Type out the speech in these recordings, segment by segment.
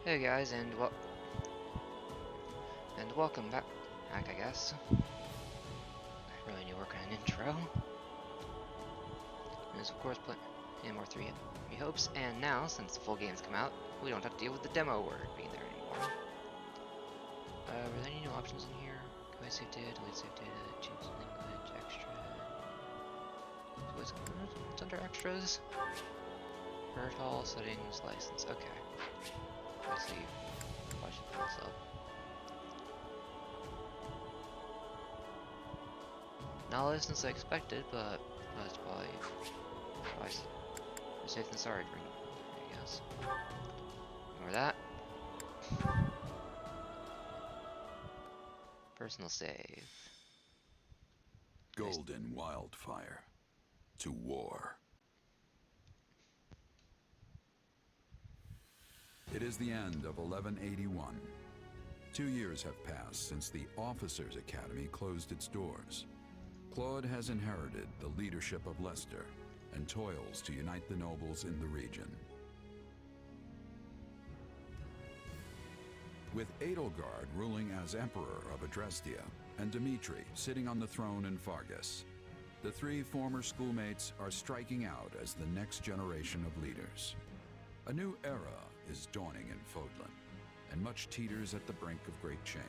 Hey guys, welcome back, I guess. I really need to work on an intro. And there's of course plenty more 3 hopes, and now, since the full game's come out, we don't have to deal with the demo word being there anymore. Were there any new options in here? Delete save data, change language, extra... What's under extras? Protocol, settings, license, okay. Let's see. I should pull this up. Not less than I expected, but that's probably safe than sorry, I guess. Ignore that. Personal save. Golden wildfire. To war. It is the end of 1181. 2 years have passed since the Officers' Academy closed its doors. Claude has inherited the leadership of Leicester and toils to unite the nobles in the region. With Edelgard ruling as Emperor of Adrestia and Dimitri sitting on the throne in Fargus, the 3 former schoolmates are striking out as the next generation of leaders. A new era is dawning in Fodlan, and much teeters at the brink of great change.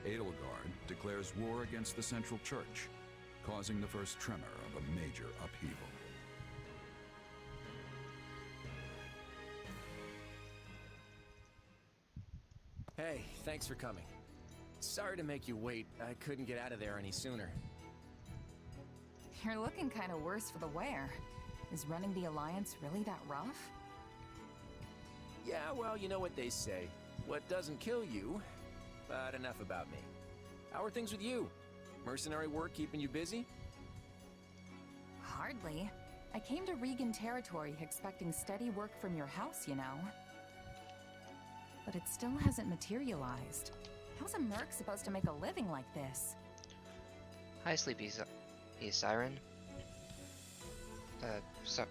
Edelgard declares war against the Central Church, causing the first tremor of a major upheaval. Hey, thanks for coming. Sorry to make you wait. I couldn't get out of there any sooner. You're looking kind of worse for the wear. Is running the Alliance really that rough? Yeah, well, you know what they say. What doesn't kill you, but enough about me. How are things with you? Mercenary work keeping you busy? Hardly. I came to Regan territory expecting steady work from your house, you know. But it still hasn't materialized. How's a merc supposed to make a living like this? Hi, Sleepy Siren. Sorry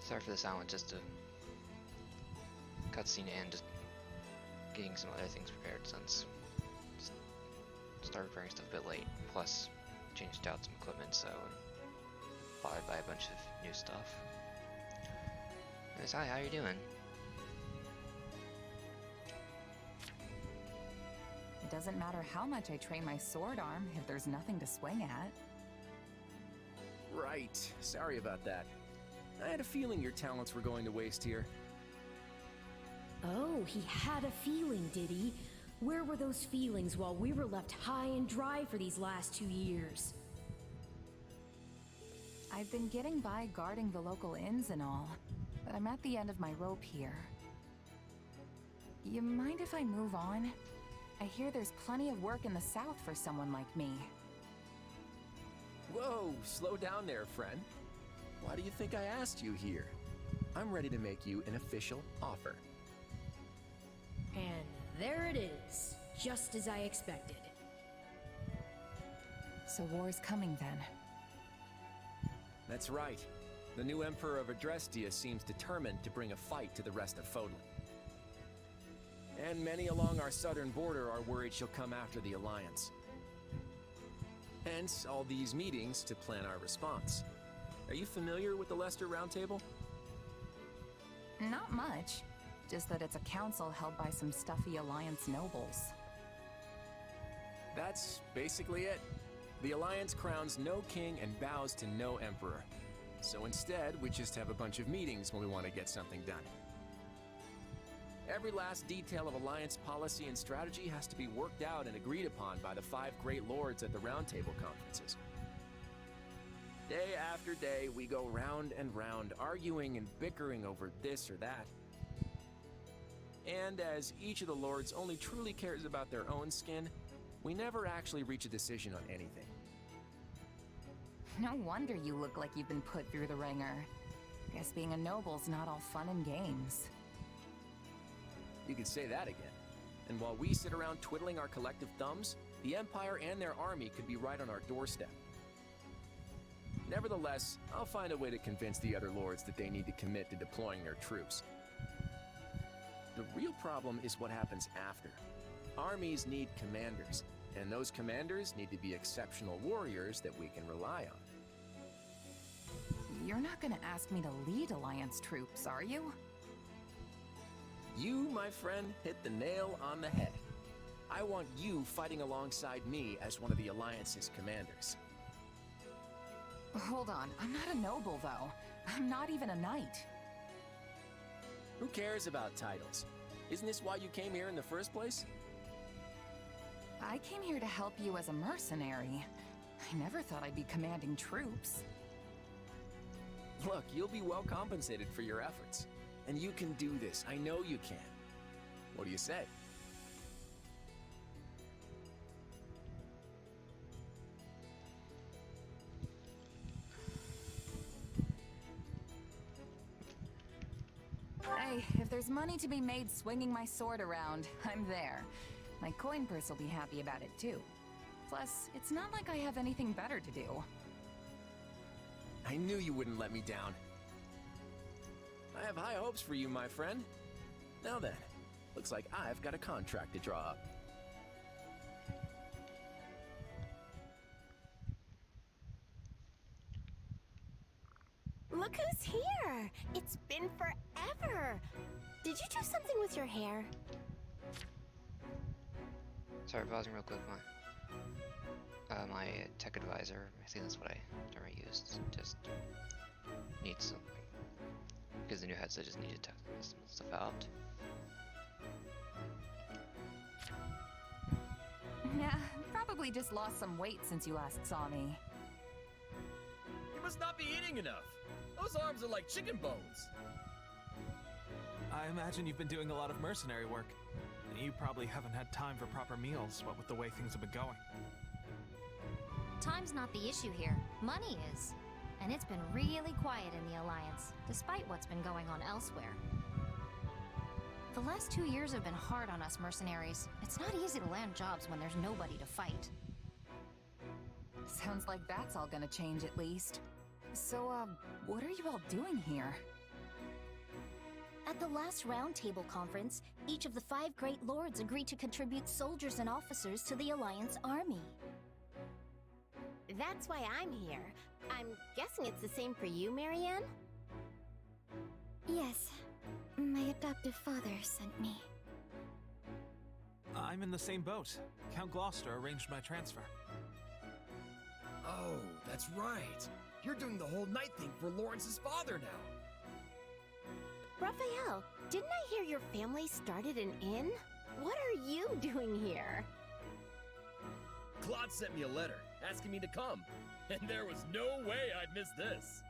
for the silence, just a cutscene and just getting some other things prepared since started preparing stuff a bit late. Plus, changed out some equipment, so followed by a bunch of new stuff. Anyways, hi, how you doing? It doesn't matter how much I train my sword arm if there's nothing to swing at. Right. Sorry about that. I had a feeling your talents were going to waste here. Oh, he had a feeling, did he? Where were those feelings while we were left high and dry for these last 2 years? I've been getting by guarding the local inns and all, but I'm at the end of my rope here. You mind if I move on? I hear there's plenty of work in the south for someone like me. Whoa, slow down there, friend. Why do you think I asked you here? I'm ready to make you an official offer. And there it is, just as I expected. So war's coming then. That's right. The new Emperor of Adrestia seems determined to bring a fight to the rest of Fodlan. And many along our southern border are worried she'll come after the Alliance. Hence, all these meetings to plan our response. Are you familiar with the Leicester Roundtable? Not much. Just that it's a council held by some stuffy Alliance nobles. That's basically it. The Alliance crowns no king and bows to no emperor. So instead, we just have a bunch of meetings when we want to get something done. Every last detail of Alliance policy and strategy has to be worked out and agreed upon by the 5 great lords at the Roundtable conferences. Day after day, we go round and round, arguing and bickering over this or that. And as each of the lords only truly cares about their own skin, we never actually reach a decision on anything. No wonder you look like you've been put through the ringer. Guess being a noble's not all fun and games. You could say that again. And while we sit around twiddling our collective thumbs, the Empire and their army could be right on our doorstep. Nevertheless, I'll find a way to convince the other lords that they need to commit to deploying their troops. The real problem is what happens after. Armies need commanders, and those commanders need to be exceptional warriors that we can rely on. You're not gonna ask me to lead Alliance troops, are you? You, my friend, hit the nail on the head. I want you fighting alongside me as one of the Alliance's commanders. Hold on, I'm not a noble, though. I'm not even a knight. Who cares about titles? Isn't this why you came here in the first place? I came here to help you as a mercenary. I never thought I'd be commanding troops. Look, you'll be well compensated for your efforts. And you can do this. I know you can. What do you say? Hey, if there's money to be made swinging my sword around, I'm there. My coin purse will be happy about it, too. Plus, it's not like I have anything better to do. I knew you wouldn't let me down. I have high hopes for you, my friend. Now then, looks like I've got a contract to draw up. Look who's here! It's been forever! Did you do something with your hair? Sorry, pausing real quick. My tech advisor, I think that's what I used, just needs something. Because the new headset just needed to test some stuff out. Nah, probably just lost some weight since you last saw me. You must not be eating enough. Those arms are like chicken bones. I imagine you've been doing a lot of mercenary work. You probably haven't had time for proper meals, what with the way things have been going. Time's not the issue here. Money is. And it's been really quiet in the Alliance, despite what's been going on elsewhere. The last 2 years have been hard on us mercenaries. It's not easy to land jobs when there's nobody to fight. Sounds like that's all gonna change at least. So, what are you all doing here? At the last Roundtable Conference, each of the 5 Great Lords agreed to contribute soldiers and officers to the Alliance army. That's why I'm here. I'm guessing it's the same for you, Marianne? Yes, my adoptive father sent me. I'm in the same boat. Count Gloucester arranged my transfer. Oh, that's right. You're doing the whole night thing for Lawrence's father now. Raphael, didn't I hear your family started an inn? What are you doing here? Claude sent me a letter asking me to come, and there was no way I'd miss this.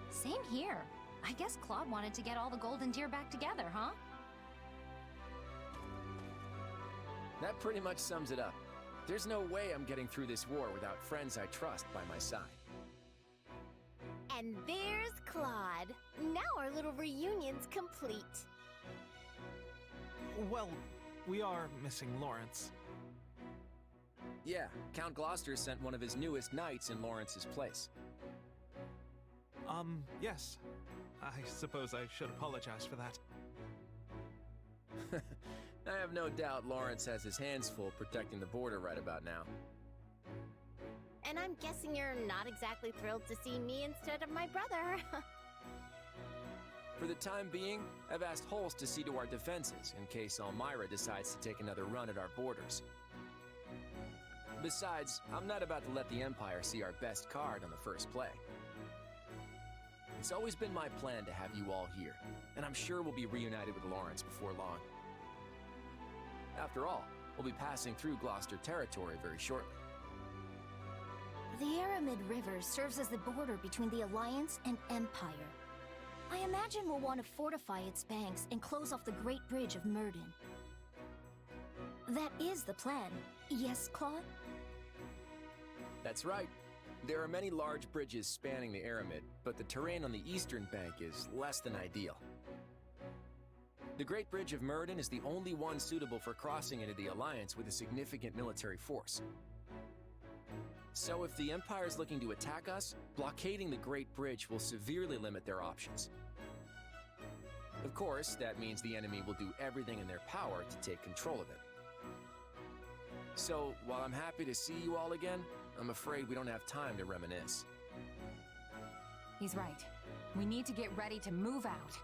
Same here. I guess Claude wanted to get all the golden deer back together, huh? That pretty much sums it up. There's no way I'm getting through this war without friends I trust by my side. And there's Claude. Now our little reunion's complete. Well, we are missing Lawrence. Yeah, Count Gloucester sent one of his newest knights in Lawrence's place. Yes. I suppose I should apologize for that. I have no doubt Lawrence has his hands full protecting the border right about now. And I'm guessing you're not exactly thrilled to see me instead of my brother. For the time being, I've asked Holst to see to our defenses in case Elmira decides to take another run at our borders. Besides, I'm not about to let the Empire see our best card on the first play. It's always been my plan to have you all here, and I'm sure we'll be reunited with Lawrence before long. After all, we'll be passing through Gloucester territory very shortly. The Aramid River serves as the border between the Alliance and Empire. I imagine we'll want to fortify its banks and close off the Great Bridge of Myrden. That is the plan, yes, Claude? That's right. There are many large bridges spanning the Aramid, but the terrain on the eastern bank is less than ideal. The Great Bridge of Myrden is the only one suitable for crossing into the Alliance with a significant military force. So if the Empire is looking to attack us, blockading the Great Bridge will severely limit their options. Of course, that means the enemy will do everything in their power to take control of it. So, while I'm happy to see you all again, I'm afraid we don't have time to reminisce. He's right. We need to get ready to move out.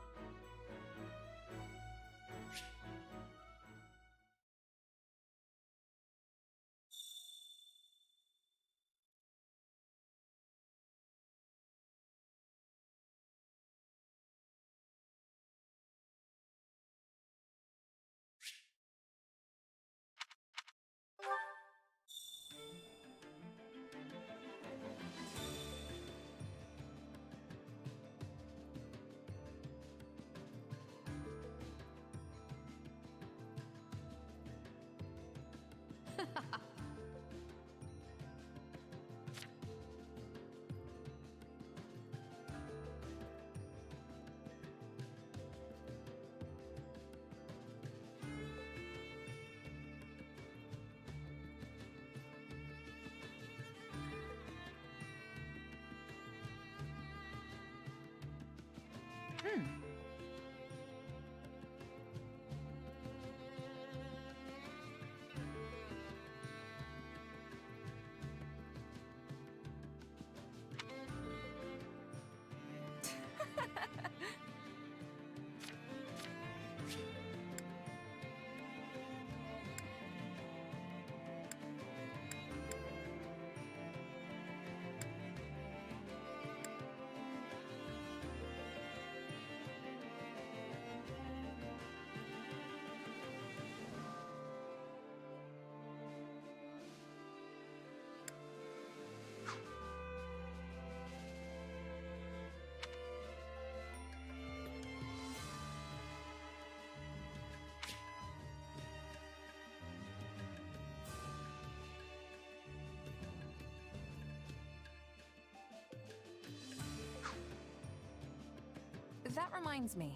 That reminds me.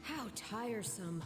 How tiresome.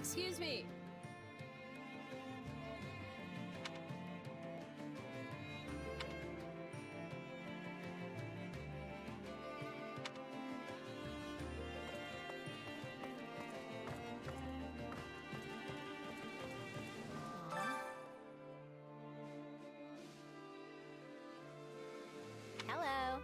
Excuse me. Hello.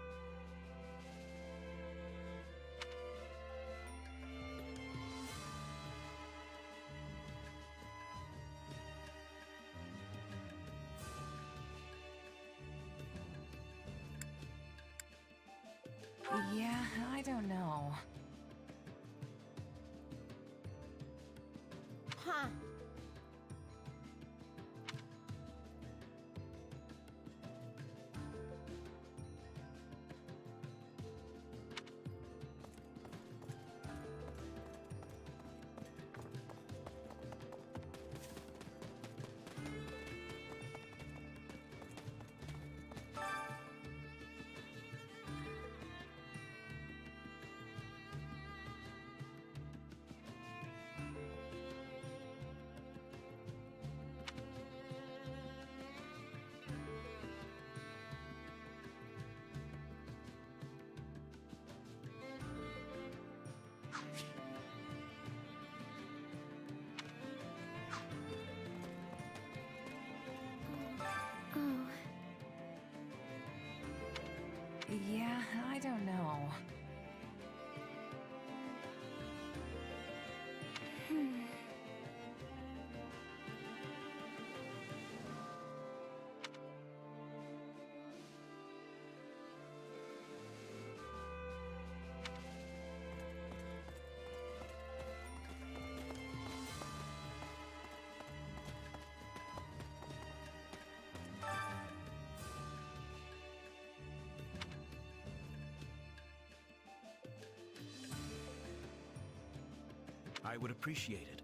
Yeah, I don't know. Huh. Oh. Yeah, I don't know. I would appreciate it.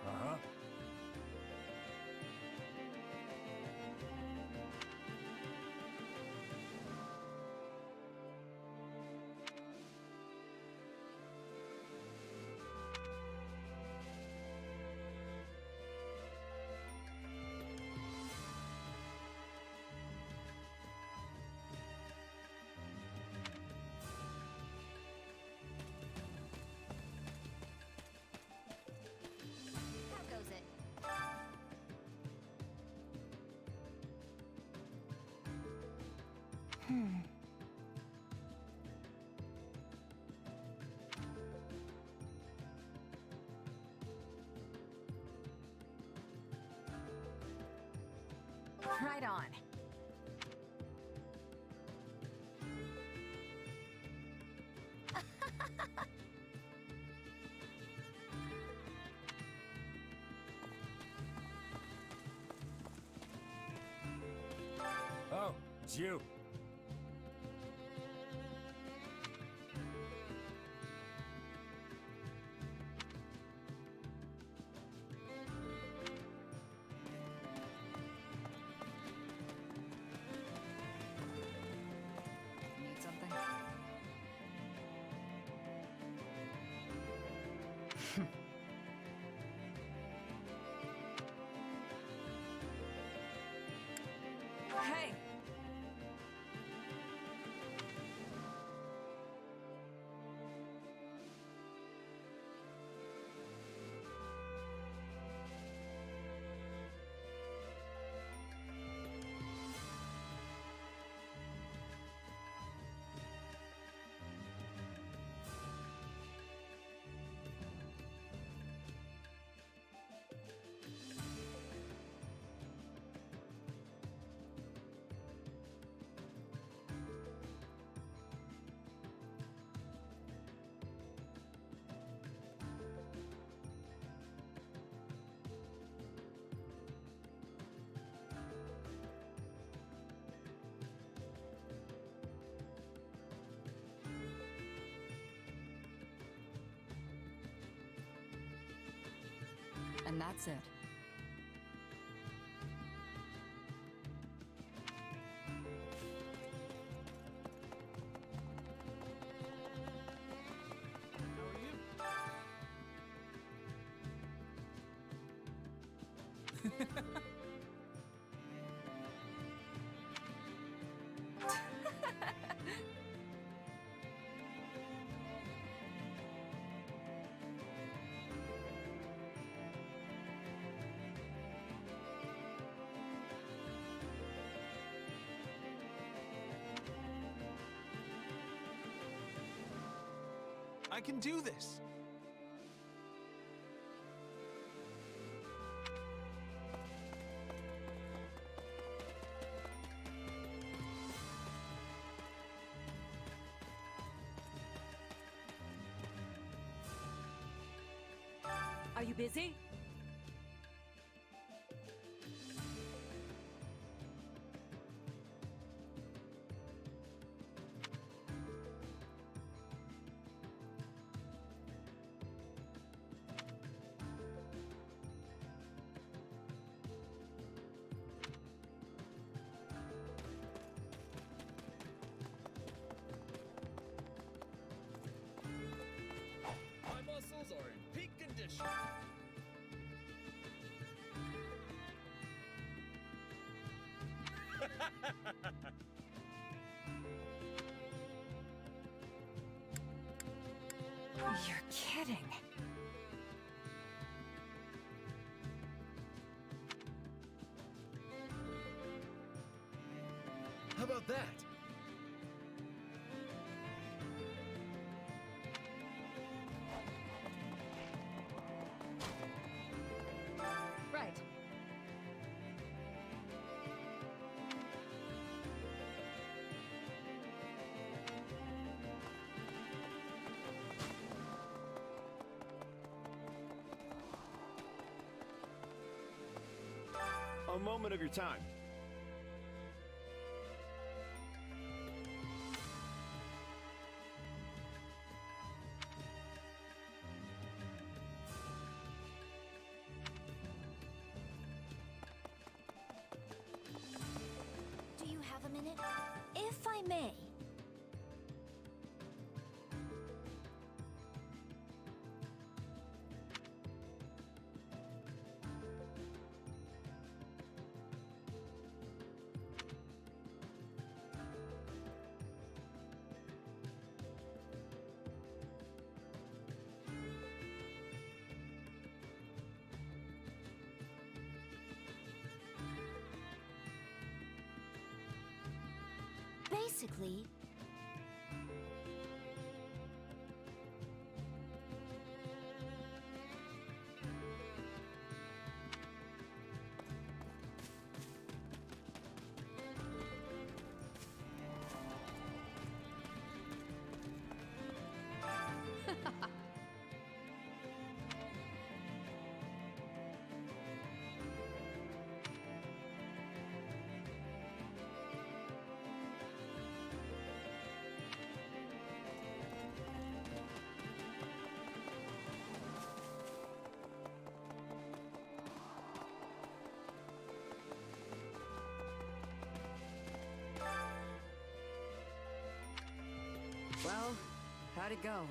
Uh-huh. How goes it? Right on. Oh, it's you. Need something? Hey! And that's it. I can do this! Are you busy? My muscles are in peak condition. You're kidding. How about that? Right. A moment of your time. Do you have a minute? If I may. Basically, Well, how'd it go?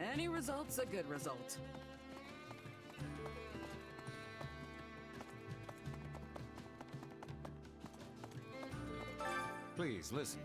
Any result's a good result. Please listen.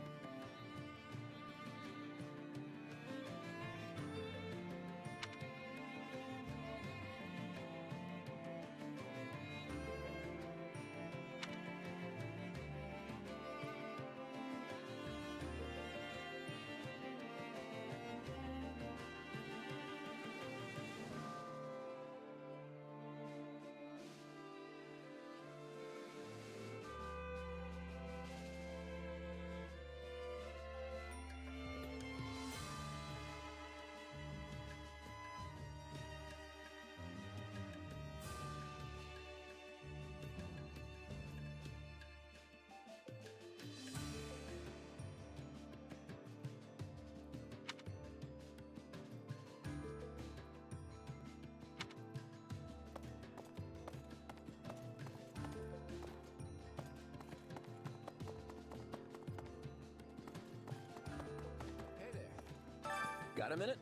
Got a minute?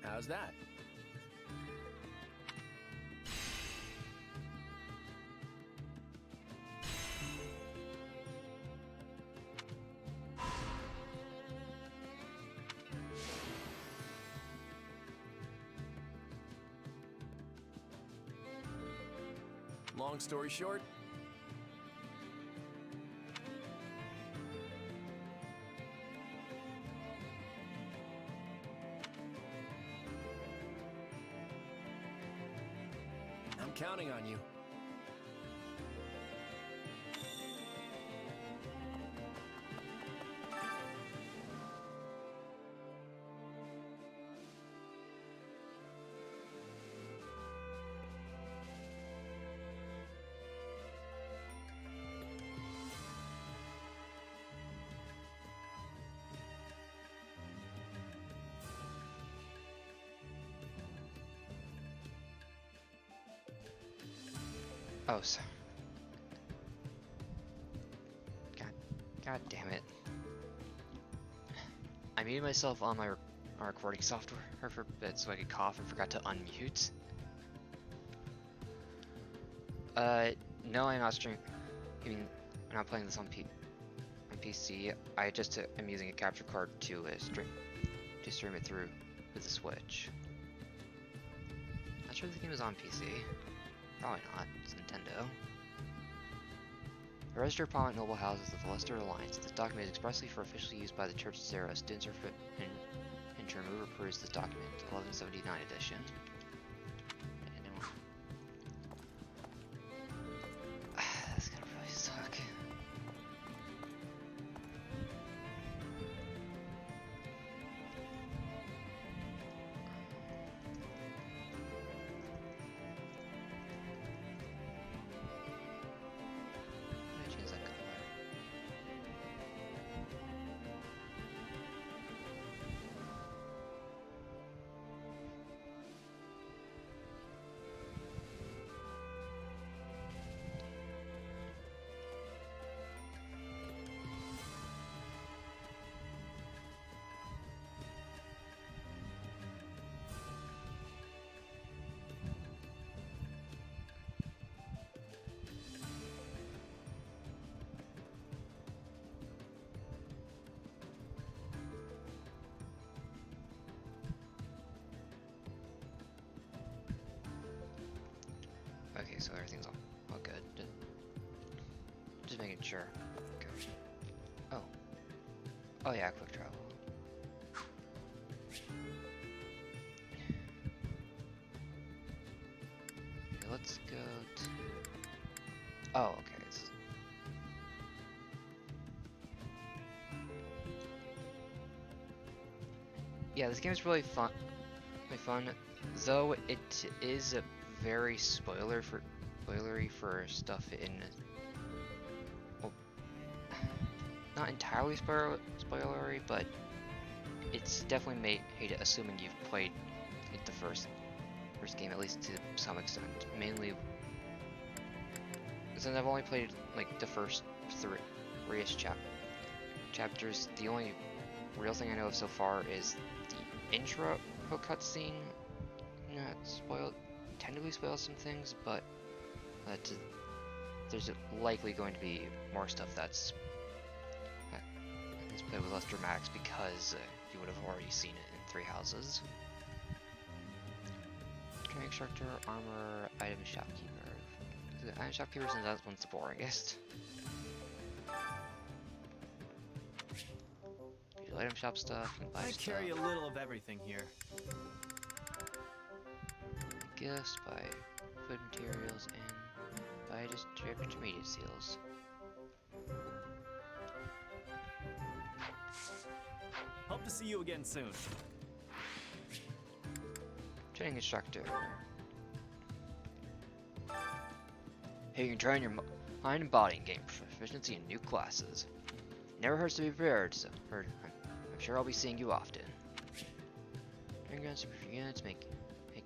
How's that? Long story short, I'm counting on you. Oh, so. God damn it. I muted myself on my recording software for a bit so I could cough and forgot to unmute. No, I'm not streaming. I mean, I'm not playing this on PC. I'm using a capture card to stream it through with the Switch. Not sure if the game is on PC. Probably not. It's Nintendo. The register of prominent noble houses of the Leicester Alliance. This document is expressly for official use by the Church's era. Students are and to remove or peruse this document. 1179 edition. That's gonna really suck. Okay, so everything's all good. Just making sure. Okay. Oh. Oh yeah, quick travel. Okay, let's go to... Oh, okay. Yeah, this game is really fun. Though it is a very spoilery for stuff in, well, not entirely spoilery, but it's definitely made it assuming you've played the first game, at least to some extent. Mainly since I've only played like the first three-ish chapters. The only real thing I know of so far is the intro cutscene. Technically spoil some things, but there's likely going to be more stuff that's played with less dramatics because you would have already seen it in Three Houses. Training instructor, armor, item shopkeeper. The item shopkeeper, since that one's the boringest. You item shop stuff, you can buy stuff. I carry a little of everything here. Gifts, buy food materials, and buy just intermediate seals. Hope to see you again soon. Training instructor. Hey, you can train your mind and body and gain proficiency in new classes. Never hurts to be prepared, so I'm sure I'll be seeing you often. Training grounds for units make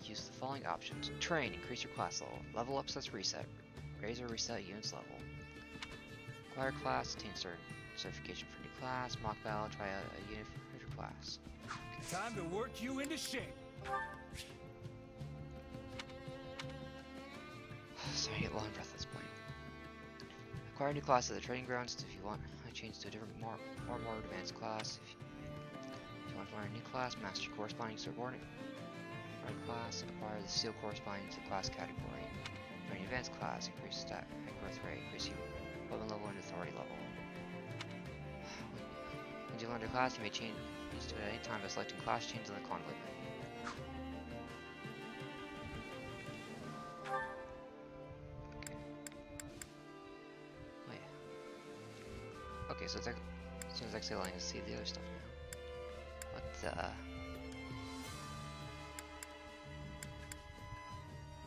use of the following options. Train, increase your class level. Level up sets reset. Raise or reset units level. Acquire class, attain certification for new class, mock battle, try out a unit for your class. Time to work you into shape. Sorry, I get long breath at this point. Acquire a new class at the training grounds if you want. I change to a different, more advanced class. If you want to learn a new class, master corresponding subordinate. Right class, acquire the skill corresponding to the class category. Learn an advanced class, increase stat and growth rate, increase your weapon level and authority level. When you learn a class, you may change to it at any time by selecting class change in the conflict menu. Okay, so it's actually letting us see the other stuff now. What the...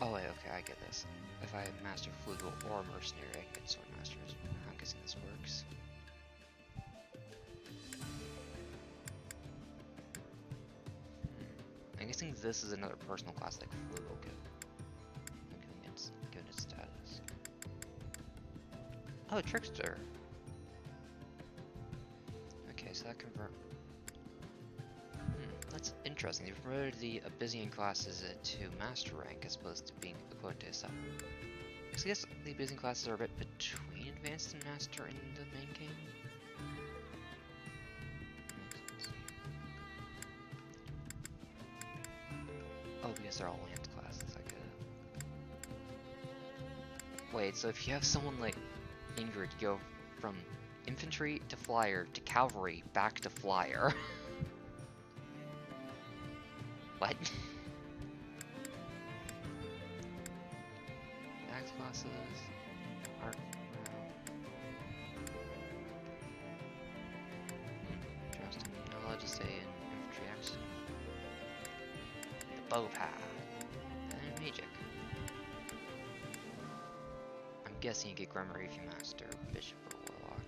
Oh wait, okay, I get this. If I master Flugel or Mercenary, I can get Sword Masters. I'm guessing this works. I'm guessing this is another personal class like Flugel given its status. Oh, Trickster! Okay, so that convert. That's interesting. They've promoted the Abyssian classes to Master rank as opposed to being equivalent to a 7. So I guess the Abyssian classes are a bit between Advanced and Master in the main game. Oh, because they're all Lance classes, I get it. Wait, so if you have someone like Ingrid go from Infantry to Flyer to Cavalry back to Flyer. What? Axe classes aren't interesting. Not allowed to say in infantry action. The bow path. And magic. I'm guessing you get Grimoire if you master Bishop or Warlock.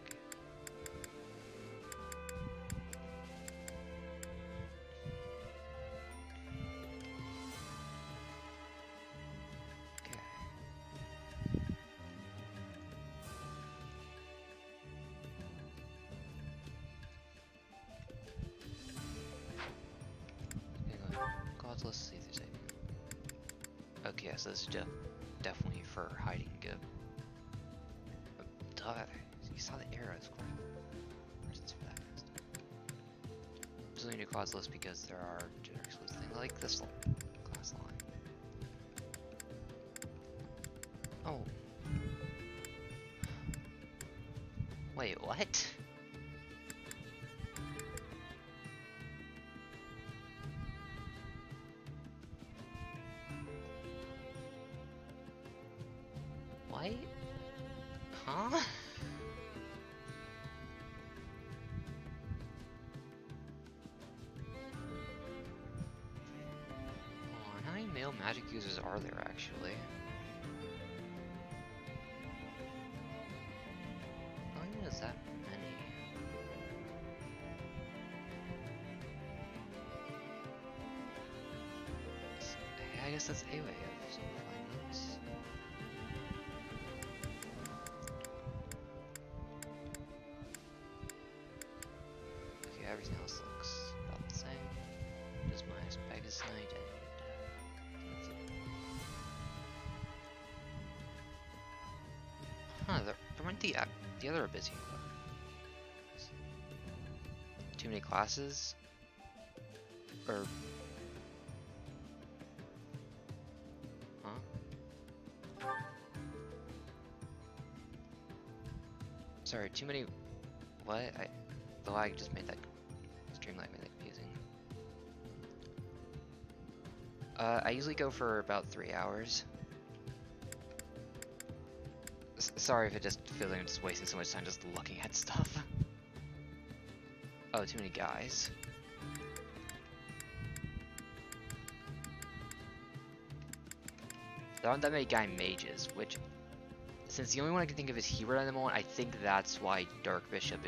Let's see if there's anything. Okay, so this is definitely for hiding duh, you saw the arrows. Reasons for that kind of stuff. Just looking at class list because there are generic exclusive things like this class line. Oh. Wait, what? What? Huh? Oh, how many male magic users are there actually? I don't think there's that many. I guess that's a way of simplifying this. Everything else looks about the same. Just minus Pegasus Knight and that's it. Huh, there weren't the other Abyssian class. Too many classes? Or... Huh? Sorry, too many... What? The lag just made that... Streamlight made that confusing. I usually go for about 3 hours. Sorry if it just feels like I'm just wasting so much time just looking at stuff. Oh, too many guys. There aren't that many guy mages, which, since the only one I can think of is Hero at the moment, I think that's why Dark Bishop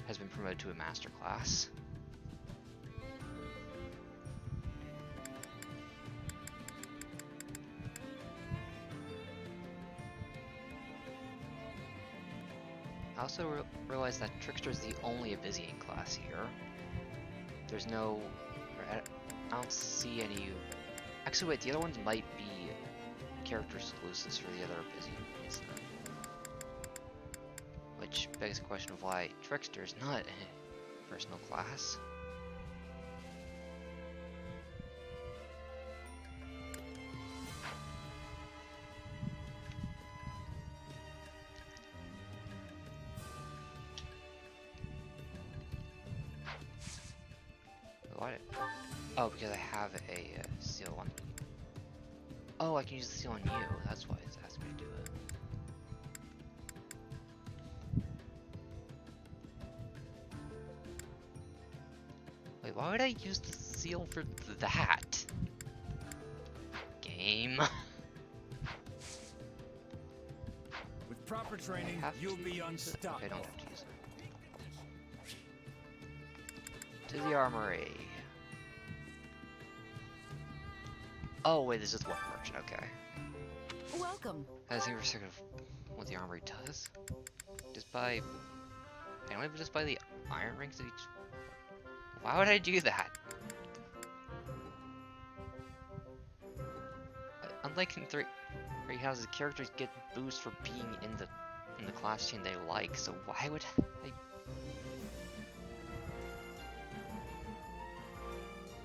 has been promoted to a master class. I also realized that Trickster's the only Abyssian class here. There's no... I don't see any... Actually, wait, the other ones might be character exclusives for the other Abyssians. Which begs the question of why Trickster's not a personal class. What? Oh, because I have a seal on. Oh, I can use the seal on you. That's why it's asking me to do it. Wait, why would I use the seal for that? Game. With proper training, you'll be unstoppable. Okay, I don't have to use it. To the armory. Oh wait, this is the one merchant, okay. Welcome. I think we're sick of what the armory does. Just buy... I don't even just buy the iron rings of each... Why would I do that? Unlike in three houses, characters get boosts for being in the class chain they like, so why would I...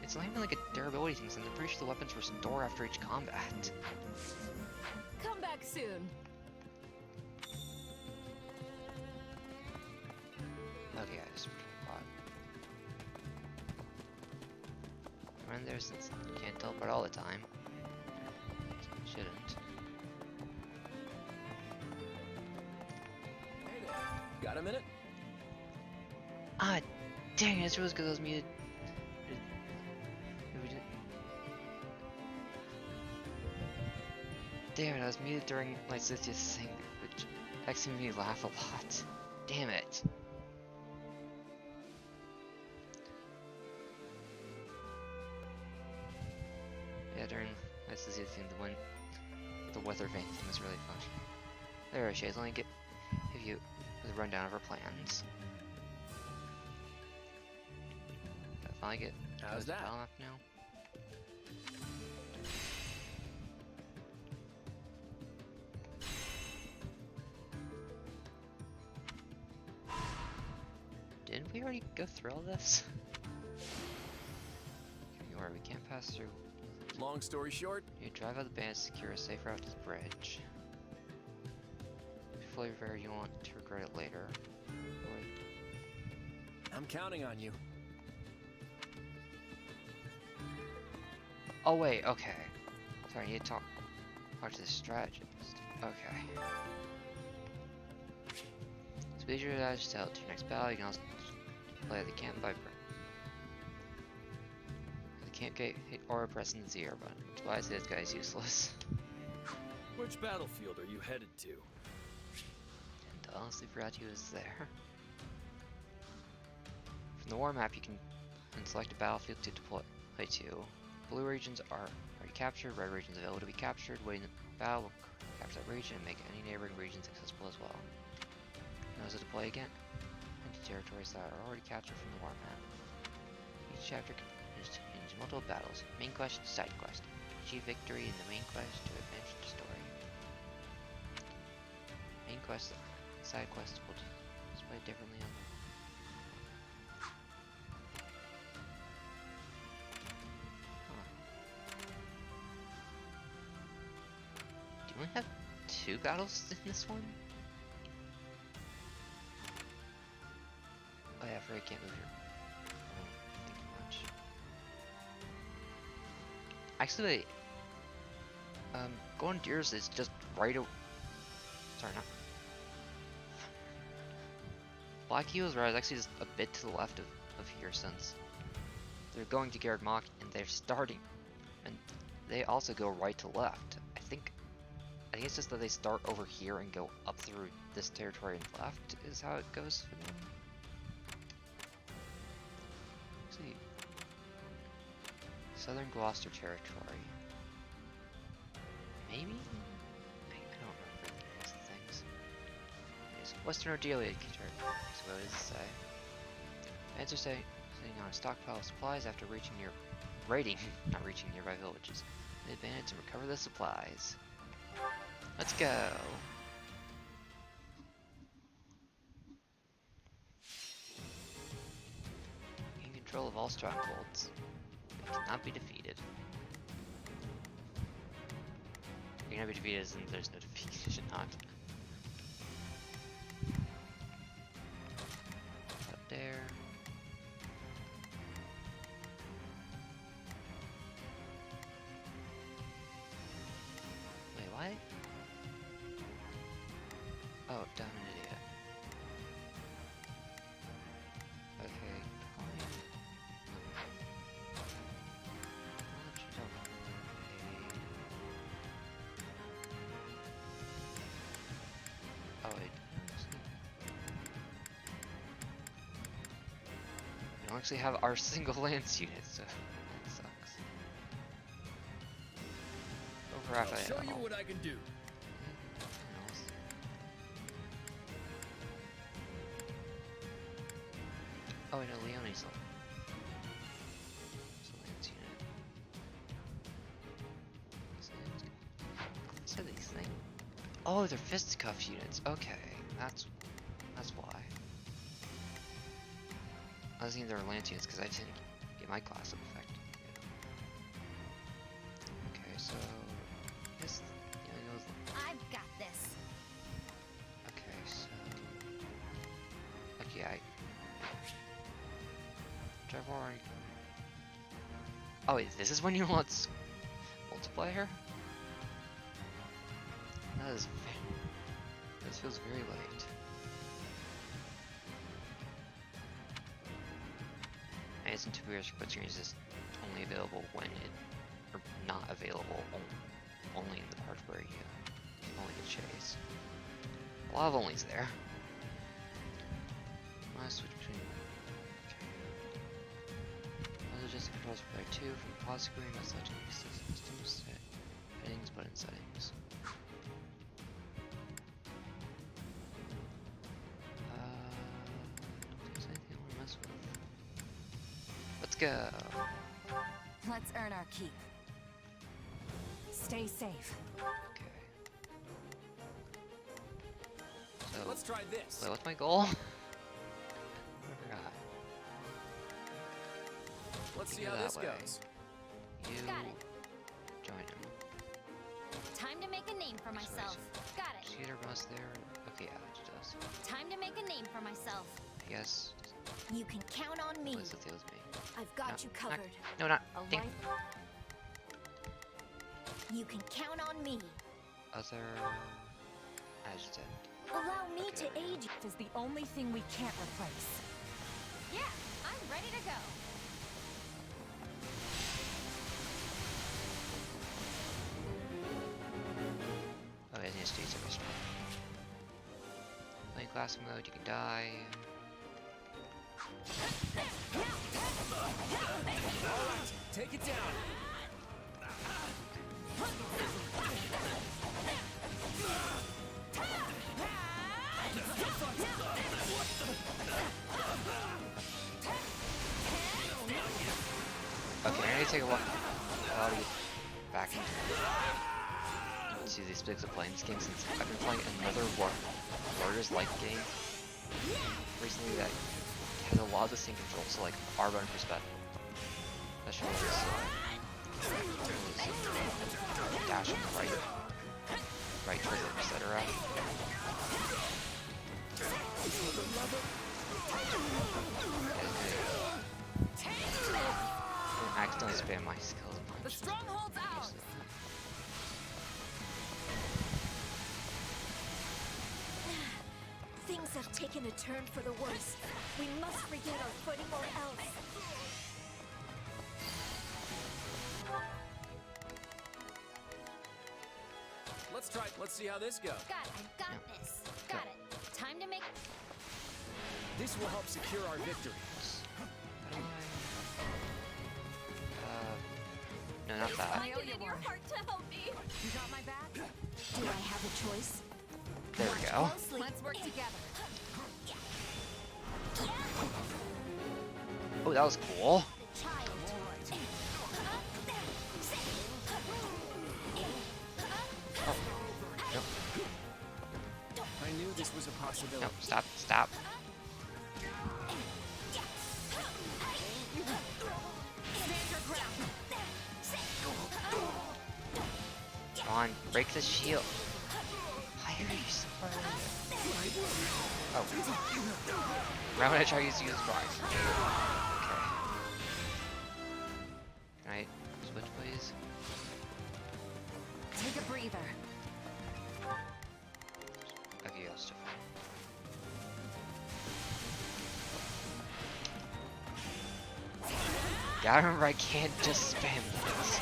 It's not even like a durability thing, so I'm pretty sure the weapons restore after each combat. Come back soon. Okay, I just bought. Run there since you can't teleport all the time. So you shouldn't. Hey there. Got a minute? Ah, dang, that's really because I was muted. Damn it, I was muted during my sister's thing, which actually made me laugh a lot. Damn it. Yeah, during my sister's thing, the weather vane thing was really fun. There she is, let me give you the rundown of her plans. Did I finally get How's that? battle map now? Didn't we already go through all this? Where we can't pass through. Long story short, You drive out the band, secure a safe route to the bridge. Before you're very, you want to regret it later. Wait. I'm counting on you. Oh wait, okay. Sorry, I need to talk to the strategist. Okay. Speed your dash to your next battle. You can also play the camp viper. The camp gate or pressing the ZR button. Which why I say this guy's useless. Which battlefield are you headed to? And honestly forgot he was there. From the war map you can select a battlefield to deploy to. Blue regions are already captured, red regions available to be captured. Waiting the battle will capture that region and make any neighboring regions accessible as well. Now to deploy again into territories that are already captured from the war map. Each chapter contains multiple battles, main quest, side quest. Achieve victory in the main quest to advance the story. Main quest, side quest will display differently on the... Do we have 2 battles in this one? Oh yeah, I forgot I can't move here. I don't think much. Actually, going Deers is just right sorry, not. Black Heels Rise is actually just a bit to the left of here since they're going to Garrett Mock and they're starting, and they also go right to left. I think it's just that they start over here and go up through this territory and left is how it goes for them. See. Southern Gloucester territory. Maybe? I don't remember the names of things. Anyways, Western Odelia, so what does it say? Fans are sitting on a stockpile of supplies after not reaching nearby villages. They bandit to recover the supplies. Let's go. Gain control of all strongholds. They cannot be defeated. They cannot be defeated as in there's no defeat, not. Up there. Wait, what? Oh, damn an idiot. Okay, oh wait. We don't actually have our single lance unit, so that sucks. Over I'll show you what I can do. Oh, I know Leone's a lance unit. So these things. Oh, they're fisticuff units. Okay, that's why. I was thinking they were lance units because I didn't get my class effect. Okay, so this goes. I've got this. Okay, so okay, Trevor. Oh wait, this is when you want multiplayer? This feels very late. And it's in 2 years, but series is only available when or not available only in the part where you can only get chase. A lot of onlys there. I switch between. Logistic controls for player 2 from the pause screen by selecting the system settings, button settings. There's anything I want to mess with. Let's go. Let's earn our keep. Stay safe. Okay. So Let's try this. wait, what's my goal? I forgot. Let's see Go how that this way. goes. You Got it. join him. Time to make a name for myself. Got it. Skater bus there. Okay, yeah, it does. Time to make a name for myself. I guess. You can count on me. Elizabeth deals me. I've got No, you covered. No, not. A Ding. life. You can count on me. Other adjutant. Allow me Okay. to aid you. Is the only thing we can't replace. Yeah, I'm ready to go. Oh, it is states every strong. Playing classic mode, you can die. Alright, take it down. Okay, I need to take a while to get back into these bits of playing this game since I've been playing another Warriors-like game recently that has a lot of the same controls, so like R1 perspective. That shows dash on the right trigger, etc. I accidentally spam my skills and punch. The stronghold's ours. Things have taken a turn for the worse. We must regain our footing or else. Let's see how this goes. Got it. I've got this. Got it. Time to make. This will help secure our victory. No, not that. Find it in your heart to help me. You got my back? Do I have a choice? There we go. Let's work together. Oh, that was cool. Oh, no, I knew this was a possibility. no, stop, stop. Come on, break the shield. Why are you so far away? Oh. Right when I try to use drive. Okay. Can I switch, please? Take a breather. Okay, I'll still fine. Gotta remember, I can't just spam this.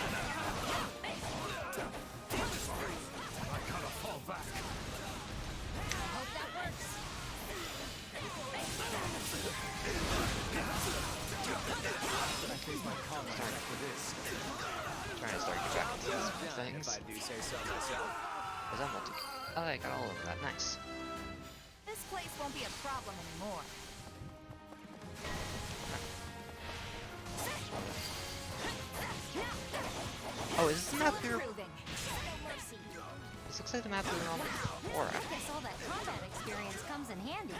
Trying to start to get back into these things. If I do say so myself. Was that multi? Oh, I got all of that. Nice. This place won't be a problem anymore. Oh, is this the map we were? Proving. This looks like the map we were on before. I guess all that combat experience comes in handy.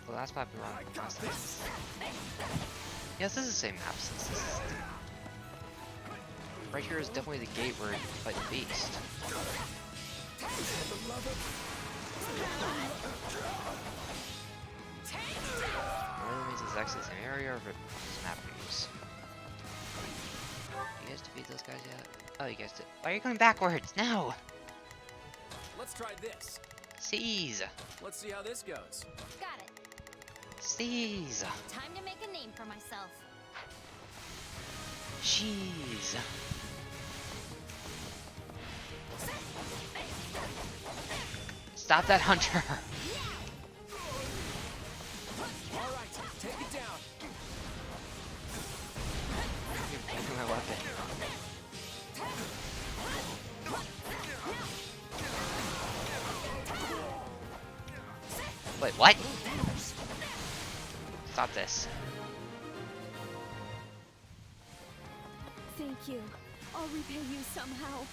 The last map we were on last time. Yes, this is the same map since this is... Right here is definitely the gate where you fight the beast. Whether it means it's actually the same area or if it's map use. You guys defeat those guys yet? Oh, you guys did. Why are you going backwards? No! Let's try this. Seize! Let's see how this goes. Got it. Seize! Time to make a name for myself. Cheese! Stop that hunter! All right, take it down. You're breaking my weapon. Wait, what? Stop this. Thank you. I'll repay you somehow.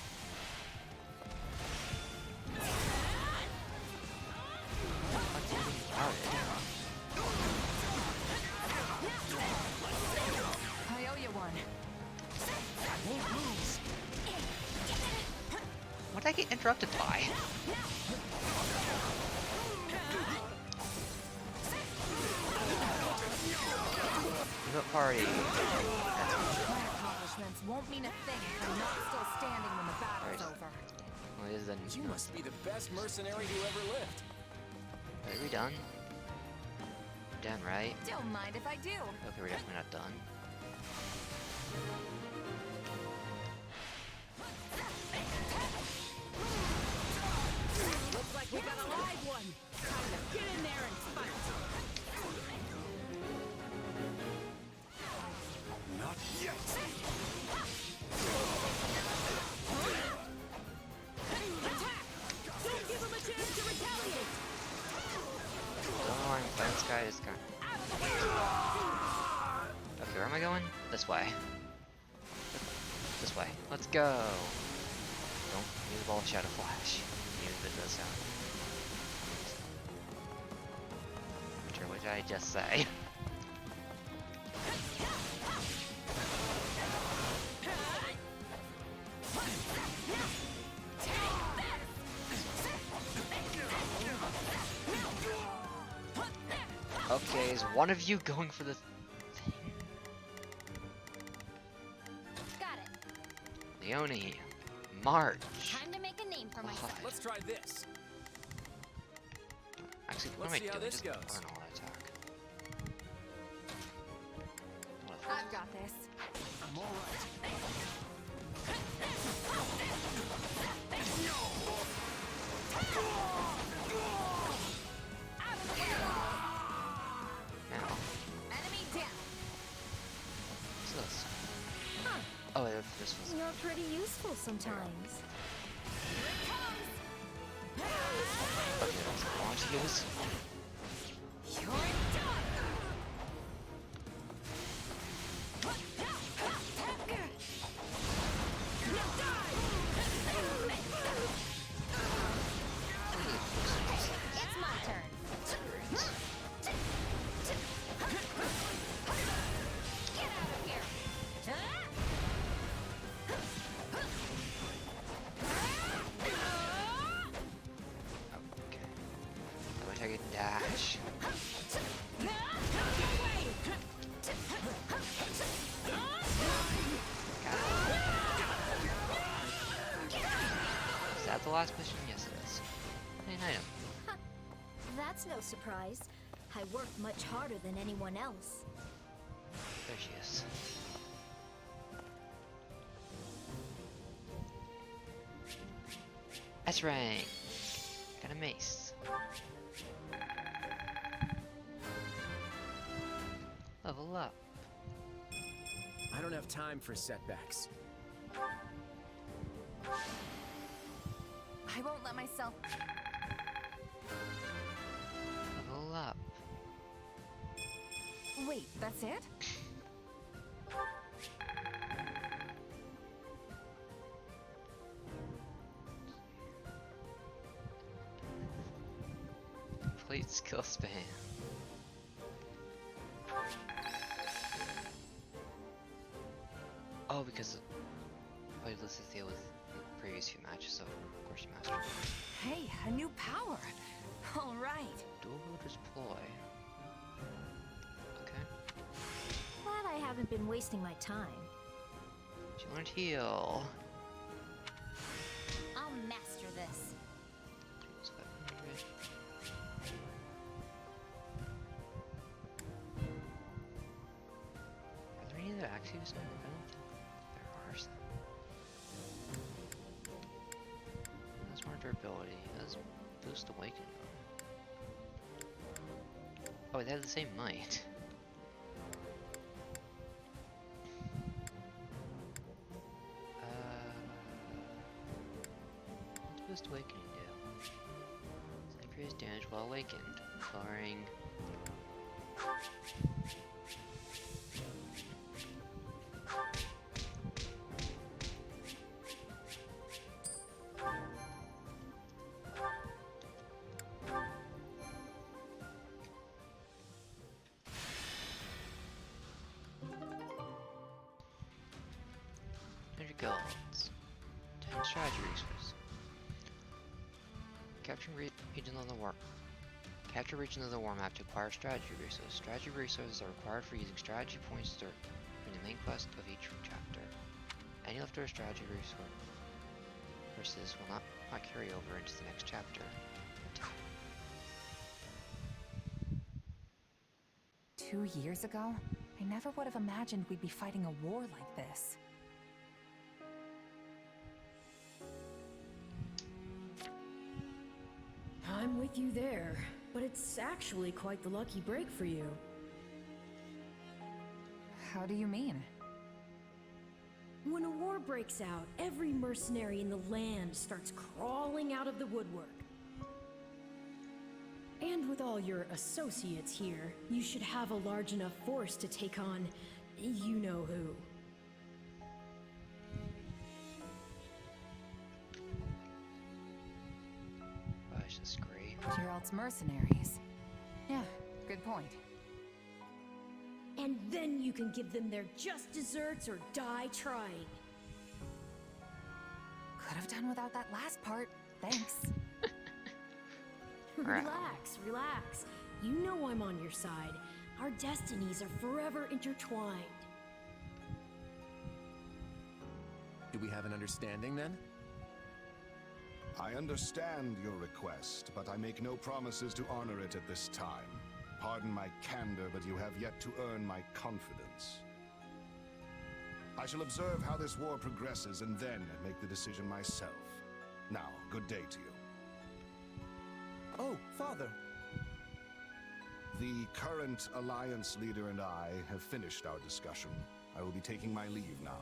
I owe you one. What did I get interrupted by? What party? My accomplishments won't mean a thing if I'm not still standing when the battle's over. Well, it is then. You must be the best mercenary who ever lived. Are we done? We're done, right? Don't mind if I do. Okay, we're definitely not done. Looks like we got a live one. Time to get in there and fight. Not yet. Attack! Don't give him a chance to retaliate. Don't know why I'm playing this guy. This guy. Okay, where am I going? This way. This way. Let's go. Don't use the ball of Shadow Flash. Use it does sound. Sure, what did I just say? Okay, is one of you going for the thing? Got it. Leone, March. Time to make a name for myself. Let's try this. Actually, what Let's am I see how doing? this Just goes. burn all attack. I've got this. I'm all right. Now, Enemy down. what's this? Oh, this was. You're pretty useful sometimes. Okay, lose. You're done. It's my turn. Get out of here. Okay. I'm gonna take a dash. Is that the last mission? Yes, it is. An item. That's no surprise. I worked much harder than anyone else. There she is. S rank. Got a mace. Level up. I don't have time for setbacks. I won't let myself. Level up. Wait, that's it? Complete skill span. Oh, because I played this deal with the previous few matches, so of course you mastered it. Hey, a new power. All right. Dual deploy. Okay. Glad I haven't been wasting my time. Do you want to heal? I'll master this. So 500. Are there any other axes? I don't think there are some. That's more durability. That's boost awaken though. Oh, they have the same might. What's boost awakening do? Increase damage while awakened, lowering. Golds. 10 strategy resources. Capture regions of the war map to acquire strategy resources. Strategy resources are required for using strategy points during the main quest of each chapter. Any leftover strategy resources will not carry over into the next chapter. 2 years ago, I never would have imagined we'd be fighting a war like this. I'm with you there, but it's actually quite the lucky break for you. How do you mean? When a war breaks out, every mercenary in the land starts crawling out of the woodwork. And with all your associates here, you should have a large enough force to take on you-know-who. Just agree. Gerald's mercenaries. Yeah, good point. And then you can give them their just desserts or die trying. Could have done without that last part. Thanks. Relax, relax. You know I'm on your side. Our destinies are forever intertwined. Do we have an understanding then? I understand your request, but I make no promises to honor it at this time. Pardon my candor, but you have yet to earn my confidence. I shall observe how this war progresses and then make the decision myself. Now, good day to you. Oh, Father. The current Alliance leader and I have finished our discussion. I will be taking my leave now.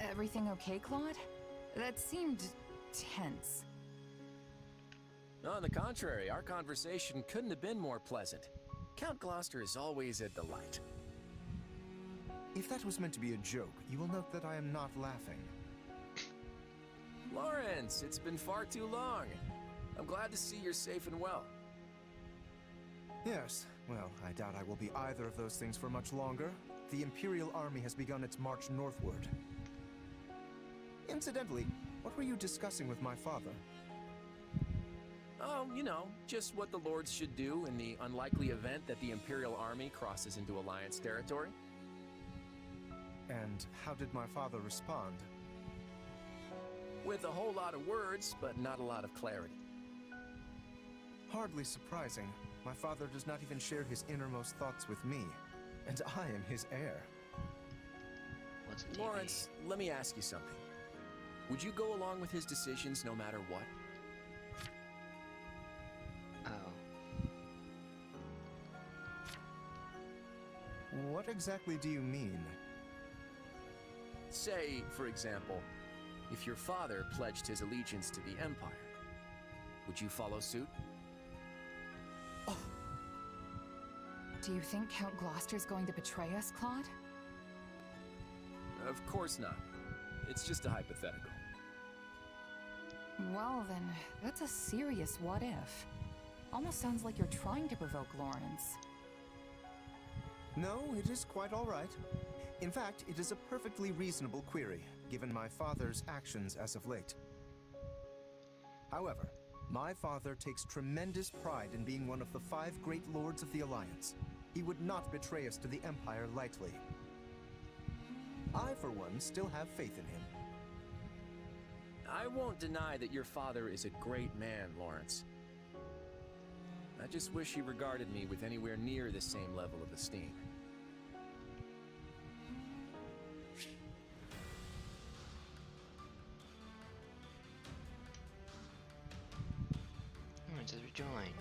Everything okay, Claude? That seemed tense. On the contrary, our conversation couldn't have been more pleasant. Count Gloucester is always a delight. If that was meant to be a joke, you will note that I am not laughing. Lawrence, it's been far too long. I'm glad to see you're safe and well. Yes, well, I doubt I will be either of those things for much longer. The Imperial Army has begun its march northward. Incidentally, what were you discussing with my father? Oh, you know, just what the Lords should do in the unlikely event that the Imperial Army crosses into Alliance territory. And how did my father respond? With a whole lot of words, but not a lot of clarity. Hardly surprising. My father does not even share his innermost thoughts with me, and I am his heir. What's a Lawrence, let me ask you something. Would you go along with his decisions no matter what? Oh. What exactly do you mean? Say, for example, if your father pledged his allegiance to the Empire, would you follow suit? Oh. Do you think Count Gloucester's going to betray us, Claude? Of course not. It's just a hypothetical. Well then, that's a serious what if. Almost sounds like you're trying to provoke Lawrence. No, it is quite all right. In fact, it is a perfectly reasonable query, given my father's actions as of late. However, my father takes tremendous pride in being one of the 5 great lords of the Alliance. He would not betray us to the Empire lightly. I, for one, still have faith in him. I won't deny that your father is a great man, Lawrence. I just wish he regarded me with anywhere near the same level of esteem. Lawrence has rejoined.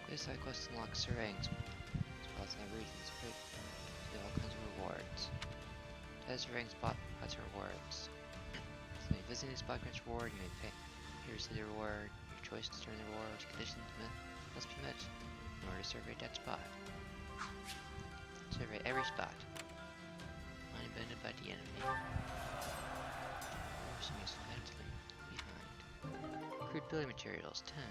This side quest unlocks Sir Aang's spots in every region's great. You get all kinds of rewards. As Sir Aang's spot has rewards. So when you visit a spot grants reward, you may pay to receive the reward. Your choice to turn the reward conditions must be met in order to survey that spot. Survey every spot. Unabandoned by the enemy. Or some useful items behind. Crude building materials 10.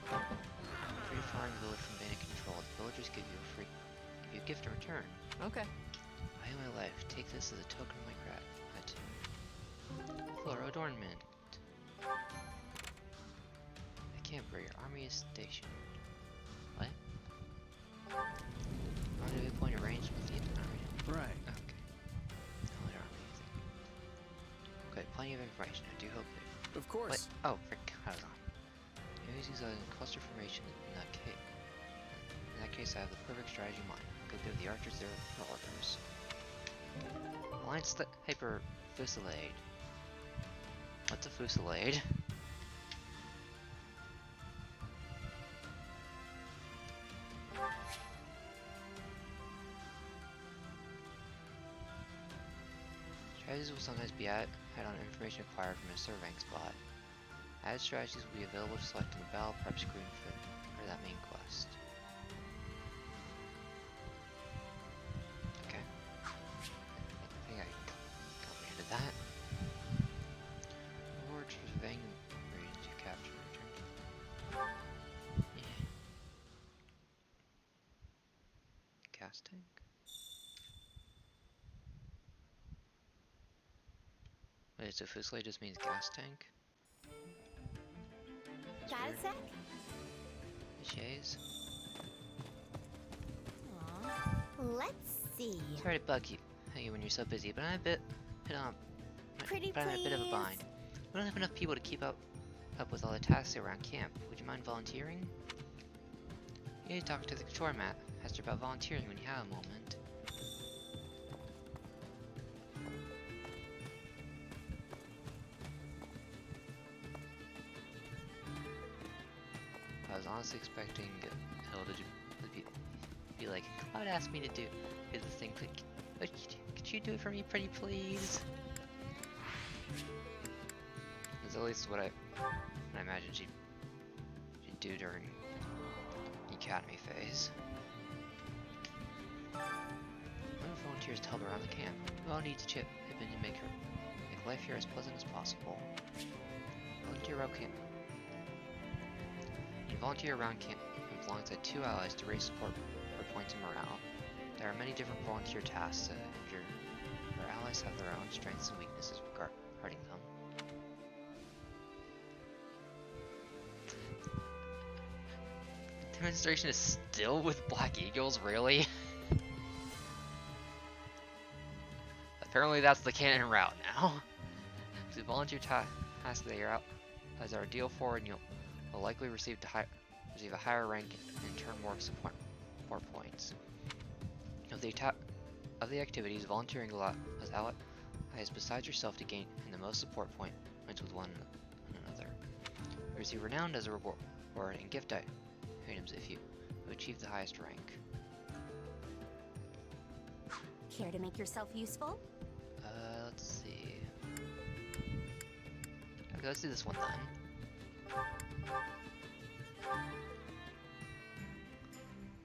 Free farming village from bandit control. The villagers give you a gift in return. Okay. Value my life. Take this as a token of my gratitude. Floor adornment. A camp where your army is stationed. What? Rendezvous point arranged with the army. Right. Okay. Allied army, I think. Okay, plenty of information. I do hope that. Of course. What? Oh, frick. Hold on. Enemies use a cluster formation in that case. In that case, I have the perfect strategy in mind. Go give the archers their orders. Alliance Hyper Fusillade. What's a fusillade? Strategies will sometimes be had on information acquired from a surveying spot. Added strategies will be available to select in the battle prep screen for that main quest. Okay. I think I comprehended that. Rewards for surveying regions you capture return. Yeah. Gas tank? Wait, so fusillade just means gas tank? Got a sec? Shays? Let's see. Sorry to bug you when you're so busy, but I'm a bit Pretty I'm in a bit of a please. bind. We don't have enough people to keep up with all the tasks around camp. Would you mind volunteering? You need to talk to the chore mat. Ask her about volunteering when you have a moment. was honestly expecting Hilda to be like, Cloud asked me to do the thing, but could you do it for me, pretty please? That's at least what I imagine she'd do during the academy phase. One of the volunteers to help around the camp. We all need to chip in to make life here as pleasant as possible. Volunteer around camp. You volunteer around camp alongside 2 allies to raise support for points and morale. There are many different volunteer tasks your allies have their own strengths and weaknesses regarding them. Demonstration is still with Black Eagles, really? Apparently that's the canon route now. The volunteer task that your allies are deal for, and you'll likely receive a higher rank and turn more support points. Of the activities, volunteering allows allies besides yourself to gain the most support points with one another. You receive renown as a reward and gift items if you achieve the highest rank. Care to make yourself useful? Let's see. Okay, let's do this one then.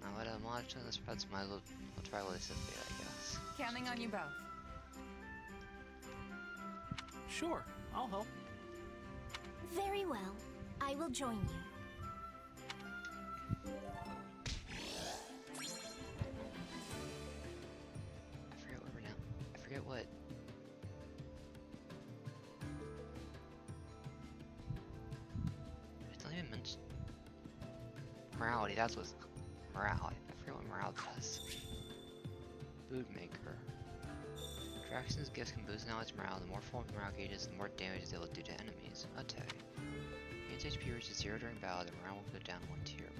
Now what I'm watching this, that's my little. We'll try what this is, I guess. Counting on you both. Sure, I'll help. Very well. I will join you. I forget what. It's not even mentioned. Morality, that's what's morale. I forget what morale does. Food maker. Attractions gifts can boost an ally's morale. The more full morale gauges, the more damage they will do to enemies. Attack. Once HP reaches 0 during battle, the morale will go down 1 tier,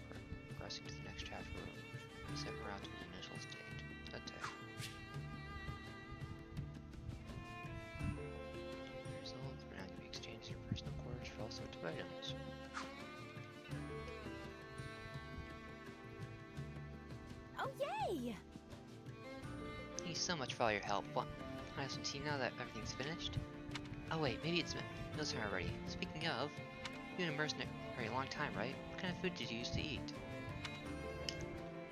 progressing to the next chapter will set morale to its initial state. Attack. Results, renown can be exchanged in your personal quarters for all sorts of items. Oh, yay! Thank you so much for all your help. Want to have some tea now that everything's finished? Oh wait, maybe it's meals are already. Speaking of, you've been a mercenary for a long time, right? What kind of food did you used to eat?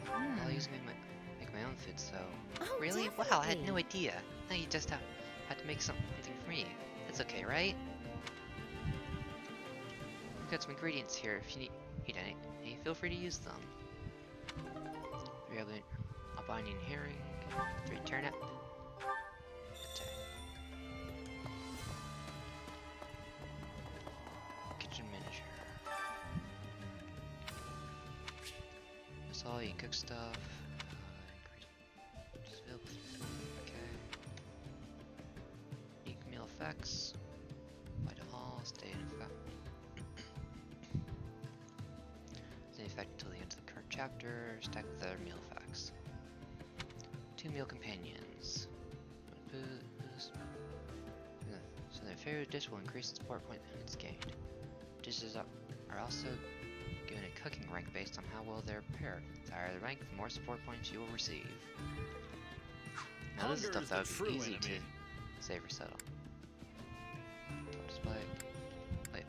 Well, I used to make my own food, so... Oh, really? definitely. Wow, I had no idea. Now you just have to make something for me. That's okay, right? We've got some ingredients here. If you need any, feel free to use them. 3 albanian herring, 3 turnip. Kitchen miniature. That's all you cook stuff. Okay. Unique meal effects. Light of all, stay in effect. Stay in effect until the end of the current chapter. Stack with other meal effects. 2 meal companions. Boost. So their favorite dish will increase the support points gained. Dishes are also given a cooking rank based on how well they're prepared. The higher the rank, the more support points you will receive. Now this is stuff that would be easy to save or settle. Display. Wait.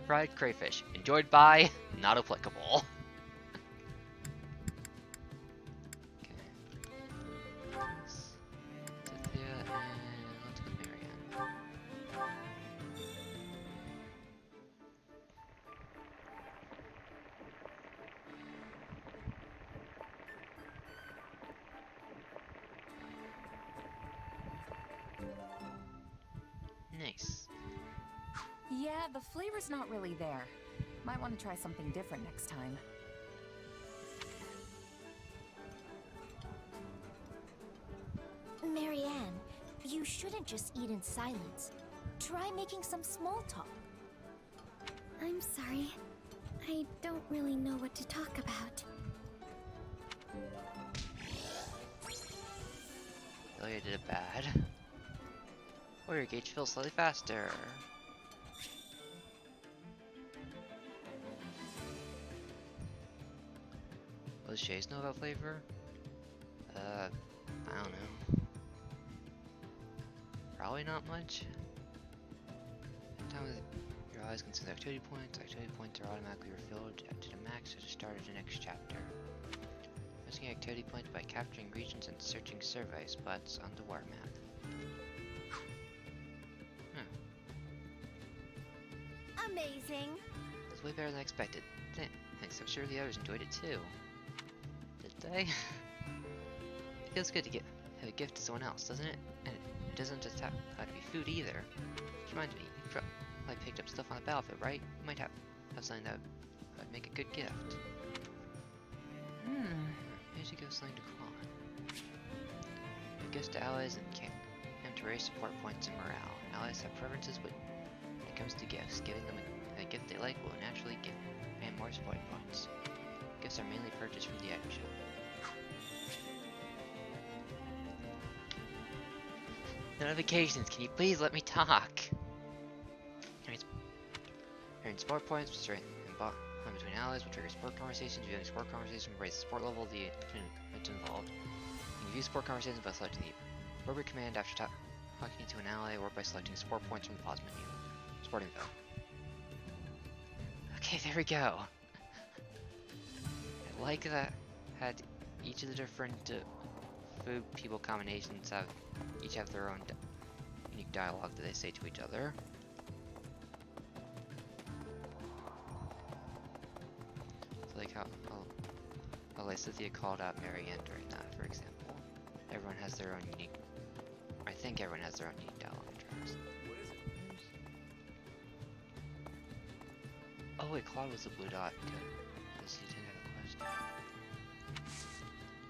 Fried crayfish. Enjoyed by, not applicable. Nice. Yeah, the flavor's not really there. Might want to try something different next time. Marianne, you shouldn't just eat in silence. Try making some small talk. I'm sorry. I don't really know what to talk about. Delia did it bad. Or your gauge feels slightly faster. What does Shays know about flavor? I don't know. Probably not much. Anytime your allies consume activity points are automatically refilled to the max at the start of the next chapter. Using activity points by capturing regions and searching survey spots on the war map. Amazing. It was way better than I expected. Thanks, I'm sure the others enjoyed it too. Did they? It feels good to have a gift to someone else, doesn't it? And it doesn't just have to be food either. Which reminds me, you probably picked up stuff on the battlefield, right? You might have something that would make a good gift. Here's you go something to Claude. Gifts to allies and camp to raise support points and morale. Allies have preferences when it comes to gifts. Giving them a gift they like will naturally give and more support points. Gifts are mainly purchased from the item shop. Notifications, can you please let me talk? Earn support points, strength and bond between allies will trigger support conversations. Viewing support conversations will raise the support level of the event involved. You can view support conversations by selecting the appropriate command after talking to an ally or by selecting support points from the pause menu. Support info. Okay, there we go. I like that had each of the different food people combinations each have their own unique dialogue that they say to each other. So like how Lysithea called out Marianne during that, for example. Everyone has their own unique. I think everyone has their own unique dialogue in terms. Oh wait, Claude was the blue dot because he didn't have a quest.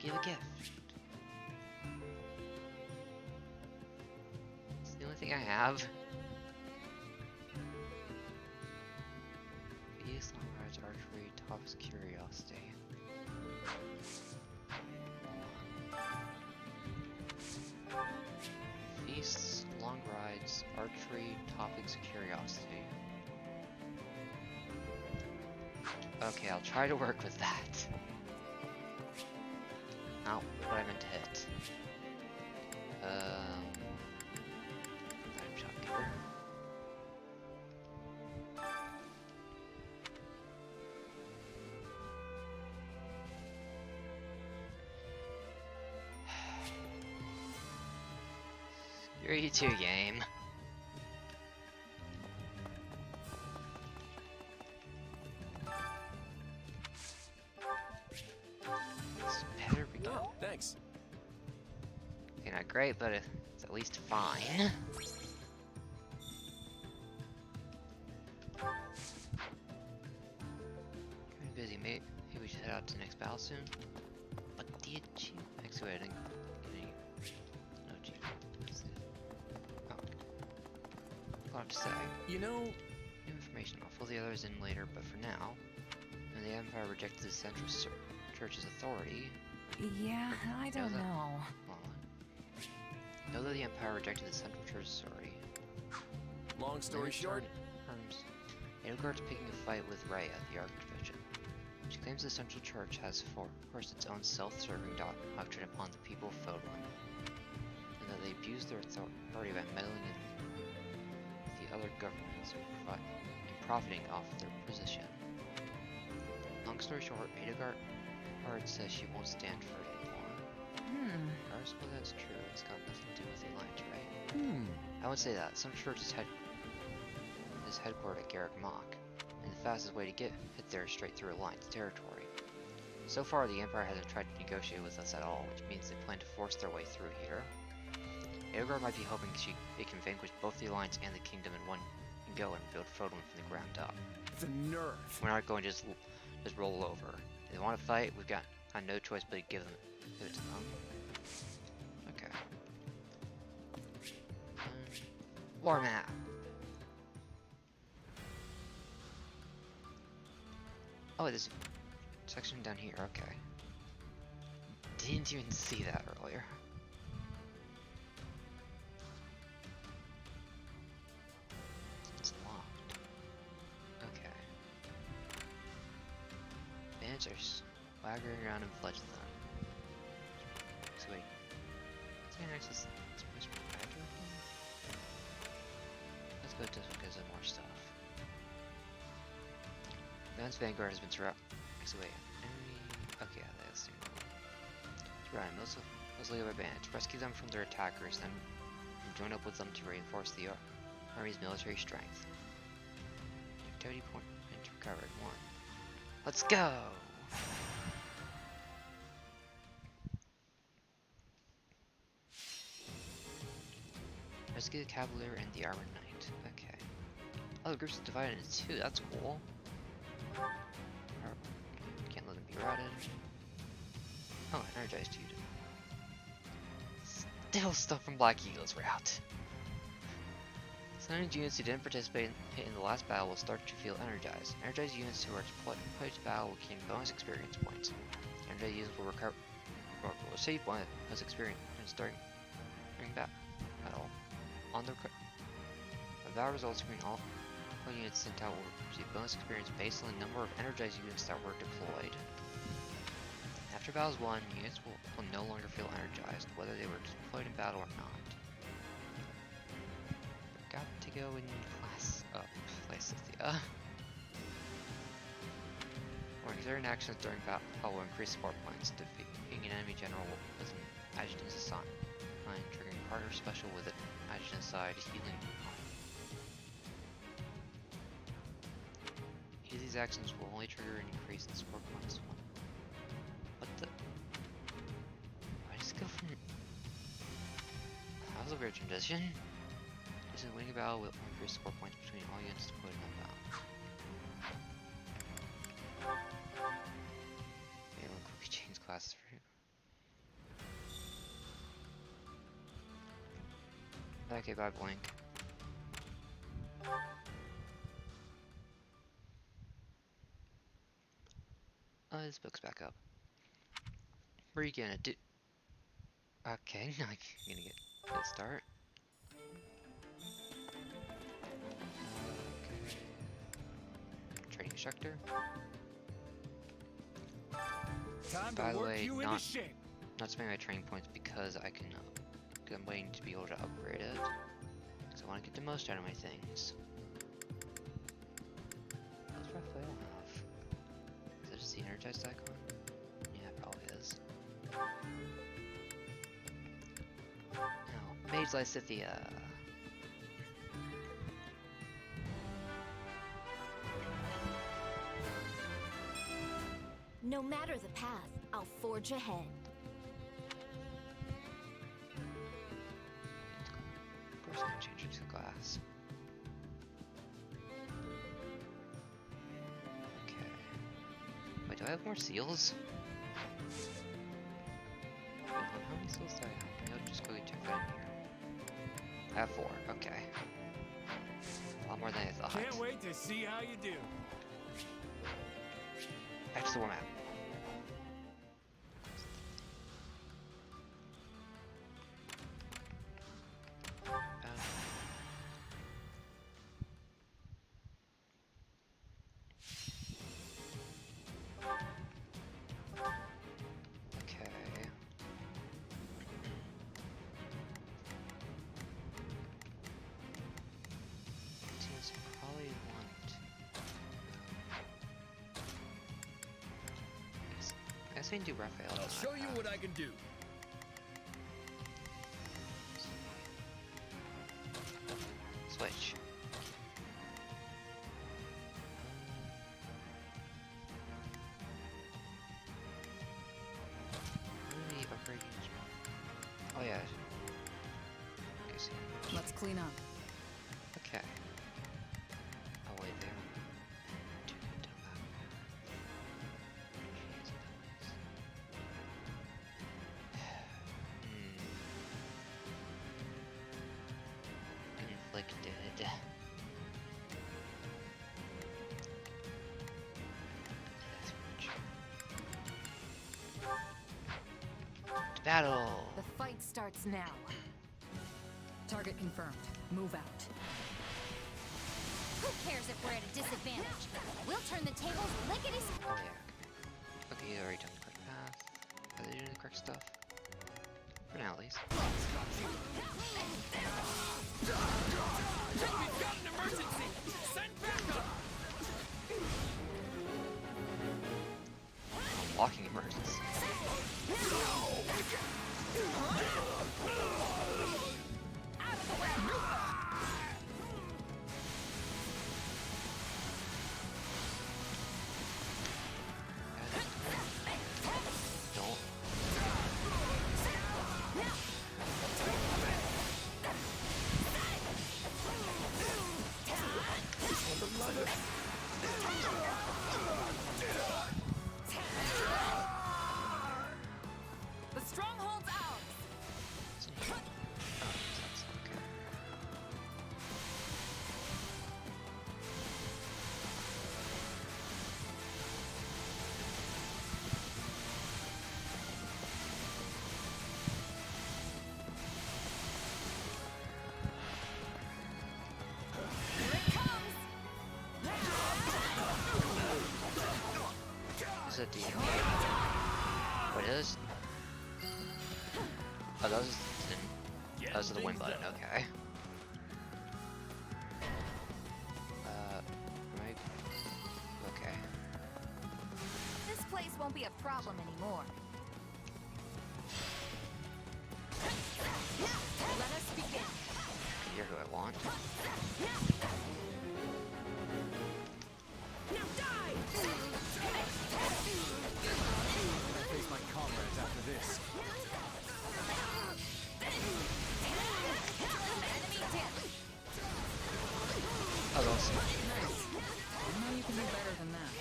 Give a gift. It's the only thing I have. Feast, long rides, archery, tops, curiosity. Feasts, long rides, archery, topics, curiosity. Okay, I'll try to work with that. Not what I meant to hit. Item shop giver. Screw you too, game. Better we go. Oh, thanks. Okay, not great, but it's at least fine. Kind of busy, mate. Maybe we should head out to the next battle soon. But the achievement. Actually, wait, I didn't get any. No achievement. Oh. A lot to say. You know, New information. I'll fill the others in later, but for now, when the Empire rejected the Central Church's authority. Yeah, I don't know. Know that the Empire rejected the Central Church's authority. long story short, Edelgard's picking a fight with Rhea, the Archbishop. She claims the Central Church has forced its own self-serving doctrine upon the people of Fodlan, and that they abuse their authority by meddling in the other governments and profiting off their position. Long story short, Edelgard says she won't stand for it anymore. I suppose that's true. It's got nothing to do with the Alliance, right? I would say that. Some church is headquartered at Garrick Mach, and the fastest way to get there is straight through Alliance territory. So far, the Empire hasn't tried to negotiate with us at all, which means they plan to force their way through here. Edelgard might be hoping it can vanquish both the Alliance and the Kingdom in one go and build Fodlan from the ground up. the nerve. We're not going to just roll over. If they want to fight, we've got no choice but to give it to them. Okay. War map. Oh, there's a section down here. Okay. Didn't even see that earlier. It's locked. Okay. Adventures. Wow, staggering around and fledge them. So wait, can I access this place from the badger? Let's go to this one because there's more stuff. Man's Vanguard has been surrounded. So wait, enemy. Okay, yeah, that's the surrounded mostly by bandits. Rescue them from their attackers, then join up with them to reinforce the army's military strength. Activity point recovered. 1. Let's go! Rescue the Cavalier and the Armored Knight. Okay. Oh, the group's divided into 2. That's cool. Can't let them be routed. Oh, energized dude. Still stuff from Black Eagle's route. Some units who didn't participate in the last battle will start to feel energized. Energized units who are deployed to battle will gain bonus experience points. Energized units will recover or will save 1 as experience during battle. On the battle results screen, all units sent out will receive bonus experience based on the number of energized units that were deployed. After battles won, units will no longer feel energized, whether they were deployed in battle or not. Got to go in class up, Lysithia. Or certain actions during battle will increase support points. Defeating an enemy general with an adjutant's assign, triggering partner special with an adjutant's side healing. Each of these actions will only trigger an increase in support points. What the? I just go from. That was a weird transition. This is winning a battle will increase support points between all units deployed in that battle. Maybe we'll quickly change classes for you. Okay, bye Blink. This book's back up. What are you gonna do? Okay, now I'm gonna get a start. Training instructor. By the way, not spending my training points because I can. Because I'm waiting to be able to upgrade it. Because I want to get the most out of my things. What's Raphael have? Is it just the energized icon? Yeah, it probably is. Now, Mage Lysithia. No matter the path, I'll forge ahead. Of course, I'm gonna change it to glass. Okay. Wait, do I have more seals? Wait, how many seals do I have? I'll just quickly check that in here. I have 4. Okay. A lot more than I thought. Can't wait to see how you do. Back to the war map. I guess we can do Raphael. I'll show you what I can do. Switch. Really upgrading. Oh yeah. Let's clean up. Okay. Oh wait, there. Inflicted. Battle! The fight starts now. Target confirmed. Move out. Who cares if we're at a disadvantage? We'll turn the tables lickety. Oh yeah. Okay, he's already done the stuff. For now, at least. We've got an emergency! Send backup! Walking emergency. Out of the way! Don't. The stronghold's ours! Oh, that's okay. Here it comes! Is it the... What is? Oh, those are the win button, okay. Right? Okay. This place won't be a problem anymore. Let us begin. You're who I want. Now die! Face my comrades after this. Enemy dead. Oh, those. Nice. I know you can do better than that.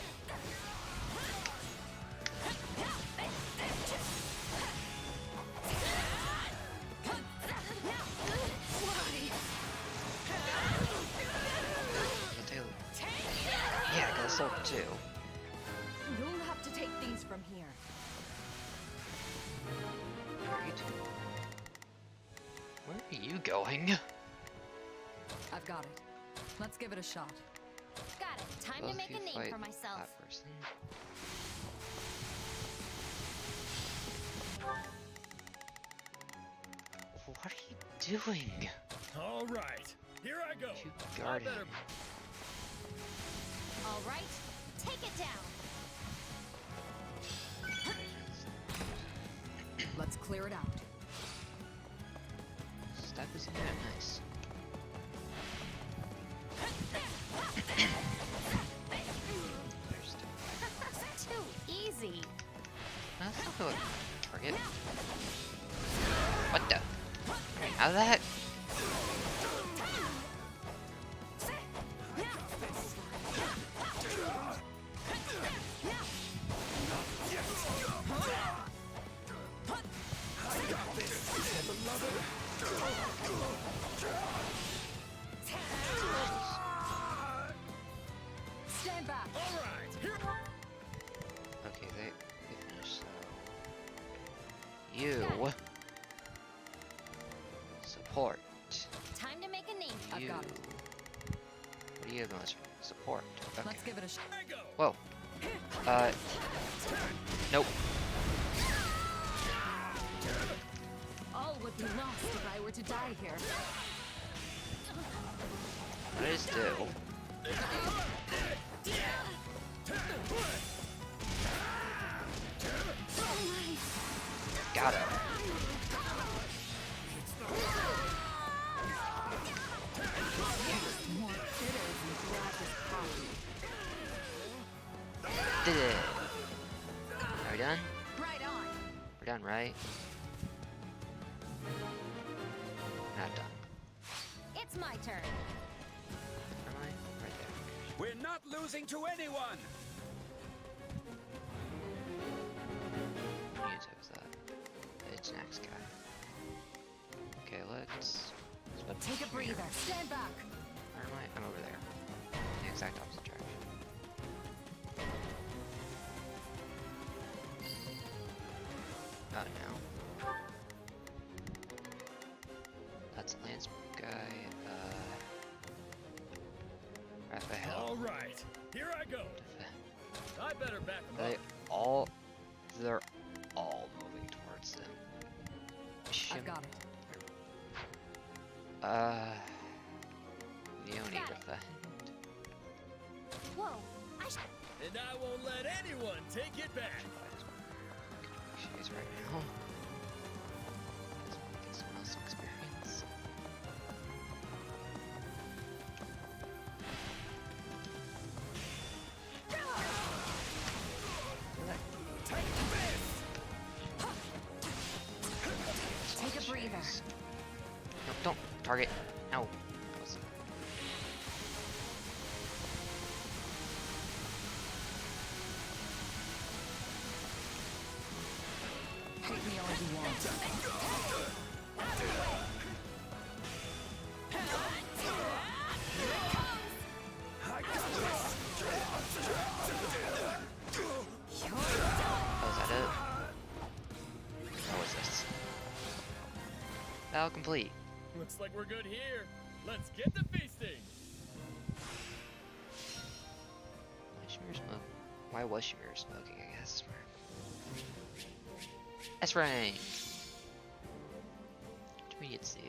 Yeah, I got a sword too. You'll have to take these from here. Great. Where are you going? I've got it. Let's give it a shot. Got it. Time Both to make you a name fight for myself. that person. What are you doing? All right, here I go. You I guarding. better All right, take it down. Let's clear it out. Step is in there, nice. There's Too easy. That's not good. Target. What the? How that? Stand back. All right, here. Okay, they finished, so... You... Support. Time to make a name. I've You... got it. What are you going to support? Okay. Let's give it a shot. I go. Whoa. Nope. All would be lost if I were to die here. What does it do? Got it. More bitters and grab this coffee. Did it. Are we done? Right on. We're done, right? Not done. It's my turn. Am I? Right there. We're not losing to anyone! What music was that? It's next guy. Okay, let's put Take a breather. Stand back. Where am I? I'm over there. The exact opposite direction. Oh no. That's Lance guy, Raphael. All right, here I go. I better back them They up. they're all moving towards Adamantium. I've got it. Leone Got with it. the Whoa, And I won't let anyone take it back. she's right now. Get someone else some experience. Take a breather. No, don't target. No. Close. Take me all you want. Oh, is that it? What was this? Battle complete. Looks like we're good here. Let's get to feasting. Why was Shimir smoking, I guess? S rank! Intermediate seal.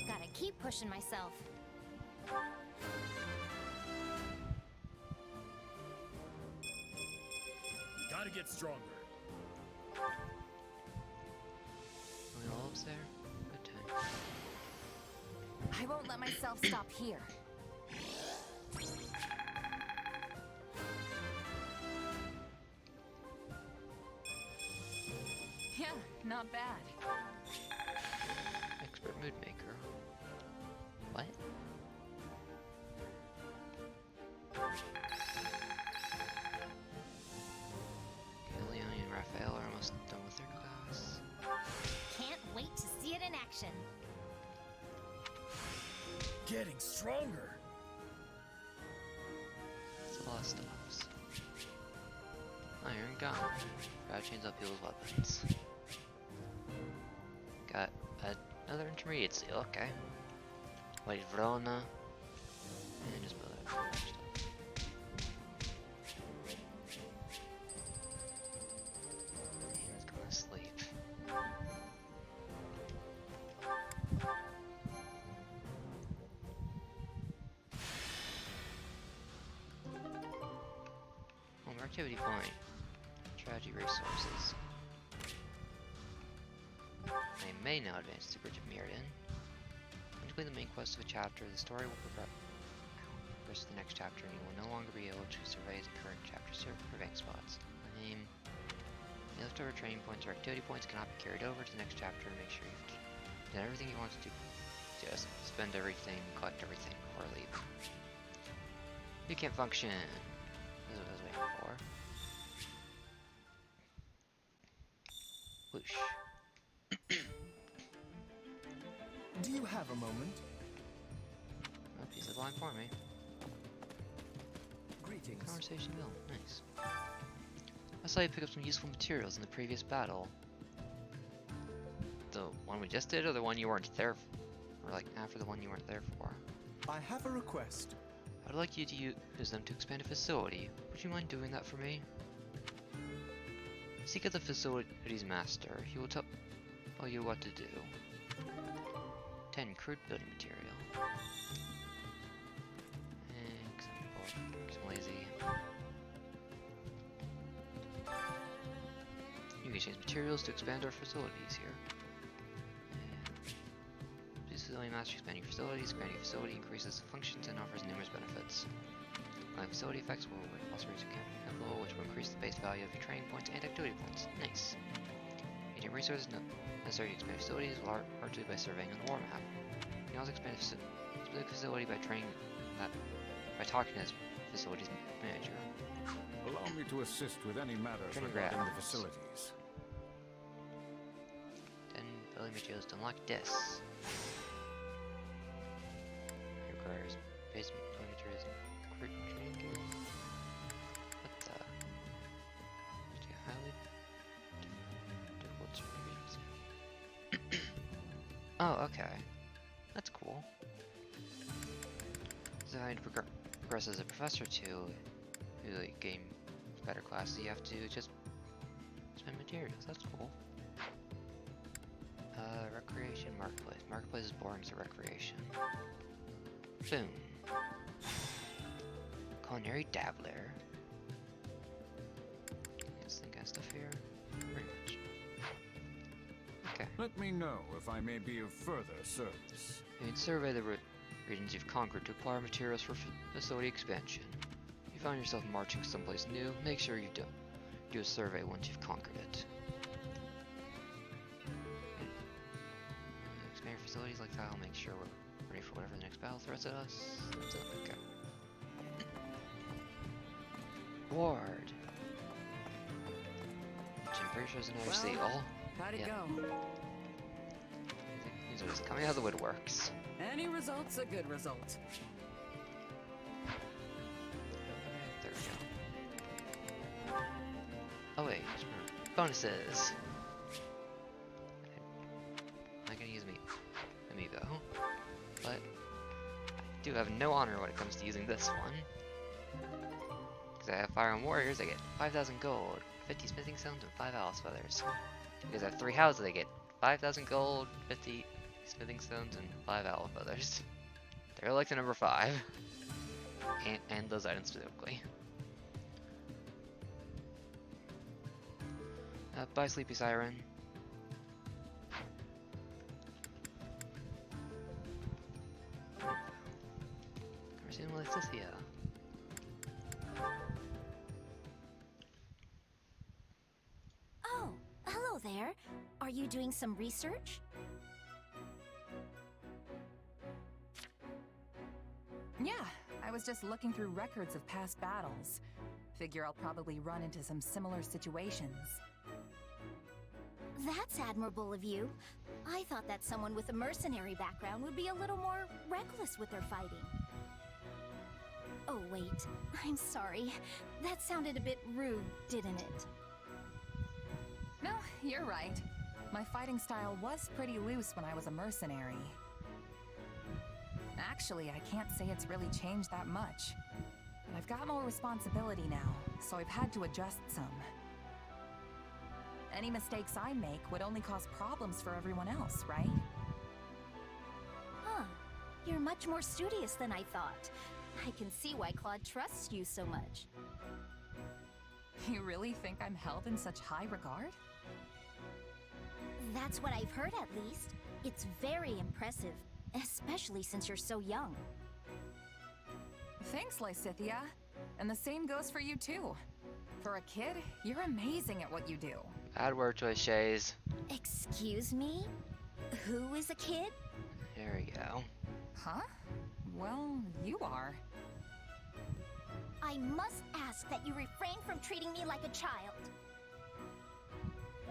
gotta keep pushing myself. Gotta get stronger. Only wolves there? Good time. I won't let myself stop here. Yeah, not bad. Expert mood maker. What? Leone and Raphael are almost done with their class. Can't wait to see it in action. Getting stronger. It's a lot of stuffs. Iron gun. Crowd chains up people's weapons. Got another intermediate seal, okay. White Verona. And just build it up. He's gonna sleep. Home activity point. Strategy resources. I may now advance to the Bridge of Mirrodin. When you complete the main quest of a chapter, the story will progress to the next chapter, and you will no longer be able to survey the current chapter surveying spots. The name. The leftover training points or activity points cannot be carried over to the next chapter. Make sure you've done everything you want to do. Just spend everything, collect everything before leaving. You can't function. This is what I was waiting for. Whoosh. Do you have a moment? Oh, piece of line for me. Greetings. Conversation mill. Nice. I saw you pick up some useful materials in the previous battle. The one we just did, or the one you weren't there for? Or like after the one you weren't there for? I have a request. I'd like you to use them to expand a facility. Would you mind doing that for me? Seek out the facility's master. He will tell you what to do. 10 crude building material. Cause I'm bored, cause I'm lazy. You can change materials to expand our facilities here. Please facility master expand your facilities. Expanding your facility increases functions and offers numerous benefits. Facility effects will also raise your capital, which will increase the base value of your training points and activity points. Nice. Getting resources necessary to expand facilities largely by surveying on the war map. You can also expand a specific facility by talking as facilities manager. Allow me to assist with any matters regarding the facilities. 10 building materials to unlock this. Requires base building materials. Training gear. What the? Highly difficult to read. Oh, okay. That's cool. Designed to progress as a professor too. to like gain better classes, you have to just spend materials. That's cool. Recreation marketplace. Marketplace is boring to recreation. Soon. Culinary dabbler. Yes, think of stuff here. Pretty much. Okay. Let me know if I may be of further service. You can survey the regions you've conquered to acquire materials for facility expansion. If you find yourself marching someplace new, make sure you do a survey once you've conquered it. Expand your facilities like tile, make sure we're ready for whatever the next battle throws at us. That's it. Okay. Ward. Which I'm pretty sure is another seal. How'd it go? He's always coming out of the woodworks. Any result's a good result. There we go. Oh wait, bonuses. I'm not gonna use amiibo, but I do have no honor when it comes to using this one. Because I have Fire on Warriors, I get 5,000 gold, 50 smithing stones, and 5 Alice feathers. Because I have 3 houses, I get 5,000 gold, 50 smithing stones, and 5 owl feathers. They're like the number 5. And those items specifically. Bye, Sleepy Siren. Conversation with Cynthia. Oh, hello there. Are you doing some research? Yeah, I was just looking through records of past battles. Figure I'll probably run into some similar situations. That's admirable of you. I thought that someone with a mercenary background would be a little more reckless with their fighting. Oh wait, I'm sorry. That sounded a bit rude, didn't it? No, you're right. My fighting style was pretty loose when I was a mercenary. Actually, I can't say it's really changed that much. But I've got more responsibility now, so I've had to adjust some. Any mistakes I make would only cause problems for everyone else, right? Huh. You're much more studious than I thought. I can see why Claude trusts you so much. You really think I'm held in such high regard? That's what I've heard, at least. It's very impressive, especially since you're so young. Thanks, Lysithia. And the same goes for you, too. For a kid, you're amazing at what you do. Bad word choice, Shays. Excuse me? Who is a kid? There we go. Huh? Well, you are. I must ask that you refrain from treating me like a child.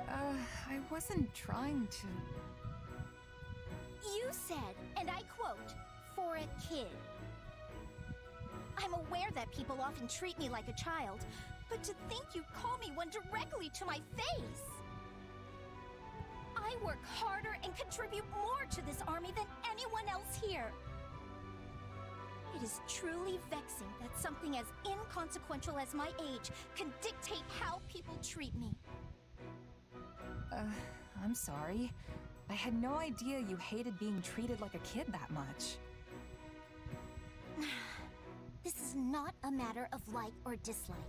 I wasn't trying to... You said, and I quote, for a kid. I'm aware that people often treat me like a child, but to think you'd call me one directly to my face! I work harder and contribute more to this army than anyone else here. It is truly vexing that something as inconsequential as my age can dictate how people treat me. I'm sorry. I had no idea you hated being treated like a kid that much. This is not a matter of like or dislike.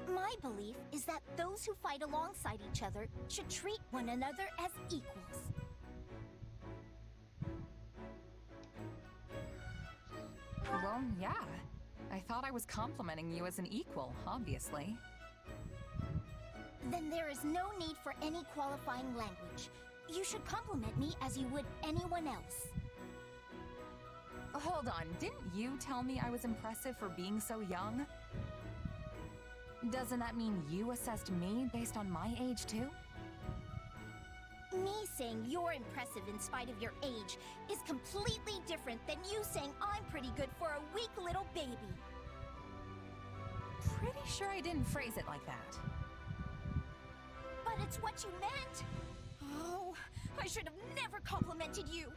My belief is that those who fight alongside each other should treat one another as equals. Well, yeah. I thought I was complimenting you as an equal, obviously. Then there is no need for any qualifying language. You should compliment me as you would anyone else. Hold on, didn't you tell me I was impressive for being so young? Doesn't that mean you assessed me based on my age too? Me saying you're impressive in spite of your age is completely different than you saying I'm pretty good for a weak little baby. Pretty sure I didn't phrase it like that. But it's what you meant! Oh, I should have never complimented you!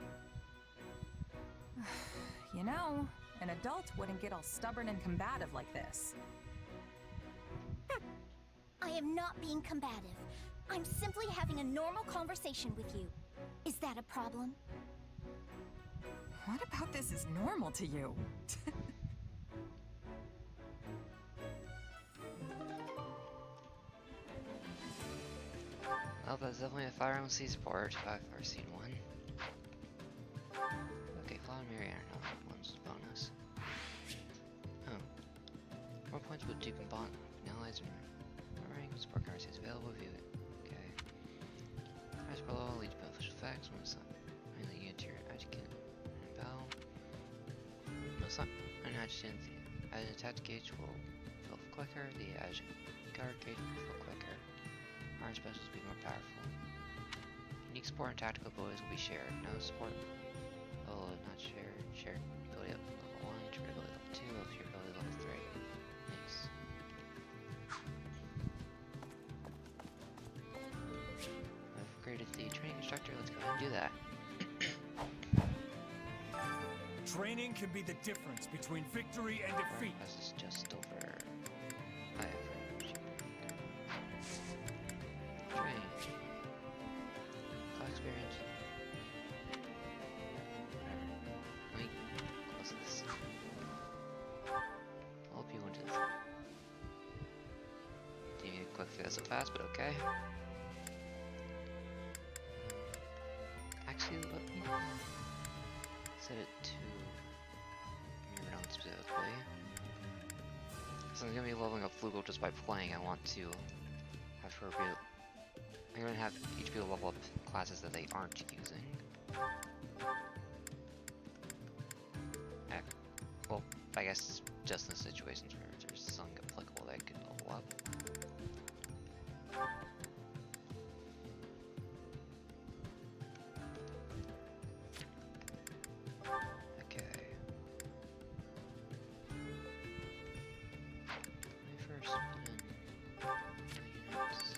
You know, An adult wouldn't get all stubborn and combative like this. I am not being combative. I'm simply having a normal conversation with you. Is that a problem? What about this is normal to you? Well, that's definitely a Fire Emblem Seaport if I've ever seen one. Okay, Cloud Mirror, no, that one's a bonus. Oh. More points with deep and bond allies and rank support currency is available, view it. Okay. Price below leads to beneficial effects when it's not mainly unit to your adjuvant and bow. No, it's not an adjuvant. The adjuvant attack gauge will fill quicker, the adjuvant guard gauge will fill quicker. Iron specials will be more powerful. Unique support and tactical abilities will be shared. No support will not share. Shared ability up level 1, shared ability level 2, shared ability level 3. Nice. I've upgraded the training instructor. Let's go ahead and do that. Training can be the difference between victory and defeat. This is just over. I have train. Class experience. Whatever. Let me close this. I'll help you into this. Didn't even click through that so fast, but okay. Actually, let me set it to mirror down specifically. So I'm gonna be leveling up Flugel just by playing. I want to have her be. I'm gonna have each people level up classes that they aren't using. Well, I guess just in situations where there's something applicable that could level up. Okay. Let me first put in units.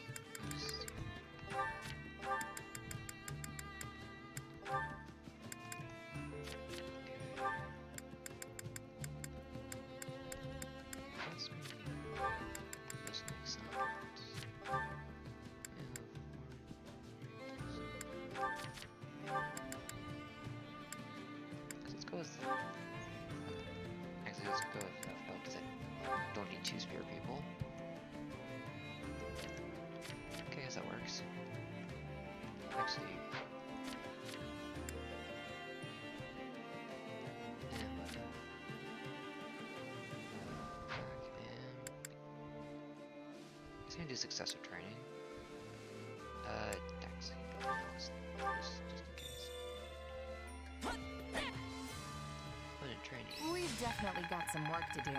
Actually, let's go with FL because I don't need 2 spear people. Okay, I guess that works. Actually, yeah, but, he's gonna do successive training. Actually, just in case. Put in training. We've definitely got some work to do. Okay,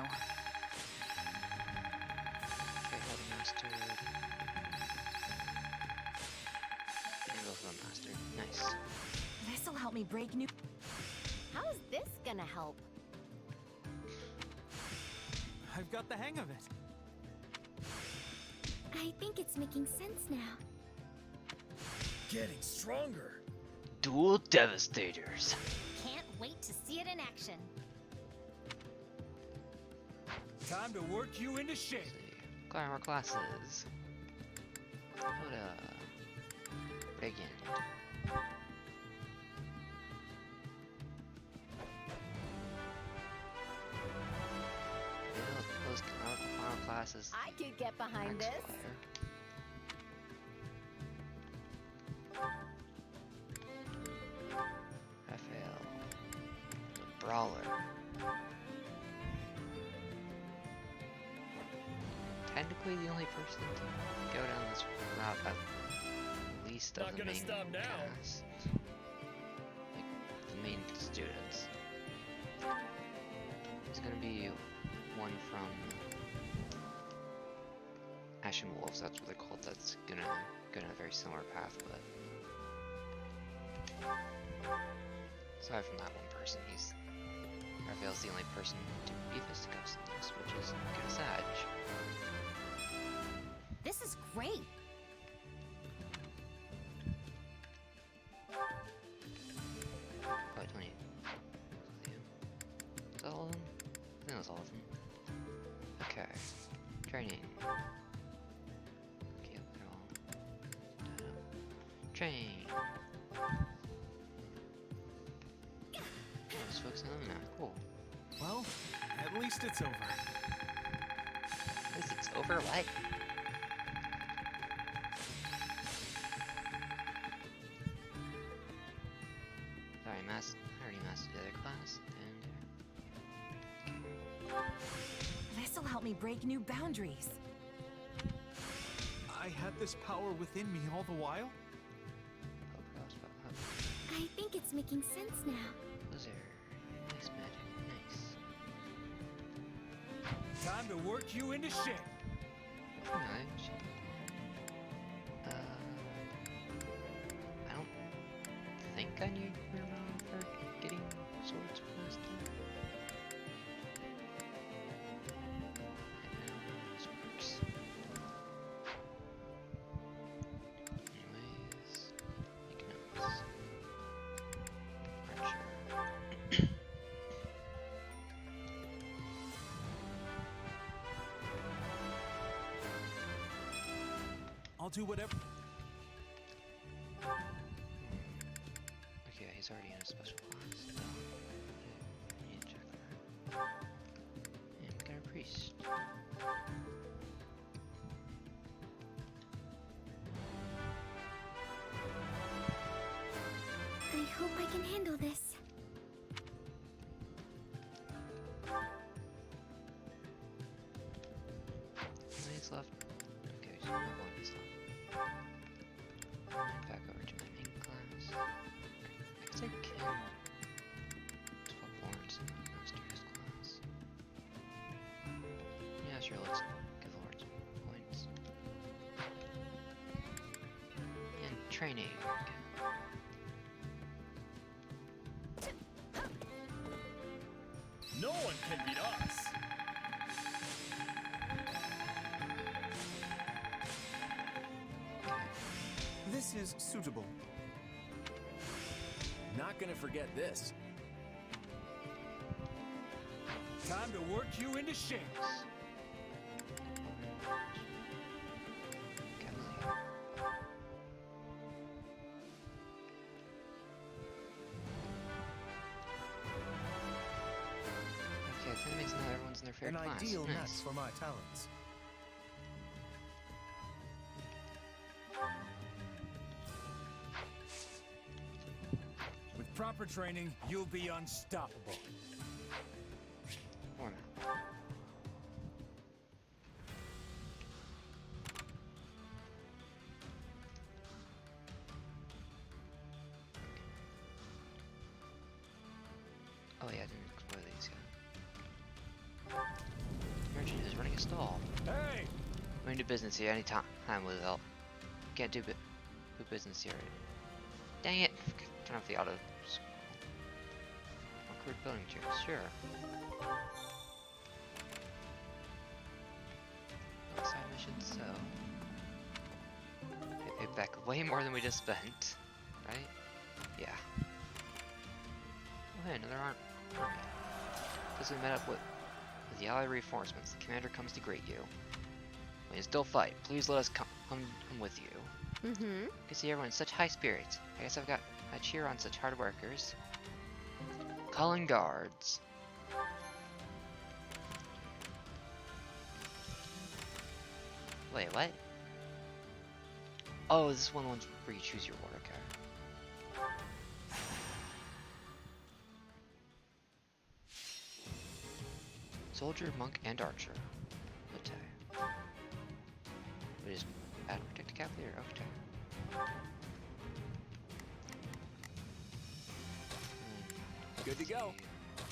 hold the master. And both of them master. Nice. This'll help me break new. How's this gonna help? I've got the hang of it. I think it's making sense now. Getting stronger. Dual Devastators. Can't wait to see it in action. Time to work you into shape. Acquire more classes. Coda. Brigand. Those final classes. I could get behind this. Raphael. The Brawler. Technically the only person to go down this route at least of the main cast. Like, the main students. There's gonna be one from Ashen Wolves, that's what they're called, that's gonna go down a very similar path, but aside from that one person, Raphael's the only person to be Fisticuffs in this, which is kinda sad. This is great. Probably 20. Is that all of them? of them. Okay. Training. Okay, they're all tied up. Train! Just focusing on them now. Cool. Well, at least it's over. At least it's over? What? Sorry, I already mastered the other class, and This'll help me break new boundaries. I had this power within me all the while? I think it's making sense now. those are nice magic. Nice. Time to work you into shape. Nice. I don't think I need Mirror for getting swords faster. I know this works. Anyways, make notes. Archer. I'll do whatever. Okay, he's already in a special class. I need to check that. And we got a priest. I hope I can handle this. How many's left? Okay, so one is left. Back over to my main class. I guess I can swap Lawrence and master his class. Yeah, sure, let's give Lawrence points. And training. No one can beat us. This is suitable. Not gonna forget this. Time to work you into shape. Okay, that means now everyone's in their fair An class. ideal Nice. match for my talents. With proper training, you'll be unstoppable. Format. Oh yeah, I didn't explore these yet. Merchant is running a stall. Hey! We can do business here any time with help. Can't do business here. Dang it! Turn off the auto. Awkward building chairs, sure. No side missions, so we pay back way more than we just spent, right? Yeah. Oh hey, another army. Because we met up with the allied reinforcements, the commander comes to greet you. We can still fight. Please let us come with you. Mm-hmm. I can see everyone in such high spirits. I guess I cheer on such hard workers. Calling guards. Wait, what? Oh, this is one of the ones where you choose your order, okay. Soldier, monk, and archer. Okay. We just add protect cavalier. Okay. Good to go. Two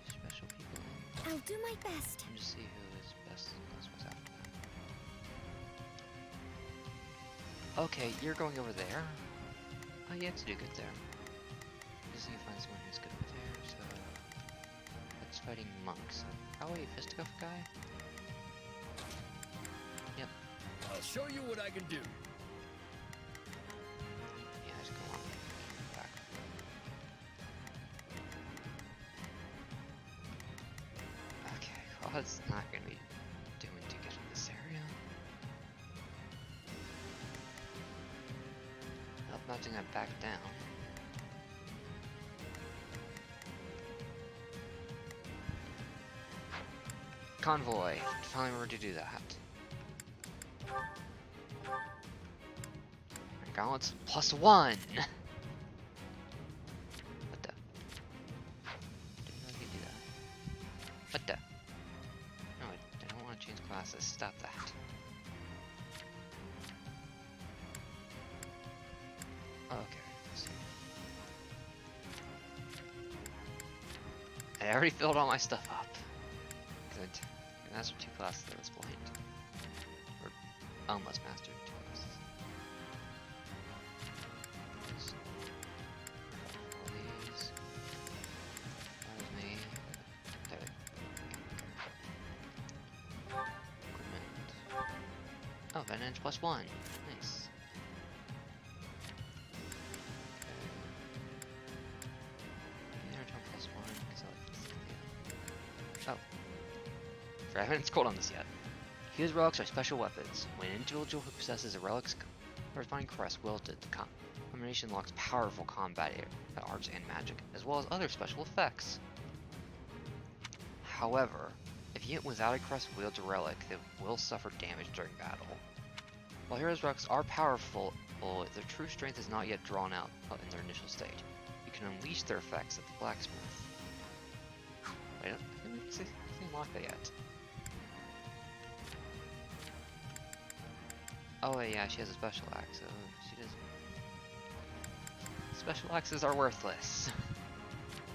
special people. I'll do my best. And just see who is best. What's after that. Okay, you're going over there. Oh, you have to do good there. Just need to find someone who's good over there. So that's fighting monks. Probably a fisticuff guy. Yep. I'll show you what I can do. Yeah, just go on. Back. Okay. God's not gonna be doing to get in this area. Nope, not gonna back down. Convoy. Finally remember to do that. Gauntlets +1! What the? Didn't know you could do that. What the? No, I don't want to change classes. Stop that. Okay. So. I already filled all my stuff up. Good. That's for 2 classes at this point. Or unless mastered 2 classes. All these. That was me. There we go. Equipment. Oh, advantage +1. Nice. Oh. I haven't scrolled on this yet. Fused relics are special weapons. When an individual who possesses a relic's corresponding crest wielded, the combination unlocks powerful combat arts and magic, as well as other special effects. However, if a unit without a crest wields a relic, they will suffer damage during battle. While heroes' relics are powerful, their true strength is not yet drawn out in their initial state. You can unleash their effects at the blacksmith. Wait, I didn't unlock that yet. Oh wait, yeah, she has a special axe, so she does. Special axes are worthless.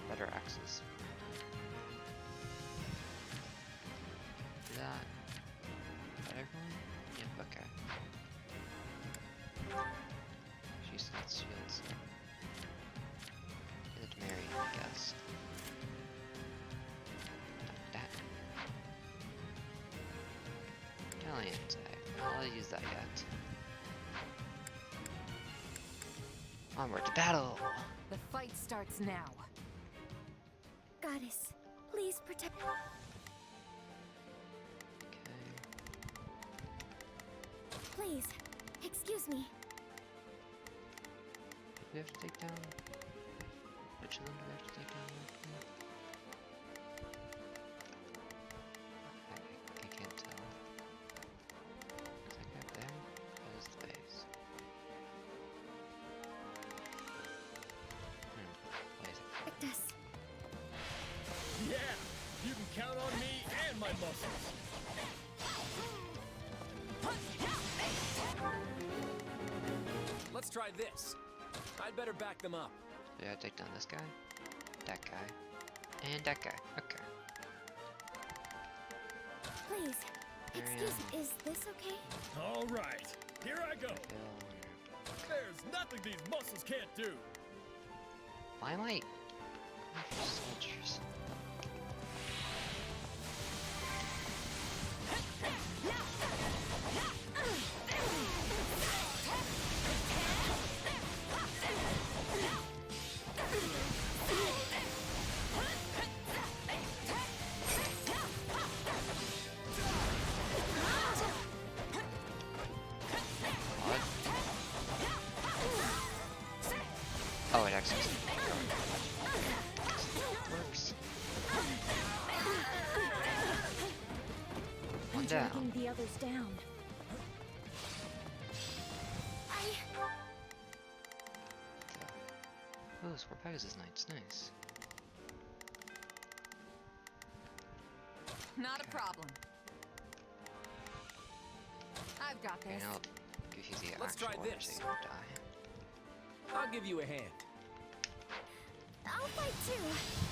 Better axes. Do that. Is that everyone? Yep, okay. She's got shields. Give it to Mary, I guess. Italian tag. I'll use that yet. Onward to battle! The fight starts now. Goddess, please protect. Okay. Please, excuse me. We have to take down. Which of them do we have to take down? I can't tell. Is that guy up there? That is the base. Why is it? Victus. Yeah, you can count on me and my muscles. Let's try this. I'd better back them up. Yeah, take down this guy, that guy, and that guy. Okay. Please, excuse me, is this okay? All right, here I go. There's nothing these muscles can't do. Why am I soldiers? Oh, it actually works. One down. Dragging the others down. Oh, Sport Pegasus Knight's nice. Not a problem. I've got Okay, this. now I'll give you the Let's actual try order this. so you don't die. I'll give you a hand. I'll fight too.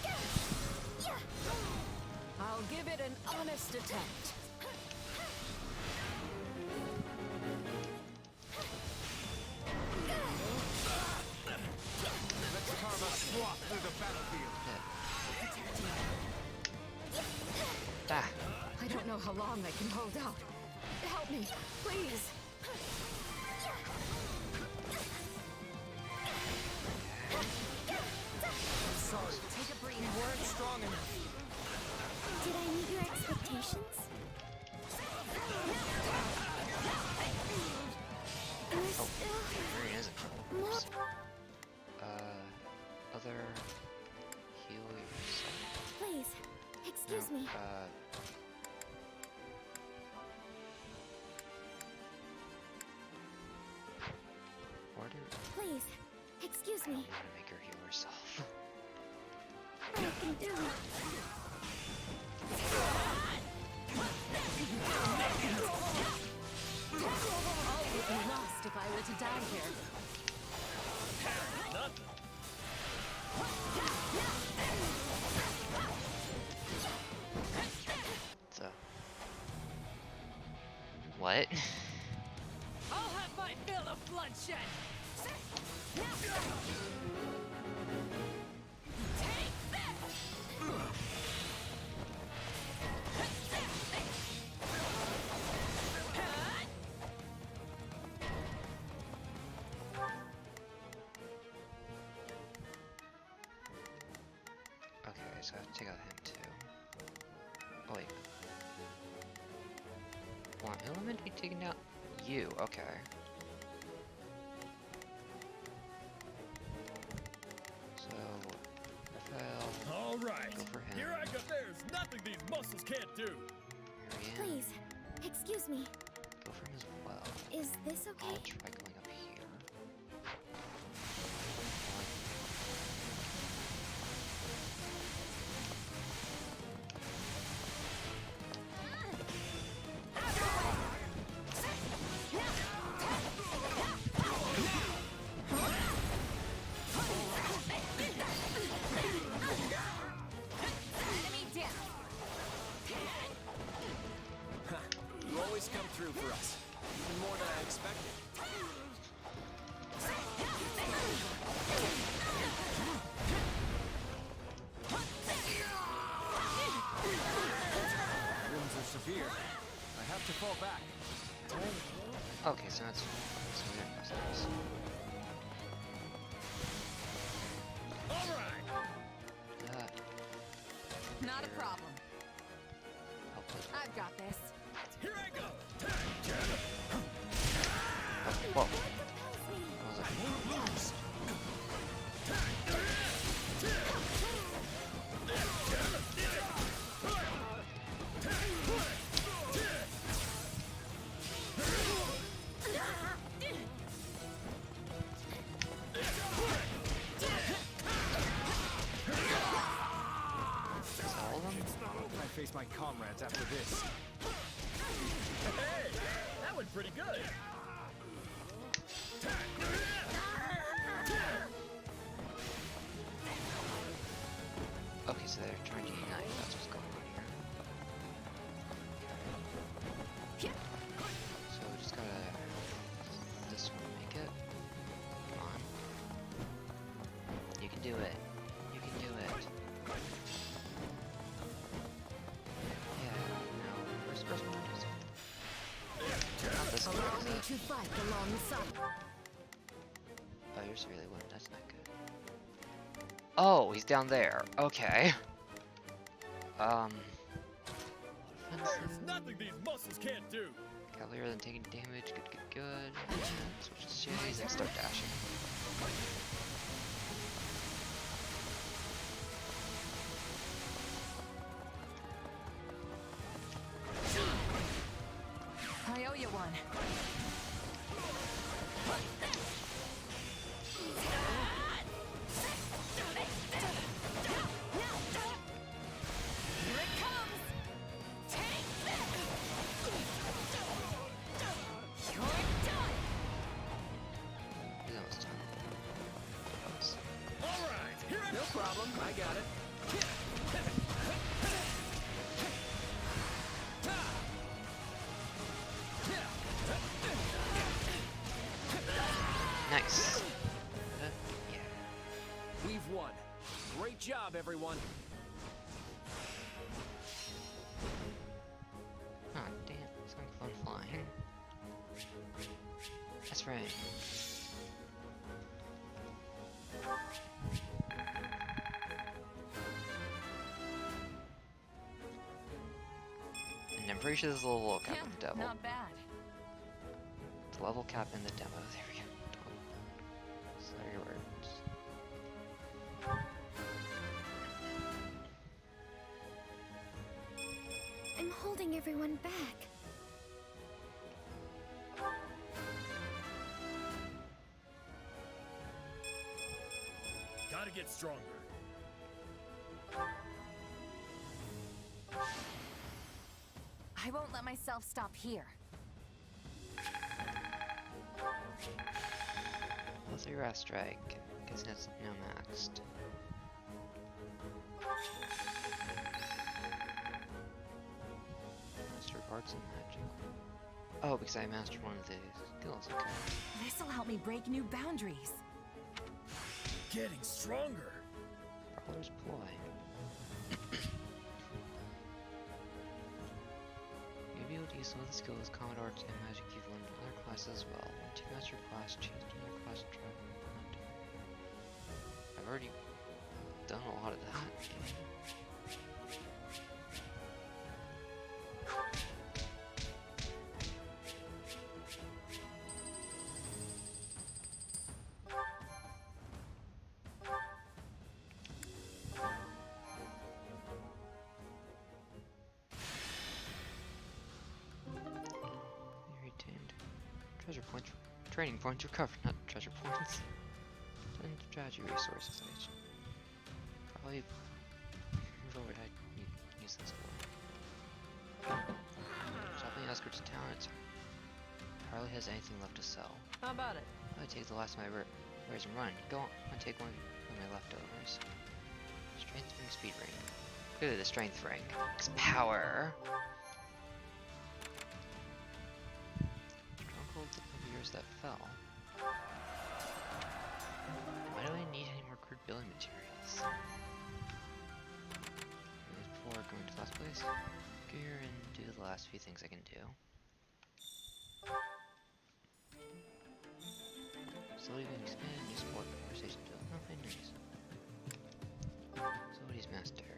Yeah. I'll give it an honest attempt. Let's carve a swath through the battlefield. Ah. I don't know how long I can hold out. Help me, please. Sorry, take a breath. You weren't strong enough. Did I meet your expectations? potions? Oh, there he isn't. Oops. Other heal yourself. Please, excuse me. Order? Please, excuse me. You want to make her heal herself. I can do it. All would be lost if I were to die here. Nothing. So. What? I'll have my fill of bloodshed. Okay, so I have to take out him too. Oh wait. Hold on, who am I meant to be taking out? You, okay. So, Raphael. Alright, Go for him. here I go. There's nothing these muscles can't do. Please, excuse me. Go for him as well. Is this okay? I'll try going up here. Enemy down. You always come through for us. Even more than I expected. Wounds are severe. I have to fall back. Okay, so that's nice. Alright. Not a problem. I've got this. Here I go. Whoa. What was that? All of them? I face my comrades after this. Hey, that went pretty good. Okay, so they're trying to unite. That's what's going on here. So we just gotta this one make it. Come on. You can do it. You can do it. Yeah, now where's the first one? Not this one, Allow is me it? to fight alongside. Oh, you're severely wounded. That's not good. Oh, he's down there. Okay. There's nothing these muscles can't do. Cavalier then taking damage. Good. And switch to Jays and start dashing. I owe you one. Here it comes. Take this. You're done. He's almost done. Oops. Alright, here I go. No problem. I got it. Nice. Yeah. We've won. Great job, everyone. Oh, damn. It's having fun flying. That's right. And I'm pretty sure there's a little level cap in the devil. Not bad. It's level cap in the demo. There we go. Say your words. I'm holding everyone back. Gotta get stronger. I won't let myself stop here. What's your last strike? Guess that's now maxed. Master arts and magic. Oh, because I mastered one of the skills. Okay. This'll help me break new boundaries. Getting stronger. Prowler's ploy. You'll be able to use some of the skills, common arts, and magic you've learned in other classes as well. Once you master your class, change to another class and try. I've already done a lot of that. Treasure points, training points recovered, not treasure points. 10 strategy resources. I should probably remember what I need to use this for. Shopping outskirts of town. It hardly has anything left to sell. How about it? I take the last of my wares and run. Go on, I take one of my leftovers. Strength ring, speed ring. Clearly the strength ring. It's power. Of years that fell. Why do I need any more crude building materials? Before going to last place, go here and do the last few things I can do. Facility can expand, new support, conversation to nothing nice. Facilities master.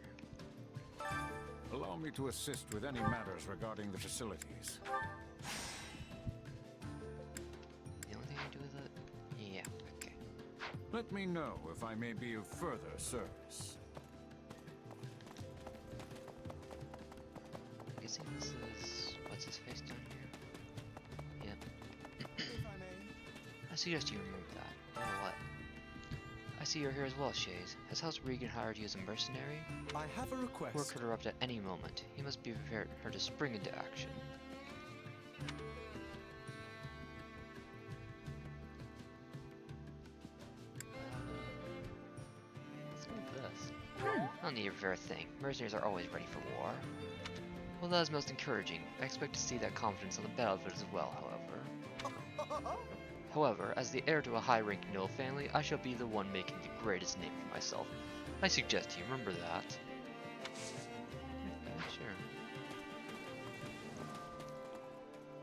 Allow me to assist with any matters regarding the facilities. Let me know if I may be of further service. I'm guessing this is... what's his face down here? Yep. I suggest you remember that. You know what? I see you're here as well, Shays. Has House Regan hired you as a mercenary? I have a request. Work could erupt at any moment. You must be prepared for her to spring into action. Not need a rare thing. Mercenaries are always ready for war. Well, that is most encouraging. I expect to see that confidence on the battlefield as well, however. As the heir to a high-ranking noble family, I shall be the one making the greatest name for myself. I suggest you remember that. Sure.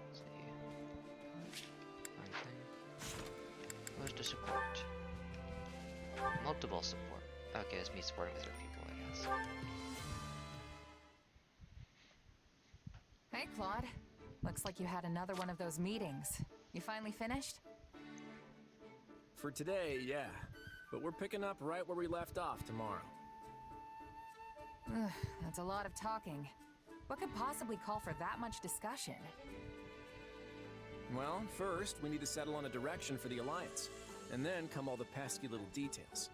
Let's see. Where's the support? Multiple support. Okay, it's me supporting with other people, I guess. Hey, Claude. Looks like you had another one of those meetings. You finally finished? For today, yeah. But we're picking up right where we left off tomorrow. Ugh, that's a lot of talking. What could possibly call for that much discussion? Well, first, we need to settle on a direction for the Alliance. And then come all the pesky little details.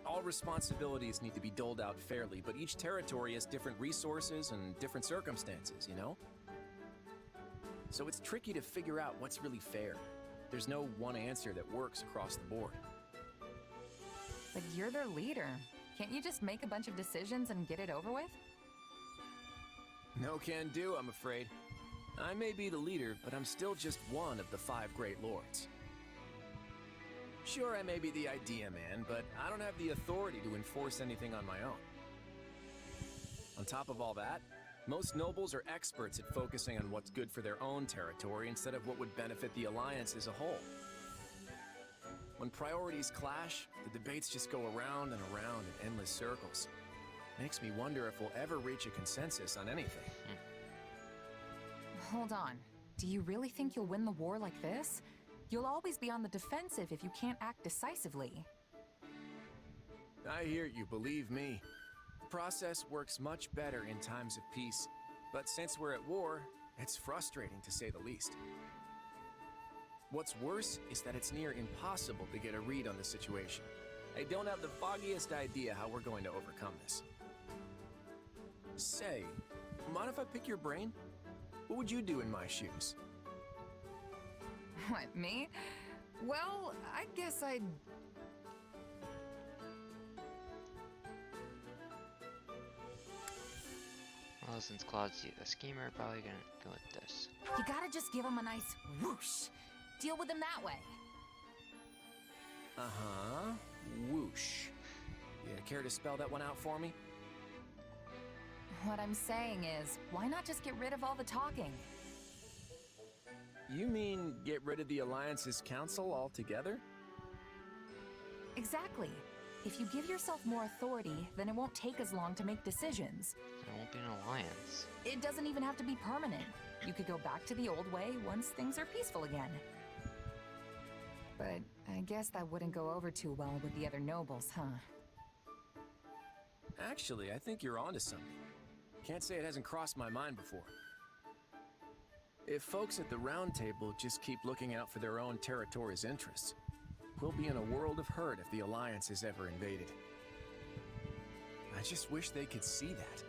All responsibilities need to be doled out fairly, but each territory has different resources and different circumstances, you know? So it's tricky to figure out what's really fair. There's no one answer that works across the board. But you're their leader. Can't you just make a bunch of decisions and get it over with? No can do, I'm afraid. I may be the leader, but I'm still just one of the 5 Great Lords. Sure, I may be the idea man, but I don't have the authority to enforce anything on my own. On top of all that, most nobles are experts at focusing on what's good for their own territory instead of what would benefit the Alliance as a whole. When priorities clash, the debates just go around and around in endless circles. Makes me wonder if we'll ever reach a consensus on anything. Hold on. Do you really think you'll win the war like this? You'll always be on the defensive if you can't act decisively. I hear you, believe me. The process works much better in times of peace. But since we're at war, it's frustrating to say the least. What's worse is that it's near impossible to get a read on the situation. I don't have the foggiest idea how we're going to overcome this. Say, mind if I pick your brain? What would you do in my shoes? What, me? Well, I guess I'd... Well, since Claude's a schemer, probably gonna go with this. You gotta just give him a nice whoosh. Deal with him that way. Uh-huh. Whoosh. You care to spell that one out for me? What I'm saying is, why not just get rid of all the talking? You mean get rid of the Alliance's council altogether? Exactly. If you give yourself more authority, then it won't take as long to make decisions. There won't be an alliance. It doesn't even have to be permanent. You could go back to the old way once things are peaceful again. But I guess that wouldn't go over too well with the other nobles, huh? Actually, I think you're onto something. Can't say it hasn't crossed my mind before. If folks at the Round Table just keep looking out for their own territory's interests, we'll be in a world of hurt if the Alliance is ever invaded. I just wish they could see that.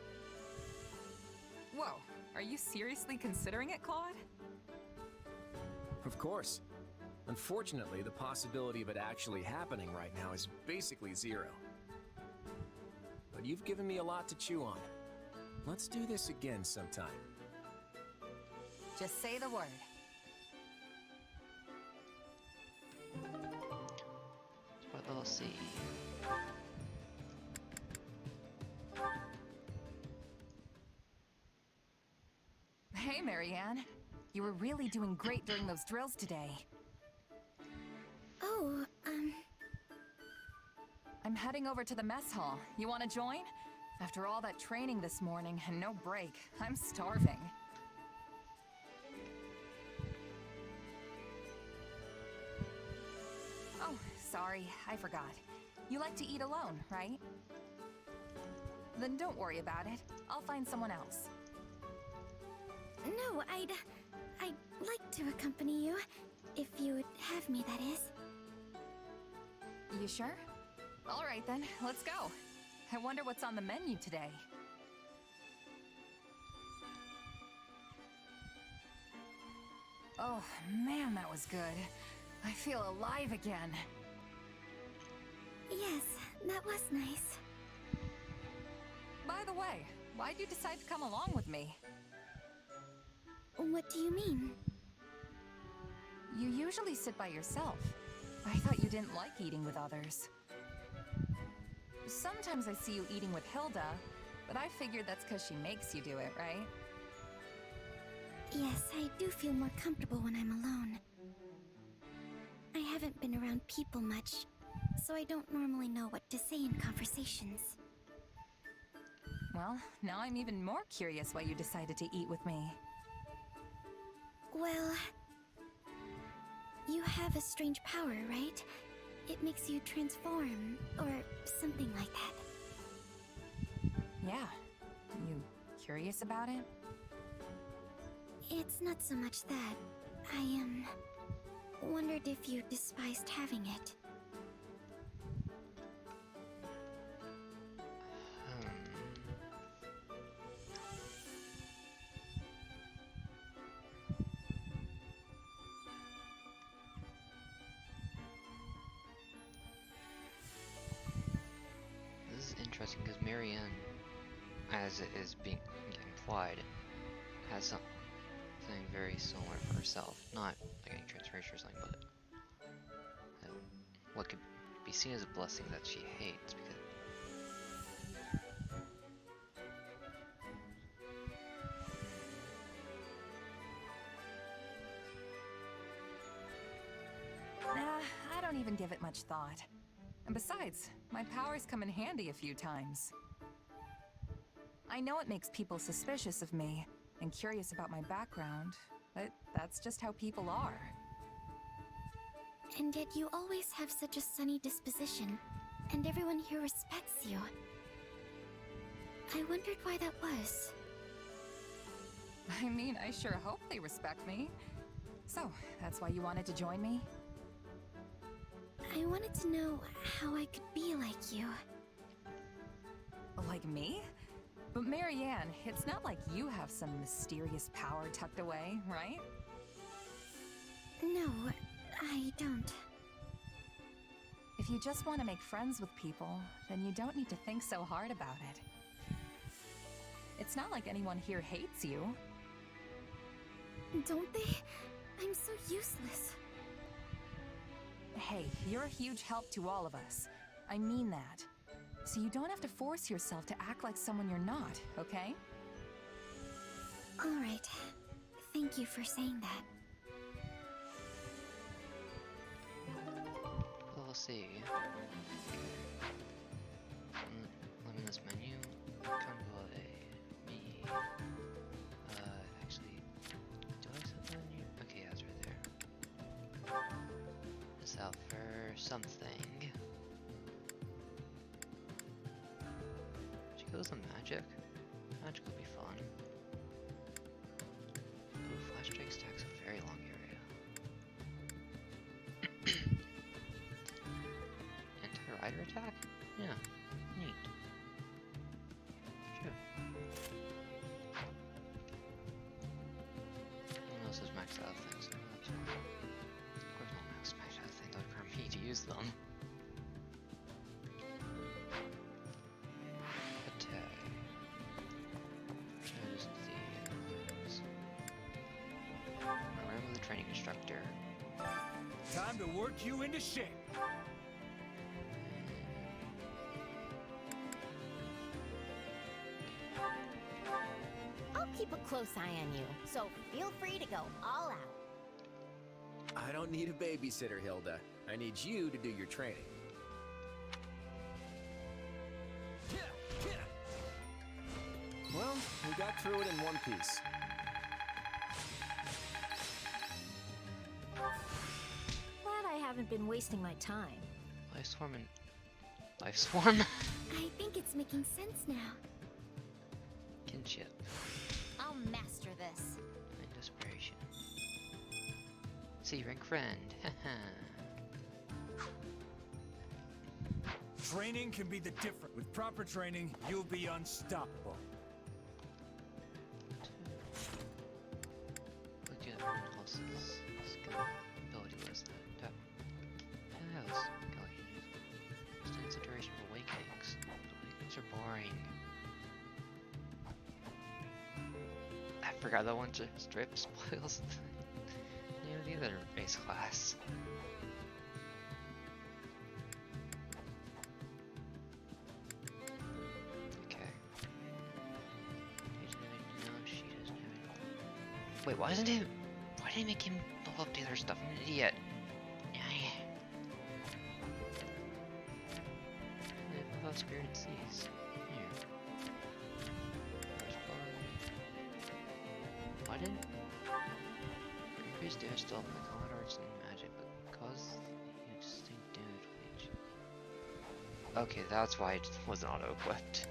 Whoa, are you seriously considering it, Claude? Of course. Unfortunately, the possibility of it actually happening right now is basically zero. But you've given me a lot to chew on. Let's do this again sometime. Just say the word. But we'll see. Hey, Marianne. You were really doing great during those drills today. Oh, I'm heading over to the mess hall. You want to join? After all that training this morning and no break, I'm starving. Oh, sorry, I forgot. You like to eat alone, right? Then don't worry about it. I'll find someone else. no, I'd like to accompany you. If you would have me, that is. You sure? All right then, let's go. I wonder what's on the menu today. Oh, man, that was good. I feel alive again. Yes, that was nice. By the way, why'd you decide to come along with me? What do you mean? You usually sit by yourself. I thought you didn't like eating with others. Sometimes I see you eating with Hilda, but I figured that's because she makes you do it, right? Yes, I do feel more comfortable when I'm alone. I haven't been around people much, so I don't normally know what to say in conversations. Well, now I'm even more curious why you decided to eat with me. Well, you have a strange power, right? It makes you transform, or something like that. Yeah. You curious about it? It's not so much that. I, wondered if you despised having it. This is interesting because Marianne, as it is being implied, has something very similar for herself. Not like any transformation or something, but what could be seen as a blessing that she hates because. Nah, I don't even give it much thought. And besides, my powers come in handy a few times. I know it makes people suspicious of me and curious about my background, but that's just how people are. And yet you always have such a sunny disposition, and everyone here respects you. I wondered why that was. I mean, I sure hope they respect me. So, that's why you wanted to join me? I wanted to know how I could be like you. Like me? But Marianne, it's not like you have some mysterious power tucked away, right? No, I don't. If you just want to make friends with people, then you don't need to think so hard about it. It's not like anyone here hates you. Don't they? I'm so useless. Hey, you're a huge help to all of us. I mean that. So you don't have to force yourself to act like someone you're not, okay? All right. Thank you for saying that. We'll see. Limitless menu. Convoy. Me. Actually, do I set the menu? Okay, yeah, it's right there. This out for something. Should go with some magic. Magic will be fun. Ooh, flash strike stacks a very long area. Anti-rider attack? Yeah, neat. Sure. No one else has maxed out things, so that's fine. Of course no one else maxed out things, that would require me to use them. Attack. Just the... Remember the training instructor. Time to work you into shape. I'll keep a close eye on you, so feel free to go all out. I don't need a babysitter, Hilda. I need you to do your training. Well, we got through it in one piece. Glad I haven't been wasting my time. Life Swarm and... Life Swarm? I think it's making sense now. Kinship. I'll master this. And desperation. See, rank friend. Haha. Training can be the difference. With proper training, you'll be unstoppable. Look at else's skill ability list. Tap. Yeah, let's go ahead and use it. Extends the duration of awakenings. Awakenings are boring. I forgot that one just strip spoils the other base class. Okay. No, she doesn't have it. Wait, why didn't he make him level up the other stuff? I'm an idiot. Level up Spirited Seas. Here. Why didn't increase damage still with combat arts and magic, but cause huge distinct damage with each. Okay, that's why it wasn't auto-equipped.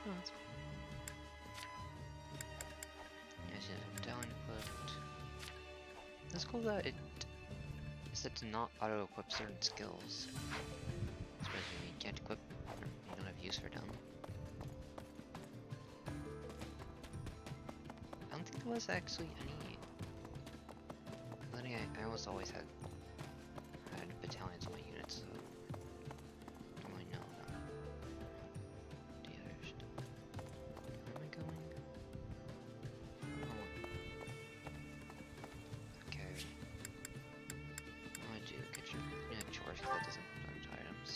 Oh, that's cool. Yeah, she has a medallion equipped. That's cool that it said to not auto-equip certain skills. Especially when you can't equip or you don't have use for them. I don't think there was actually any... I almost always had battalions on my units, so I don't really know about the other stuff. Where am I going? Oh. Okay. What do I do? Get your chores, because that doesn't start items.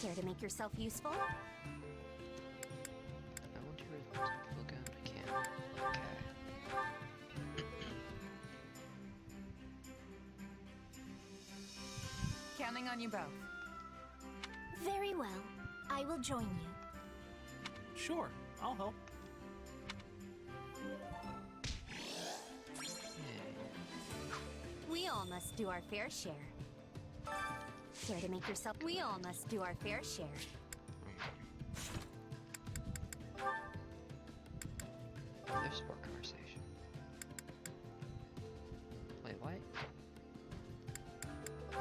Care to make yourself useful? I want to look at I can. Okay. Counting on you both. Very well. I will join you. Sure, I'll help. We all must do our fair share. Care to make yourself? We all must do our fair share. There's sport conversation. Wait, what? Do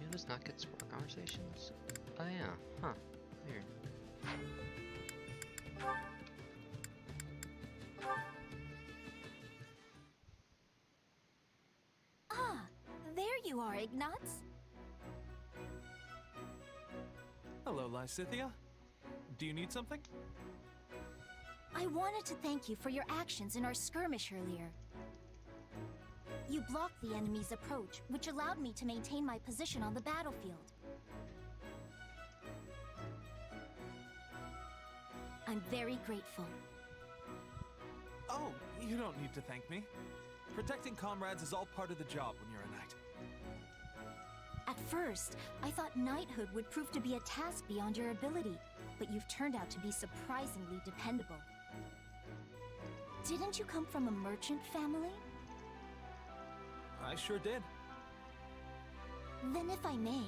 you does not get sport conversations? Oh yeah, huh. Weird. Ah, there you are, Ignatz. Hello, Lysithia. Do you need something? I wanted to thank you for your actions in our skirmish earlier. You blocked the enemy's approach, which allowed me to maintain my position on the battlefield. I'm very grateful. Oh, you don't need to thank me. Protecting comrades is all part of the job when you're a knight. At first, I thought knighthood would prove to be a task beyond your ability, but you've turned out to be surprisingly dependable. Didn't you come from a merchant family? I sure did. Then if I may,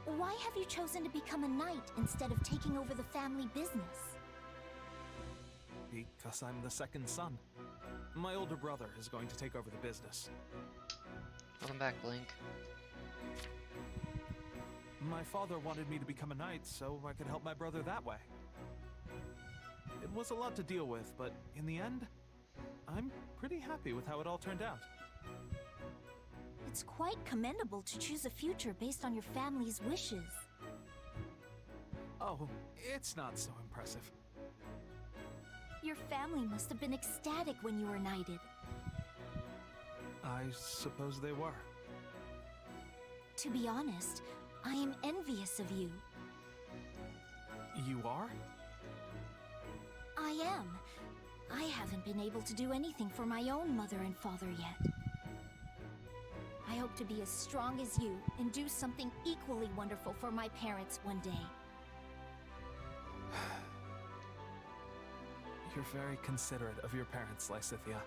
why have you chosen to become a knight instead of taking over the family business? Because I'm the second son. My older brother is going to take over the business. Welcome back, Blink. My father wanted me to become a knight so I could help my brother that way. It was a lot to deal with, but in the end, I'm pretty happy with how it all turned out. It's quite commendable to choose a future based on your family's wishes. Oh, it's not so impressive. Your family must have been ecstatic when you were knighted. I suppose they were. To be honest, I am envious of you. You are? I am. I haven't been able to do anything for my own mother and father yet. I hope to be as strong as you and do something equally wonderful for my parents one day. You're very considerate of your parents, Lysithia.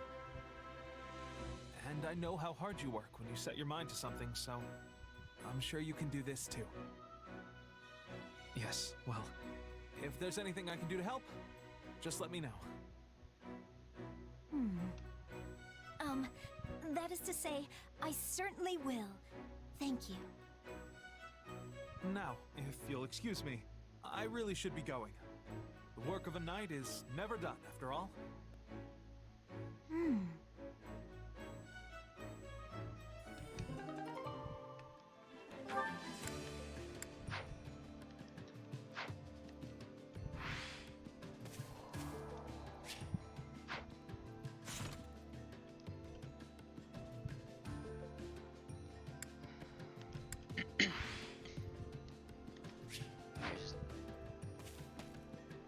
And I know how hard you work when you set your mind to something, so I'm sure you can do this too. Yes, well, if there's anything I can do to help, just let me know. That is to say, I certainly will. Thank you. Now, if you'll excuse me, I really should be going. The work of a knight is never done, after all.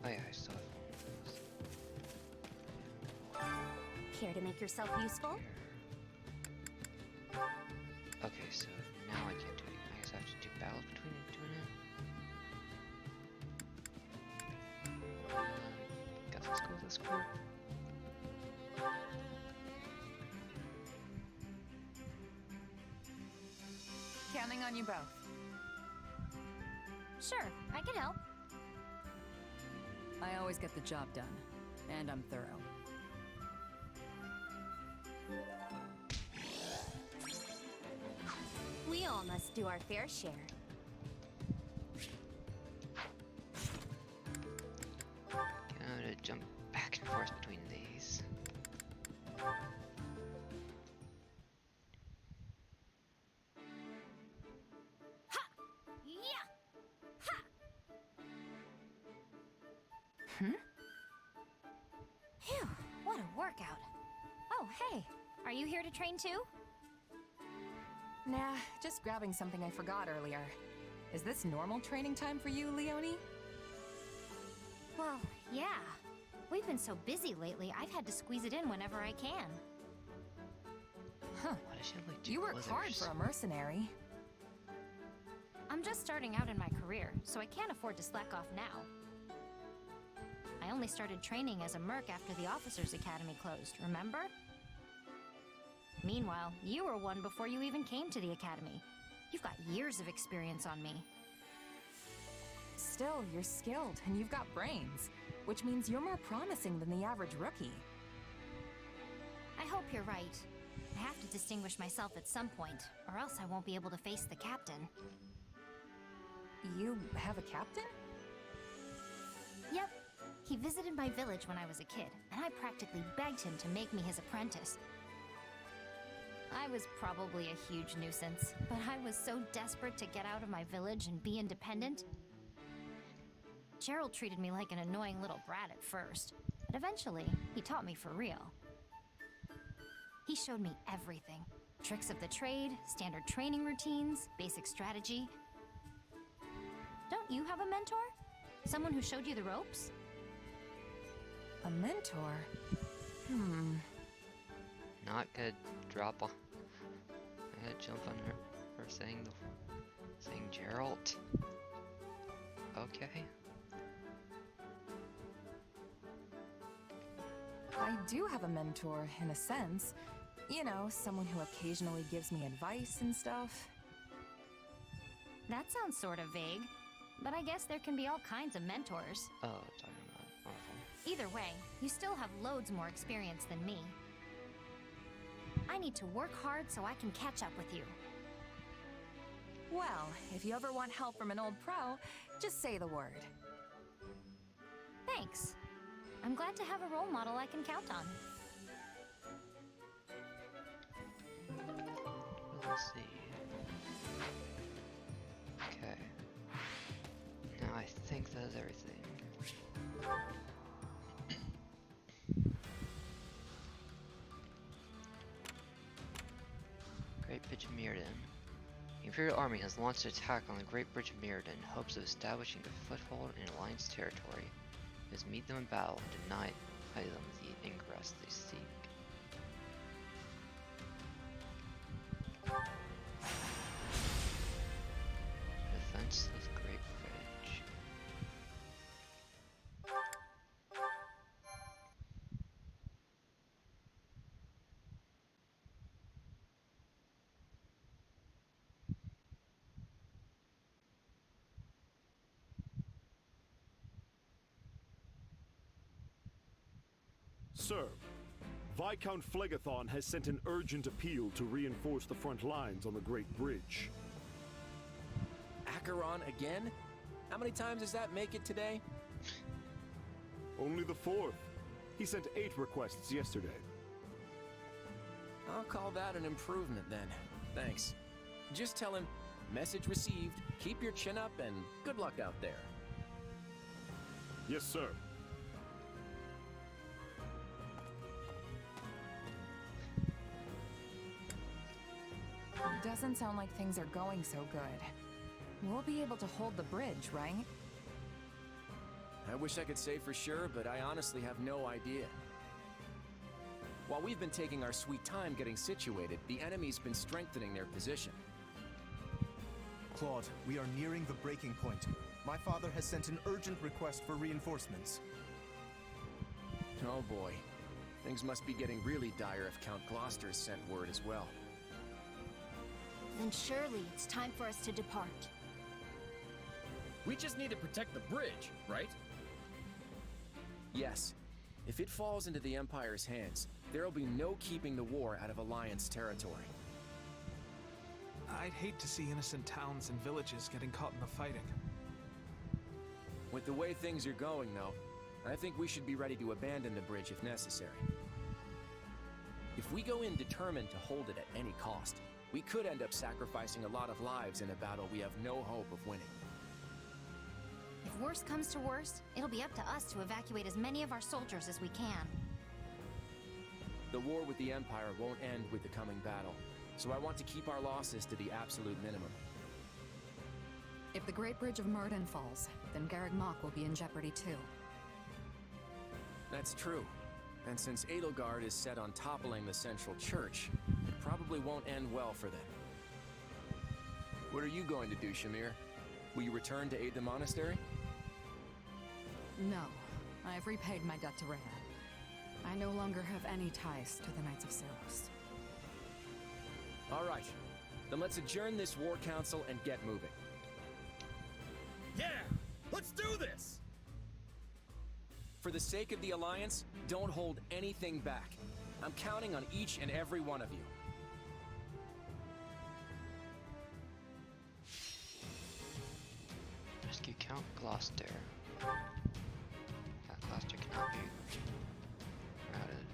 Oh yeah, I still have Care to make yourself useful? Okay, so now I can't do it. I guess I have to do battles between doing it. Guess let's go with this group. Counting on you both. Sure, I can help. I always get the job done, and I'm thorough. We all must do our fair share. Gotta jump back and forth between these. Phew, what a workout. Oh, hey, are you here to train too? Nah, just grabbing something I forgot earlier. Is this normal training time for you, Leonie? Well, yeah. We've been so busy lately, I've had to squeeze it in whenever I can. Huh. Why does she have like two You work hard blizzards? for a mercenary. I'm just starting out in my career, so I can't afford to slack off now. I only started training as a merc after the Officers Academy closed, remember? Meanwhile, you were one before you even came to the Academy. You've got years of experience on me. Still, you're skilled and you've got brains, which means you're more promising than the average rookie. I hope you're right. I have to distinguish myself at some point, or else I won't be able to face the captain. You have a captain? Yep. He visited my village when I was a kid, and I practically begged him to make me his apprentice. I was probably a huge nuisance, but I was so desperate to get out of my village and be independent. Gerald treated me like an annoying little brat at first, but eventually, he taught me for real. He showed me everything. Tricks of the trade, standard training routines, basic strategy. Don't you have a mentor? Someone who showed you the ropes? A mentor? Not gonna drop on. I gotta jump on her saying Geralt. Okay. I do have a mentor, in a sense. You know, someone who occasionally gives me advice and stuff. That sounds sort of vague, but I guess there can be all kinds of mentors. Oh, talking about Marvel. Either way, you still have loads more experience than me. I need to work hard so I can catch up with you. Well, if you ever want help from an old pro, just say the word. Thanks. I'm glad to have a role model I can count on. Let's see. Okay. Now I think that is everything. Great Bridge of Mirrodin. The Imperial Army has launched an attack on the Great Bridge of Mirrodin in hopes of establishing a foothold in Alliance territory. It is meet them in battle and deny them the ingress they seek. Defenseless Great Bridge. Sir, Viscount Phlegathon has sent an urgent appeal to reinforce the front lines on the Great Bridge. Acheron again? How many times does that make it today? Only the fourth. He sent 8 requests yesterday. I'll call that an improvement then. Thanks. Just tell him, message received, keep your chin up, and good luck out there. Yes, sir. Doesn't sound like things are going so good. We'll be able to hold the bridge, right? I wish I could say for sure, but I honestly have no idea. While we've been taking our sweet time getting situated, the enemy's been strengthening their position. Claude, we are nearing the breaking point. My father has sent an urgent request for reinforcements. Oh boy. Things must be getting really dire if Count Gloucester's sent word as well. Then surely it's time for us to depart. We just need to protect the bridge, right? Yes. If it falls into the Empire's hands, there'll be no keeping the war out of Alliance territory. I'd hate to see innocent towns and villages getting caught in the fighting. With the way things are going, though, I think we should be ready to abandon the bridge if necessary. If we go in determined to hold it at any cost, we could end up sacrificing a lot of lives in a battle we have no hope of winning. If worst comes to worst, it'll be up to us to evacuate as many of our soldiers as we can. The war with the Empire won't end with the coming battle, so I want to keep our losses to the absolute minimum. If the Great Bridge of Mirrodin falls, then Garreg Mach will be in jeopardy too. That's true. And since Edelgard is set on toppling the central church, it probably won't end well for them. What are you going to do, Shamir? Will you return to aid the monastery? No. I have repaid my debt to Rhea. I no longer have any ties to the Knights of Saros. All right. Then let's adjourn this war council and get moving. Yeah! Let's do this! For the sake of the Alliance, don't hold anything back. I'm counting on each and every one of you. Rescue Count Gloucester. Count Gloucester cannot be routed.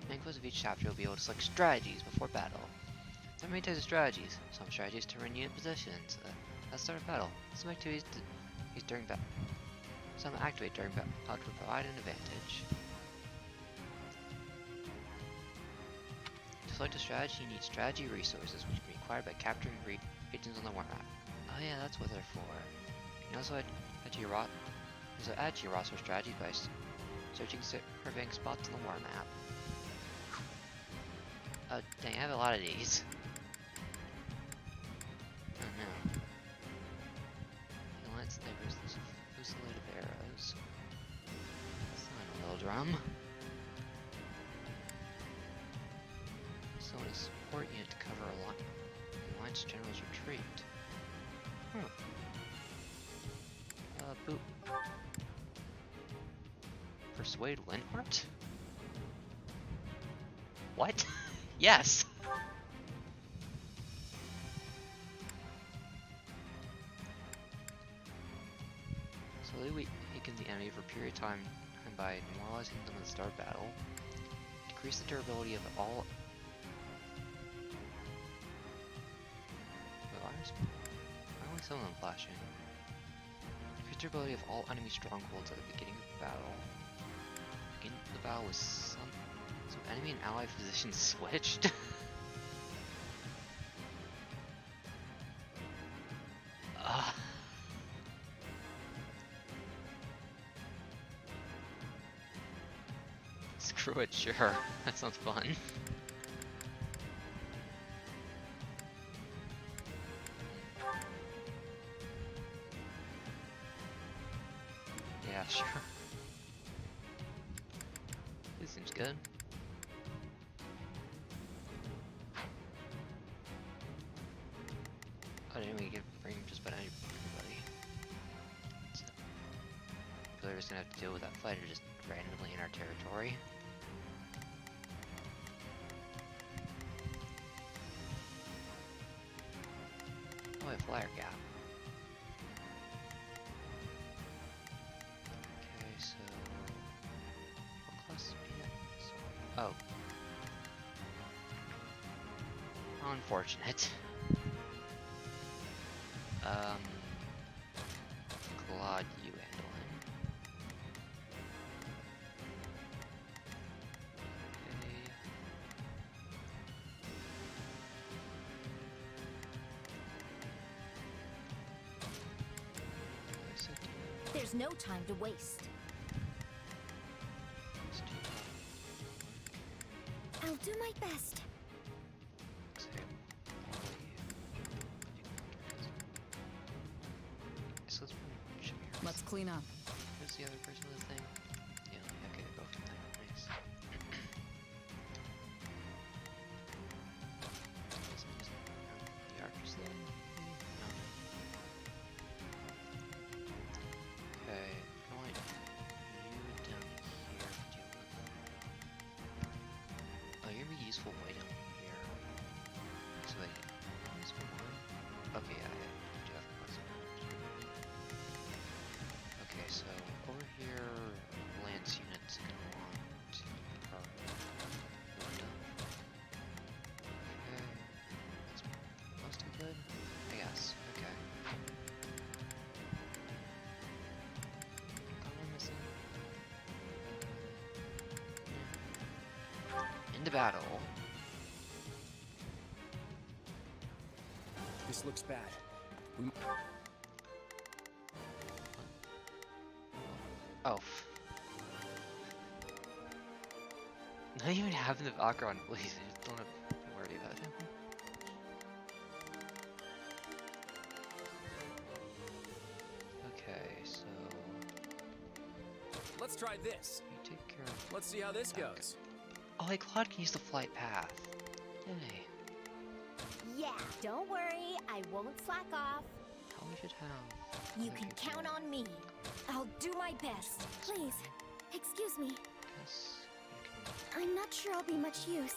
Main close of each chapter will be able to select strategies before battle. There are many types of strategies. Some strategies to run unit positions. At start of battle. Some activities to use during battle. Some activate during battle to provide an advantage. To select a strategy, you need strategy resources, which can be acquired by capturing regions on the war map. Oh yeah, that's what they're for. You can also add to your roster strategies by searching surveying spots on the war map. Oh dang, I have a lot of these. Oh no. Alliance snipers, there's a fusillade of arrows. Sign a little drum. So in a support unit to cover a Alliance General's retreat. Boop. Persuade Linhart? What? Yes! Slowly weaken the enemy for a period of time by demoralizing them at the start of battle. Decrease the durability of all... Wait, why are only some of them flashing? Decrease the durability of all enemy strongholds at the beginning of the battle. Beginning of the battle with some enemy and ally positions switched? Screw it, sure. That sounds fun. Yeah, sure. This seems good. Oh, didn't we bring just about everybody? So, people are just gonna have to deal with that fighter just randomly in our territory. Oh, a flyer gap. Okay, so what class are we at? Oh. How unfortunate. Claude, you handle him. Okay. There's no time to waste. I'll do my best. Let's clean up. Who's the other person with the thing? Yeah, okay, go from there. Nice. The archers then? No. Okay, I want you down here to deal with. Oh, you're gonna be useful way down here. So wait, useful one? Okay, yeah, I do have a question. Okay, so over here, Lance unit's gonna want window. Okay, that's mostly good, I guess. Okay. What am I missing? Into battle. This looks bad. Oh. Not even having the Valkyrie on, please. I just don't have to worry about it. Let's try this. You take care of. Let's see how this that. goes. Oh, hey, Claude can use the flight path. Yay. Yeah, don't worry, I won't slack off. How we should have. You can count on me. I'll do my best. Please, excuse me. Yes. I'm not sure I'll be much use,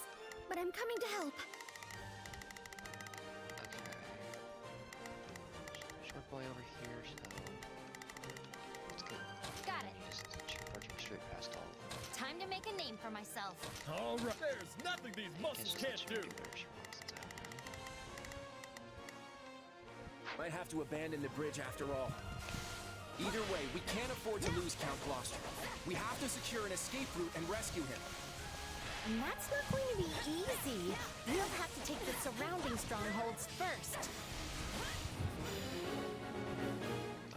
but I'm coming to help. Okay. Short boy over here, so. Let's go. Got it. Just charging straight past all of them. Time to make a name for myself. All right. There's nothing these muscles can't do. Might have to abandon the bridge after all. Either way, we can't afford to lose Count Gloucester. We have to secure an escape route and rescue him. And that's not going to be easy. We'll have to take the surrounding strongholds first.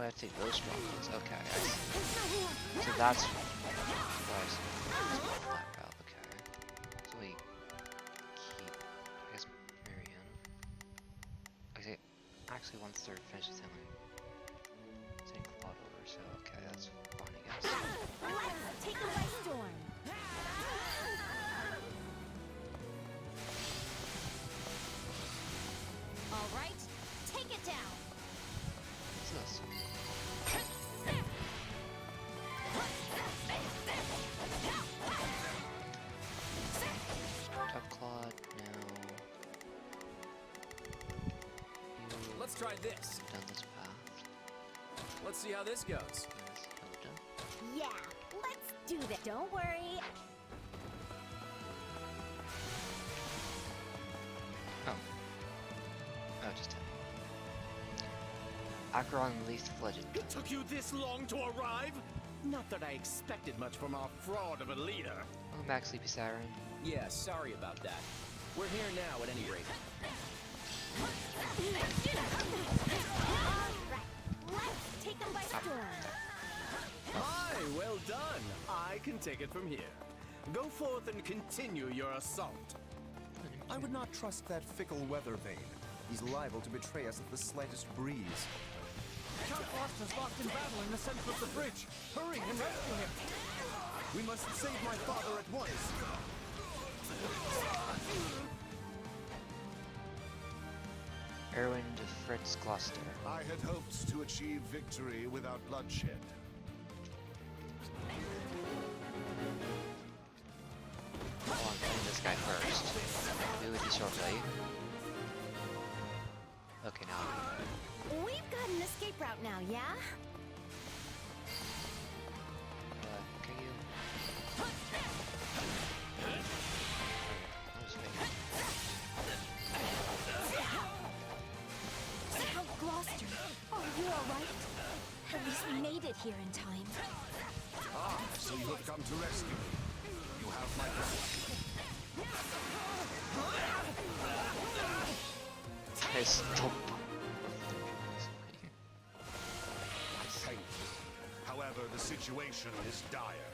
Oh, I have to take those strongholds. Okay, I see. So that's why I see that route. Okay. So we keep, I guess, Marianne. Actually, once they're finished with him, I'm sending Claude over, so okay, that's fine, I guess. Let's take him by storm. All right, take it down. What's this? Tough Claude, now. Let's try this. Down this path. Let's see how this goes. Yes, done. Yeah, let's do that. Don't worry. Oh. Oh, just him. Acheron, Least of Legend. It took you this long to arrive? Not that I expected much from our fraud of a leader. Welcome back, Sleepy Siren. Yeah, sorry about that. We're here now, at any rate. Let's take them by storm. Aye, well done. I can take it from here. Go forth and continue your assault. I would not trust that fickle weather vane. He's liable to betray us at the slightest breeze. Count Gloucester's locked in battle in the center of the bridge. Hurry and rescue him. We must save my father at once. Erwin de Fritz Gloucester. I had hoped to achieve victory without bloodshed. Hold on, find this guy first. Be with you shortly. Okay, now. We've got an escape route now, yeah? Okay, you. Count Gloucester, are you alright? At least we made it here in time. Ah, so you have come to rescue me. You have my Stop. Thank you. However, the situation is dire.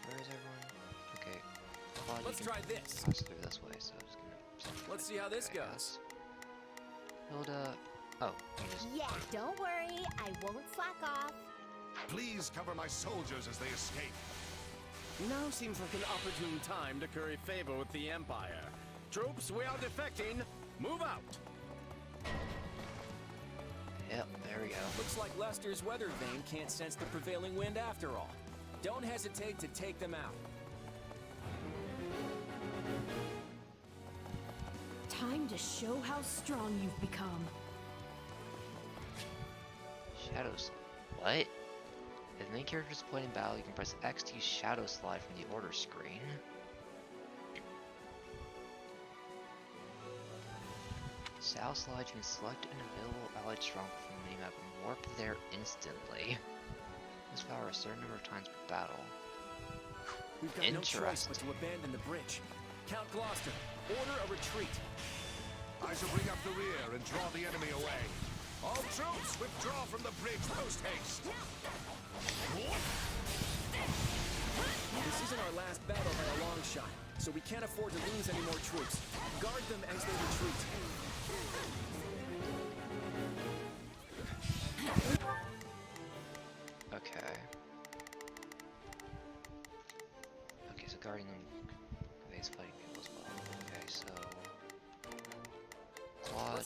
Where is everyone? Okay. Claude, Let's you can try this. pass through this way, so I'm just gonna. Let's see how this Okay, goes. Hilda. Oh, you just. Yeah, don't worry. I won't slack off. Please cover my soldiers as they escape. Now seems like an opportune time to curry favor with the Empire. Troops, we are defecting. Move out. Yep, there we go. Looks like Lester's weather vane can't sense the prevailing wind after all. Don't hesitate to take them out. Time to show how strong you've become. Shadows. What? If the main character is deployed in battle, you can press X to use Shadow Slide from the order screen. Shadow Slide, you can select an available allied stronghold from the minimap and warp there instantly. This power a certain number of times per battle. We've got no choice but to abandon the bridge. Count Gloucester, order a retreat. I shall bring up the rear and draw the enemy away. All troops, withdraw from the bridge post-haste. This isn't our last battle by a long shot, so we can't afford to lose any more troops. Guard them as they retreat.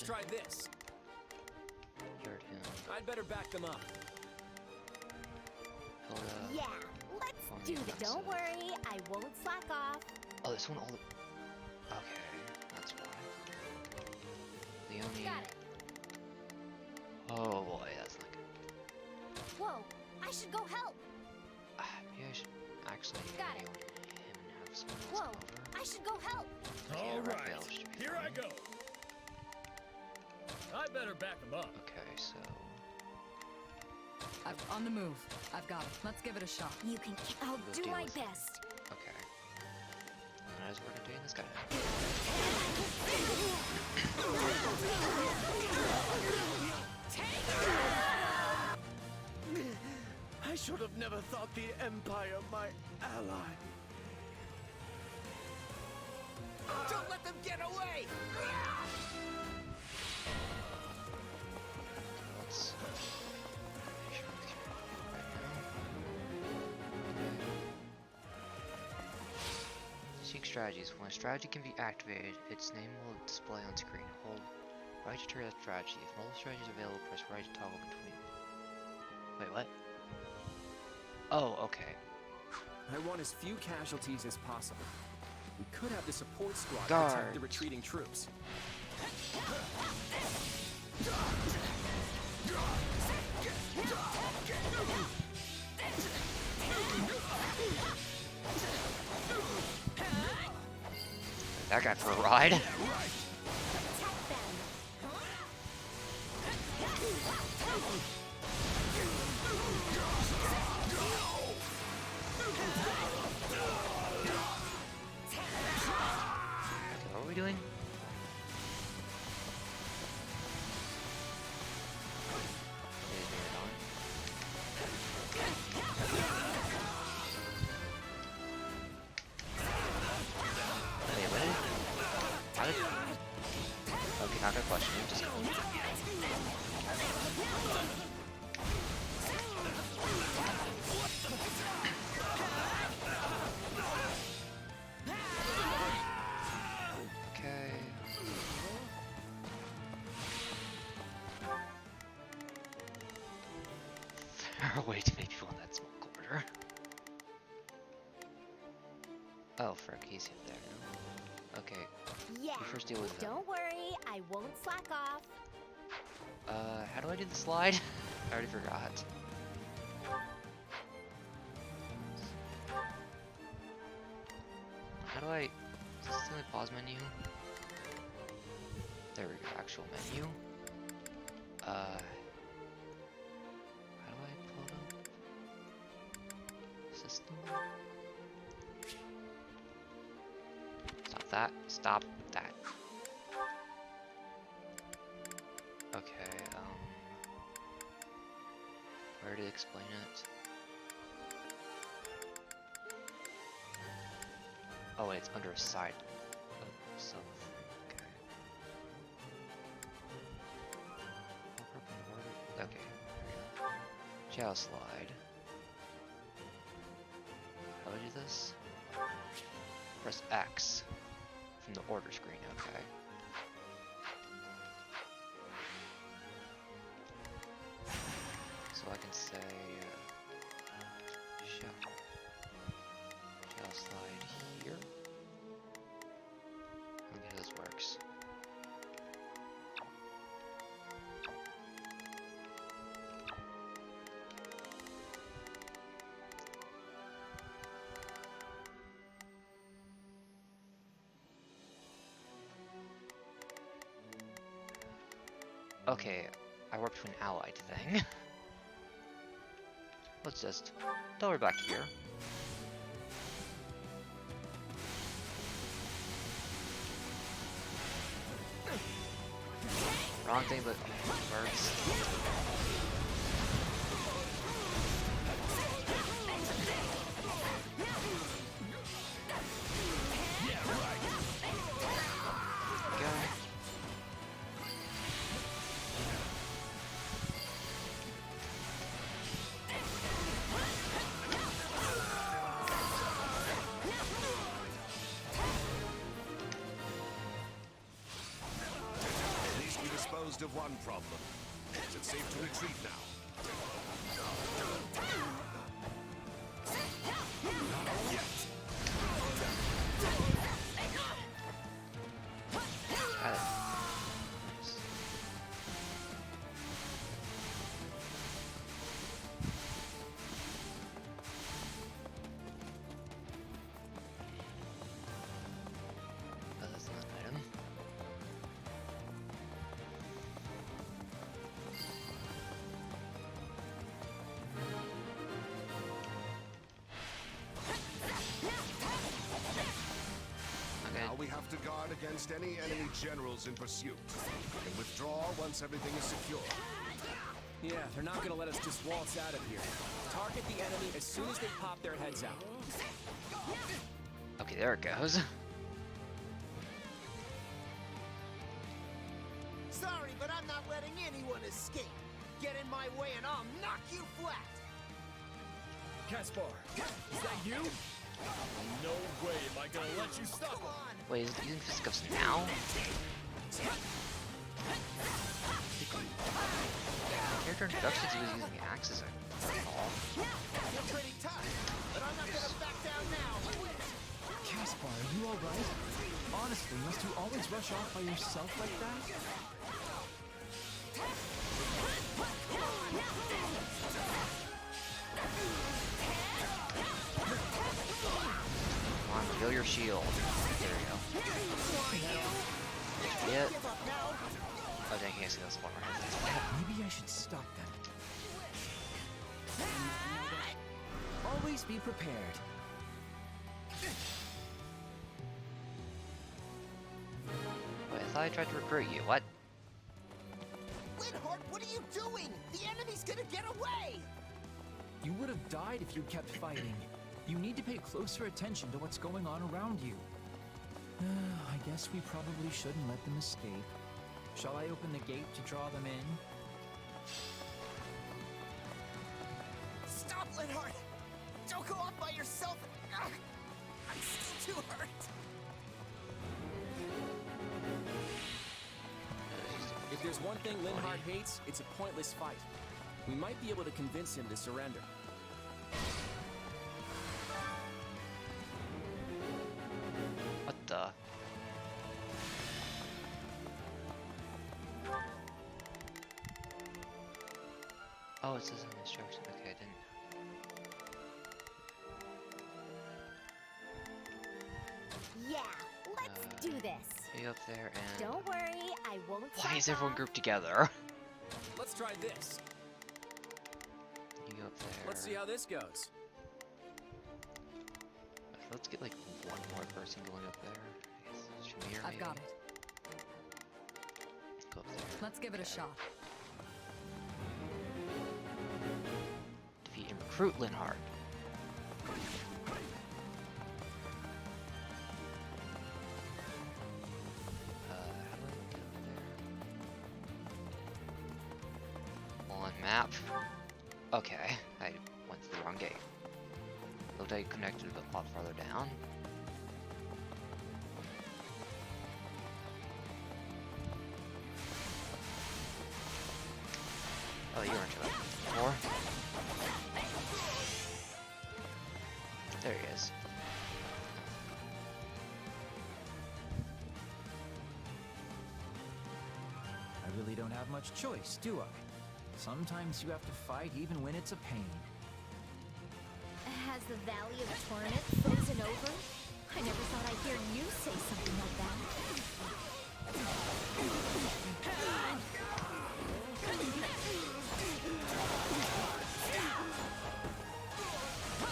Let's try this. Heard him. I'd better back them up. Yeah, let's do it. Don't worry, I won't slack off. Oh, this one all the... Okay, that's why. Leonie... Got it. Oh boy, that's not good. Whoa, I should go help. Maybe I should actually Got it. him and have someone else Whoa, come over. I should go help. All right, Raphael should be here I fine. go. I better back them up. Okay, so... On the move. I've got it. Let's give it a shot. You can. I'll do deal my with it. best. Okay. And as we're doing this guy I should have never thought the Empire my ally. Don't let them get away! Let's make sure we can right now. Seek strategies. When a strategy can be activated, its name will display on screen. Hold right to trigger that strategy. If multiple strategies are available, press right to toggle between. Wait, what? Oh, okay. I want as few casualties as possible. We could have the support squad Guard. protect the retreating troops. That guy for a ride. What are we doing? Wait, what? How did... Okay, not gonna question it, just go. Okay. There are a way to make people in that small corridor. Oh, frick, he's up there now. Okay. Yeah, You first deal with him. don't worry, I won't slack off. How do I do the slide? I already forgot. How do I... Is this the only pause menu? There we go, actual menu. How do I pull it up? System? Stop that. Stop that. Okay, where to explain it? Oh wait, it's under a side of some. Okay. Okay. Chow slide. How do I do this? Press X from the order screen. Okay. So I can say shall slide here. Let me see how this works. Okay, I worked to an allied thing. Let's just throw her back here. Wrong thing, but works. Go. of one problem. Is it safe to retreat now? Not yet. We have to guard against any enemy generals in pursuit, and withdraw once everything is secure. Yeah, they're not gonna let us just waltz out of here. Target the enemy as soon as they pop their heads out. Okay, there it goes. Sorry, but I'm not letting anyone escape. Get in my way and I'll knock you flat. Caspar, is that you? No way am I gonna let you stop him. Wait, is it using fisticuffs now? Character introductions, he was using axes. You're pretty tough, but I'm not gonna back down now. Caspar, are you alright? Honestly, must you always rush off by yourself like that? Come on, reveal your shield. There we go. Yeah. Oh dang, he actually does one more hit. Maybe I should stop them. Always be prepared. Wait, I thought I tried to recruit you. What? Linhardt, what are you doing? The enemy's gonna get away! You would have died if you kept fighting. You need to pay closer attention to what's going on around you. I guess we probably shouldn't let them escape. Shall I open the gate to draw them in? Stop, Linhardt! Don't go off by yourself! Ugh. I'm still too hurt! If there's one thing Linhardt hates, it's a pointless fight. We might be able to convince him to surrender. What the? Oh, it says in the instructions. Okay, I didn't. Yeah, let's do this. You up there and. Don't worry, I won't. Why is everyone grouped together? Let's try this. You up there. Let's see how this goes. Let's get like one more person going up there. I guess Shamir, I've got it. Go up there. Let's give it a shot. Defeat and recruit Linhardt. On map. Okay, I went to the wrong gate. Looked like I connected a lot farther down. Oh, you weren't to that before. There he is. I really don't have much choice, do I? Sometimes you have to fight even when it's a pain. Has the Valley of Torment frozen over? I never thought I'd hear you say something like that.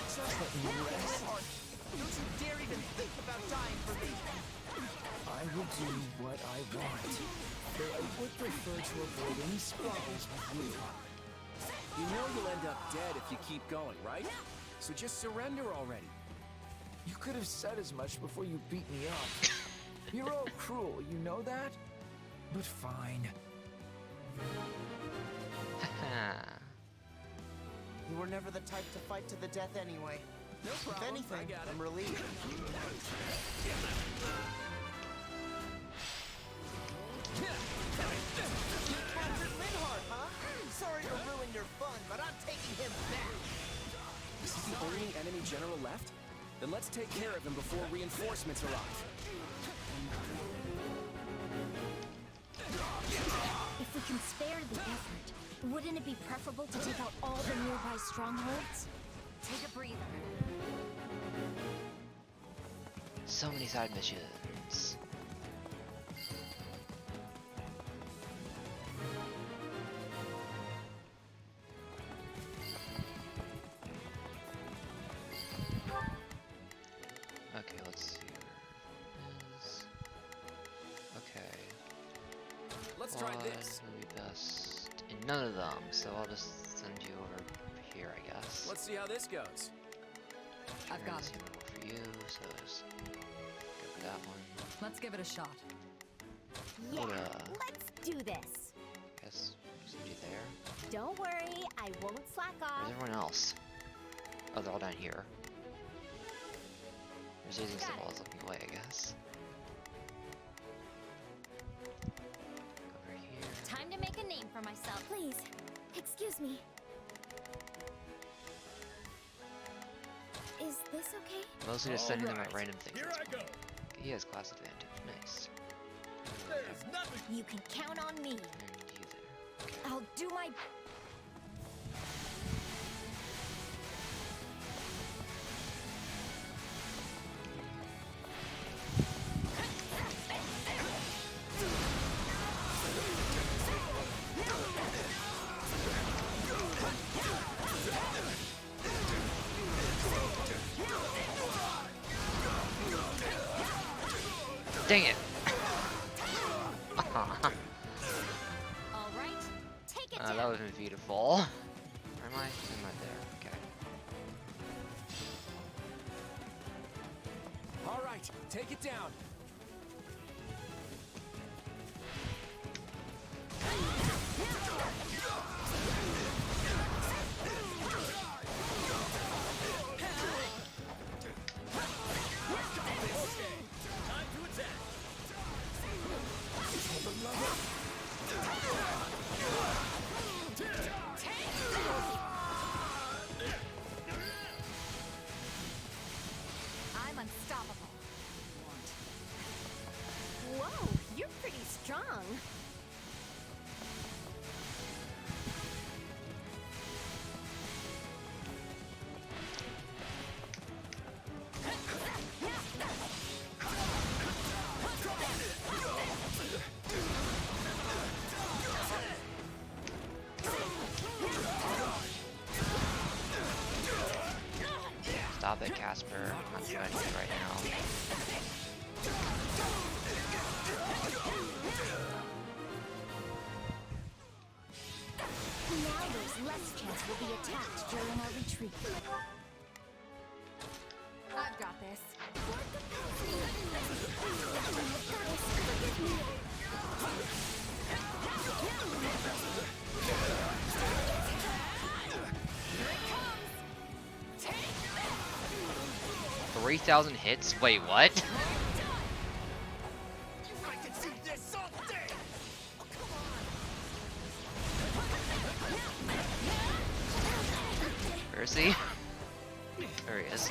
Just let me rest. Don't you dare even think about dying for me! I will do what I want, though I would prefer to avoid any squabbles with you. You know you'll end up dead if you keep going, right? So just surrender already. You could have said as much before you beat me up. You're all cruel, you know that? But fine. You were never the type to fight to the death anyway. No problem. If anything, I got it. I'm relieved. remaining enemy general left? Then let's take care of him before reinforcements arrive. If we can spare the effort, wouldn't it be preferable to take out all the nearby strongholds? Take a breather. So many side missions. Okay, let's see where it is. Okay. Let's try this. Would be best in none of them, so I'll just send you over here, I guess. Let's see how this goes. I've got it. For you, so just go for that one. Let's give it a shot. Yeah, Hold let's do this. Guess send you there. Don't worry, I won't slack off. Where's everyone else? Oh, they're all down here. There's using some walls looking away, I guess. Over here. Time to make a name for myself. Please, excuse me. Is this okay? Mostly just sending them at random things. Here I go. He has class advantage. Nice. There's nothing. You can count on me. And you there. Okay. I'll do my... Dang it! All right, take it down. That would have been beautiful. Where am I? Am I there? Okay. All right, take it down. I'm unstoppable. Whoa, you're pretty strong. Stop it, Casper. I'm not doing it right now. Now there's less chance we'll be attacked during our retreat. I've got this. Here it comes. Take this. 3,000 hits? Wait, what? I can do this all day. Where is he? There he is.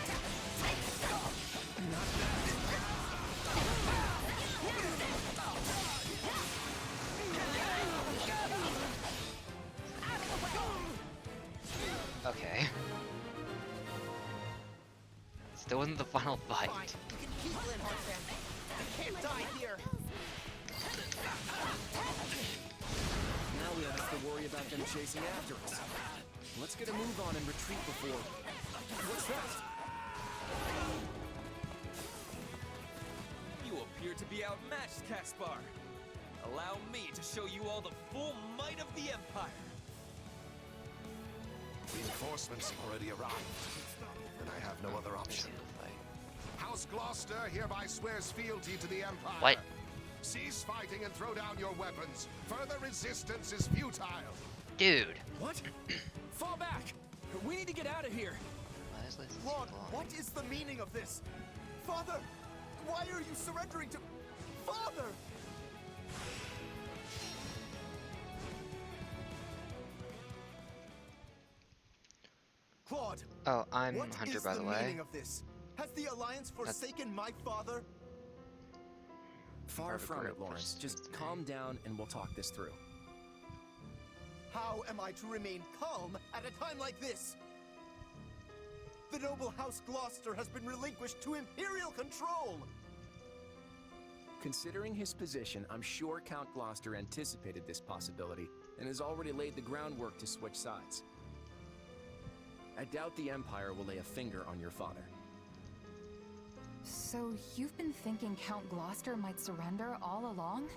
Okay. Still wasn't the final fight. Fine, you can keep Linhardt then. I can't die here. Now we don't have to worry about them chasing after us. Let's get a move on and retreat before... What's that? You appear to be outmatched, Caspar. Allow me to show you all the full might of the Empire. Reinforcements have already arrived, and I have no other option. House Gloucester hereby swears fealty to the Empire. What? Cease fighting and throw down your weapons. Further resistance is futile. Dude. What? Fall back! We need to get out of here! Ron, what is the meaning of this? Father, why are you surrendering to... Father! Claude! Oh, I'm What Hunter, is by the the way. meaning of this? Has the Alliance forsaken my father? Far from it, Lawrence. Just calm down and we'll talk this through. How am I to remain calm at a time like this? The noble House Gloucester has been relinquished to Imperial control! Considering his position, I'm sure Count Gloucester anticipated this possibility and has already laid the groundwork to switch sides. I doubt the Empire will lay a finger on your father. So you've been thinking Count Gloucester might surrender all along?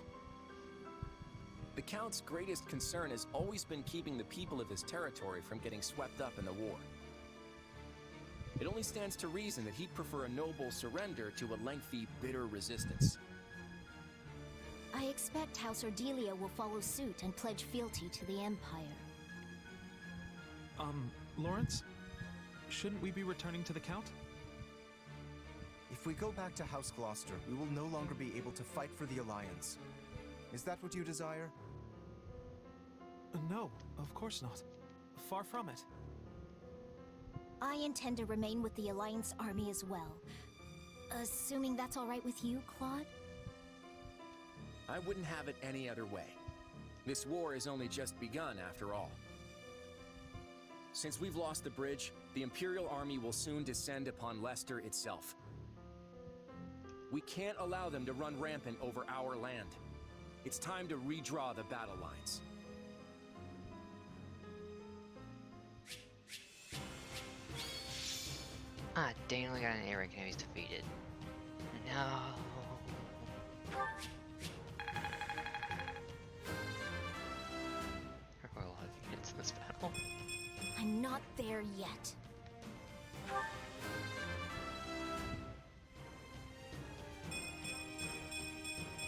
The Count's greatest concern has always been keeping the people of his territory from getting swept up in the war. It only stands to reason that he'd prefer a noble surrender to a lengthy, bitter resistance. I expect House Ordelia will follow suit and pledge fealty to the Empire. Lawrence? Shouldn't we be returning to the Count? If we go back to House Gloucester, we will no longer be able to fight for the Alliance. Is that what you desire? No, of course not. Far from it. I intend to remain with the Alliance army as well. Assuming that's all right with you, Claude? I wouldn't have it any other way. This war has only just begun, after all. Since we've lost the bridge, the Imperial army will soon descend upon Leicester itself. We can't allow them to run rampant over our land. It's time to redraw the battle lines. Ah, dang, I only got an A-rank and he's defeated. No. There are a lot of units in this battle. I'm not there yet.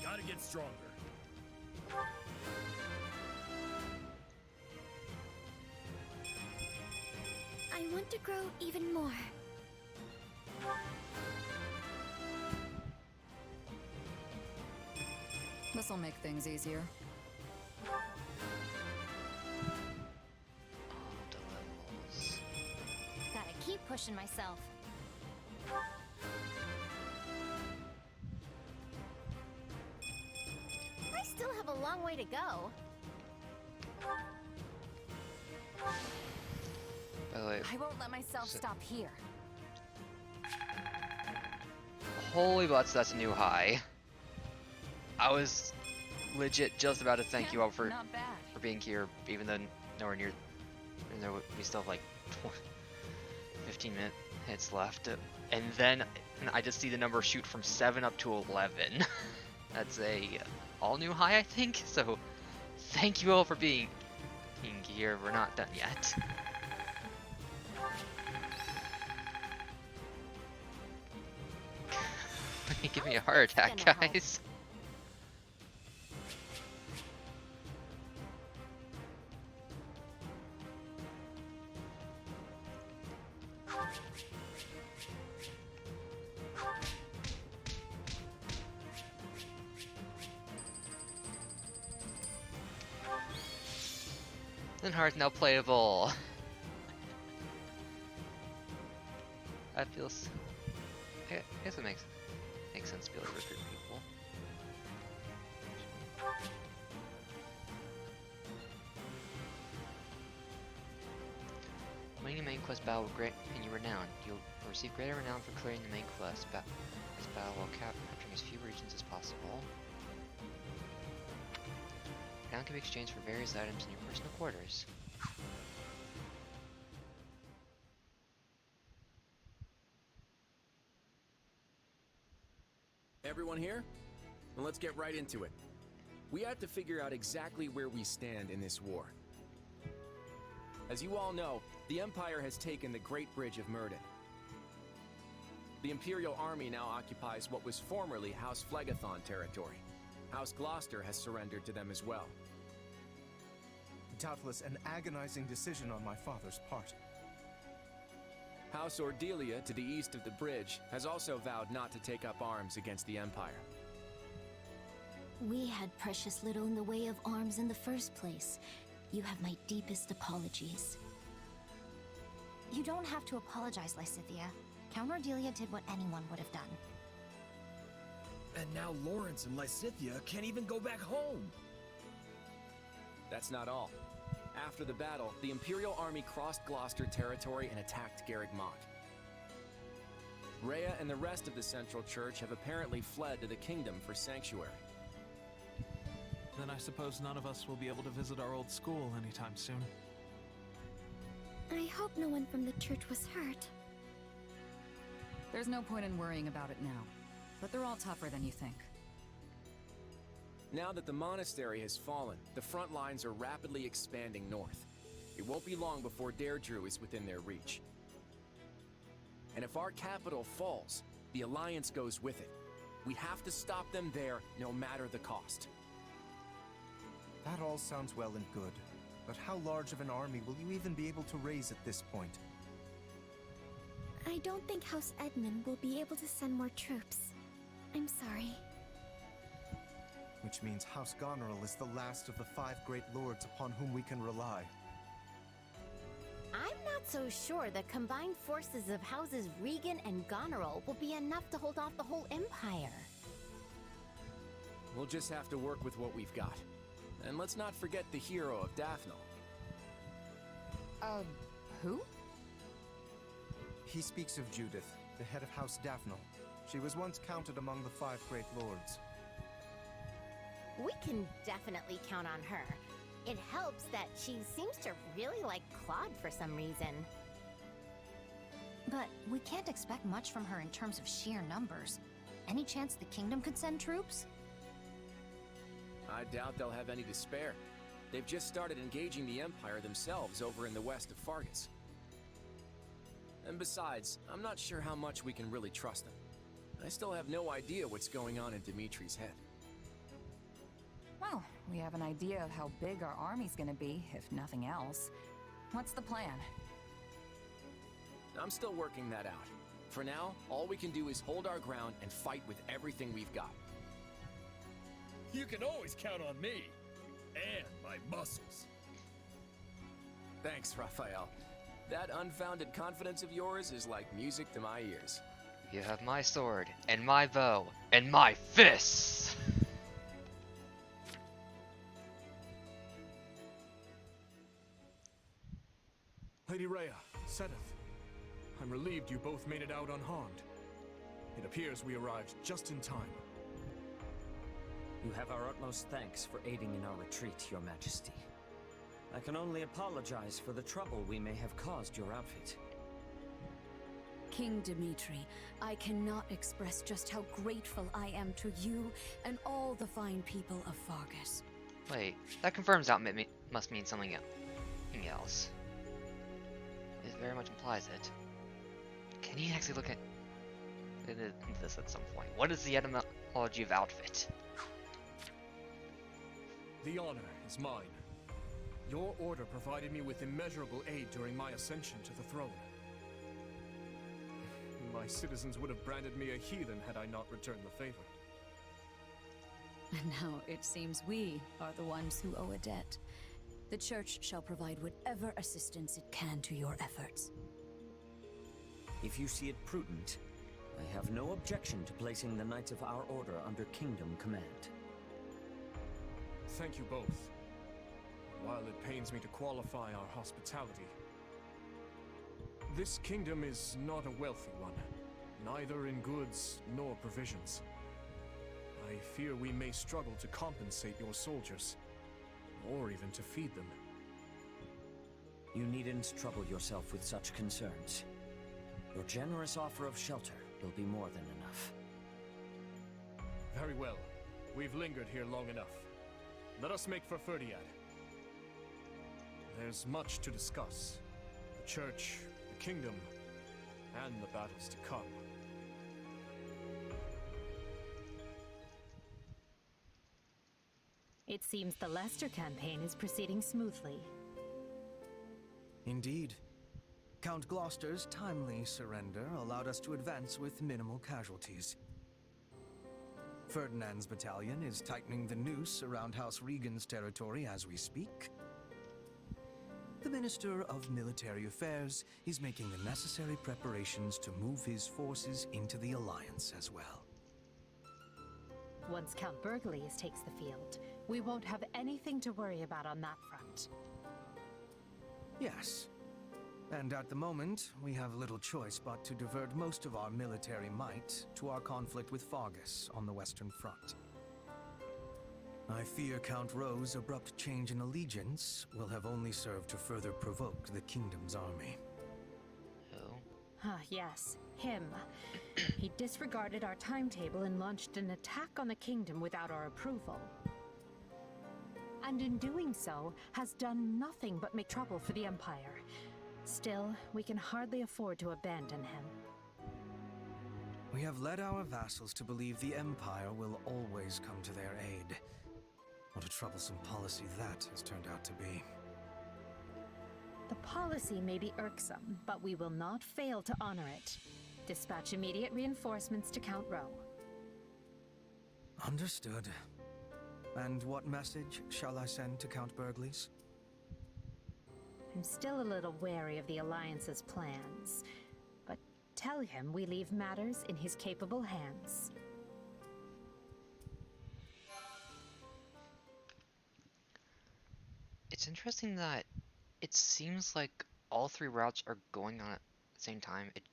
Gotta get stronger. I want to grow even more. This'll make things easier. Gotta keep pushing myself. I still have a long way to go. By the way, I won't let myself stop here. holy butts, that's a new high. I was legit just about to thank you all for being here, even though nowhere near. Even though we still have like 15 minutes left, and then I just see the number shoot from 7 up to 11. That's a all new high, I think. So thank you all for being here. We're not done yet. Give me a heart attack, guys. Then heart's now playable. That feels. I guess it makes sense to be able to recruit people. Winning the main quest battle will grant you renown. You'll receive greater renown for clearing the main quest. This battle will capturing as few regions as possible. Renown can be exchanged for various items in your personal quarters. Everyone here? Well, let's get right into it. We have to figure out exactly where we stand in this war. As you all know, the Empire has taken the Great Bridge of Murden. The Imperial Army now occupies what was formerly House Phlegethon territory. House Gloucester has surrendered to them as well. Doubtless an agonizing decision on my father's part. House Ordelia, to the east of the bridge, has also vowed not to take up arms against the Empire. We had precious little in the way of arms in the first place. You have my deepest apologies. You don't have to apologize, Lysithia. Count Ordelia did what anyone would have done. And now Lawrence and Lysithia can't even go back home. That's not all. After the battle, the Imperial Army crossed Gloucester territory and attacked Garreg Mach. Rhea and the rest of the Central Church have apparently fled to the Kingdom for sanctuary. Then I suppose none of us will be able to visit our old school anytime soon. I hope no one from the church was hurt. There's no point in worrying about it now, but they're all tougher than you think. Now that the monastery has fallen, the front lines are rapidly expanding north. It won't be long before Deirdre is within their reach. And if our capital falls, the Alliance goes with it. We have to stop them there, no matter the cost. That all sounds well and good, but how large of an army will you even be able to raise at this point? I don't think House Edmund will be able to send more troops. I'm sorry. Which means House Goneril is the last of the 5 great lords upon whom we can rely. I'm not so sure the combined forces of Houses Regan and Goneril will be enough to hold off the whole Empire. We'll just have to work with what we've got. And let's not forget the hero of Daphne. Who? He speaks of Judith, the head of House Daphne. She was once counted among the 5 great lords. We can definitely count on her. It helps that she seems to really like Claude for some reason. But we can't expect much from her in terms of sheer numbers. Any chance the kingdom could send troops? I doubt they'll have any to spare. They've just started engaging the Empire themselves over in the west of Fargus. And besides, I'm not sure how much we can really trust them. I still have no idea what's going on in Dimitri's head. Well, we have an idea of how big our army's gonna be, if nothing else. What's the plan? I'm still working that out. For now, all we can do is hold our ground and fight with everything we've got. You can always count on me. And my muscles. Thanks, Raphael. That unfounded confidence of yours is like music to my ears. You have my sword, and my bow, and my fists! Lady Rhea, Sedith, I'm relieved you both made it out unharmed. It appears we arrived just in time. You have our utmost thanks for aiding in our retreat, Your Majesty. I can only apologize for the trouble we may have caused your outfit. King Dimitri, I cannot express just how grateful I am to you and all the fine people of Fargus. Wait, that confirms that must mean something else. It very much implies it. Can you actually look at this at some point? What is the etymology of outfit? The honor is mine. Your order provided me with immeasurable aid during my ascension to the throne. My citizens would have branded me a heathen had I not returned the favor. And now it seems we are the ones who owe a debt. The Church shall provide whatever assistance it can to your efforts. If you see it prudent, I have no objection to placing the Knights of our Order under Kingdom command. Thank you both. While it pains me to qualify our hospitality, this kingdom is not a wealthy one, neither in goods nor provisions. I fear we may struggle to compensate your soldiers, or even to feed them. You needn't trouble yourself with such concerns. Your generous offer of shelter will be more than enough. Very well. We've lingered here long enough. Let us make for Ferdiad. There's much to discuss. The Church, the Kingdom, and the battles to come. It seems the Leicester campaign is proceeding smoothly. Indeed. Count Gloucester's timely surrender allowed us to advance with minimal casualties. Ferdinand's battalion is tightening the noose around House Regan's territory as we speak. The the Minister of Military Affairs is making the necessary preparations to move his forces into the Alliance as well. Once Count Burgleys takes the field, we won't have anything to worry about on that front. Yes. And at the moment, we have little choice but to divert most of our military might to our conflict with Fargus on the Western Front. I fear Count Rowe's abrupt change in allegiance will have only served to further provoke the Kingdom's army. Ah, yes, him. He disregarded our timetable and launched an attack on the Kingdom without our approval. And in doing so, has done nothing but make trouble for the Empire. Still, we can hardly afford to abandon him. We have led our vassals to believe the Empire will always come to their aid. What a troublesome policy that has turned out to be. The policy may be irksome, but we will not fail to honor it. Dispatch immediate reinforcements to Count Rowe. Understood. And what message shall I send to Count Burgleys? I'm still a little wary of the Alliance's plans, but tell him we leave matters in his capable hands. It's interesting that it seems like all three routes are going on at the same time. It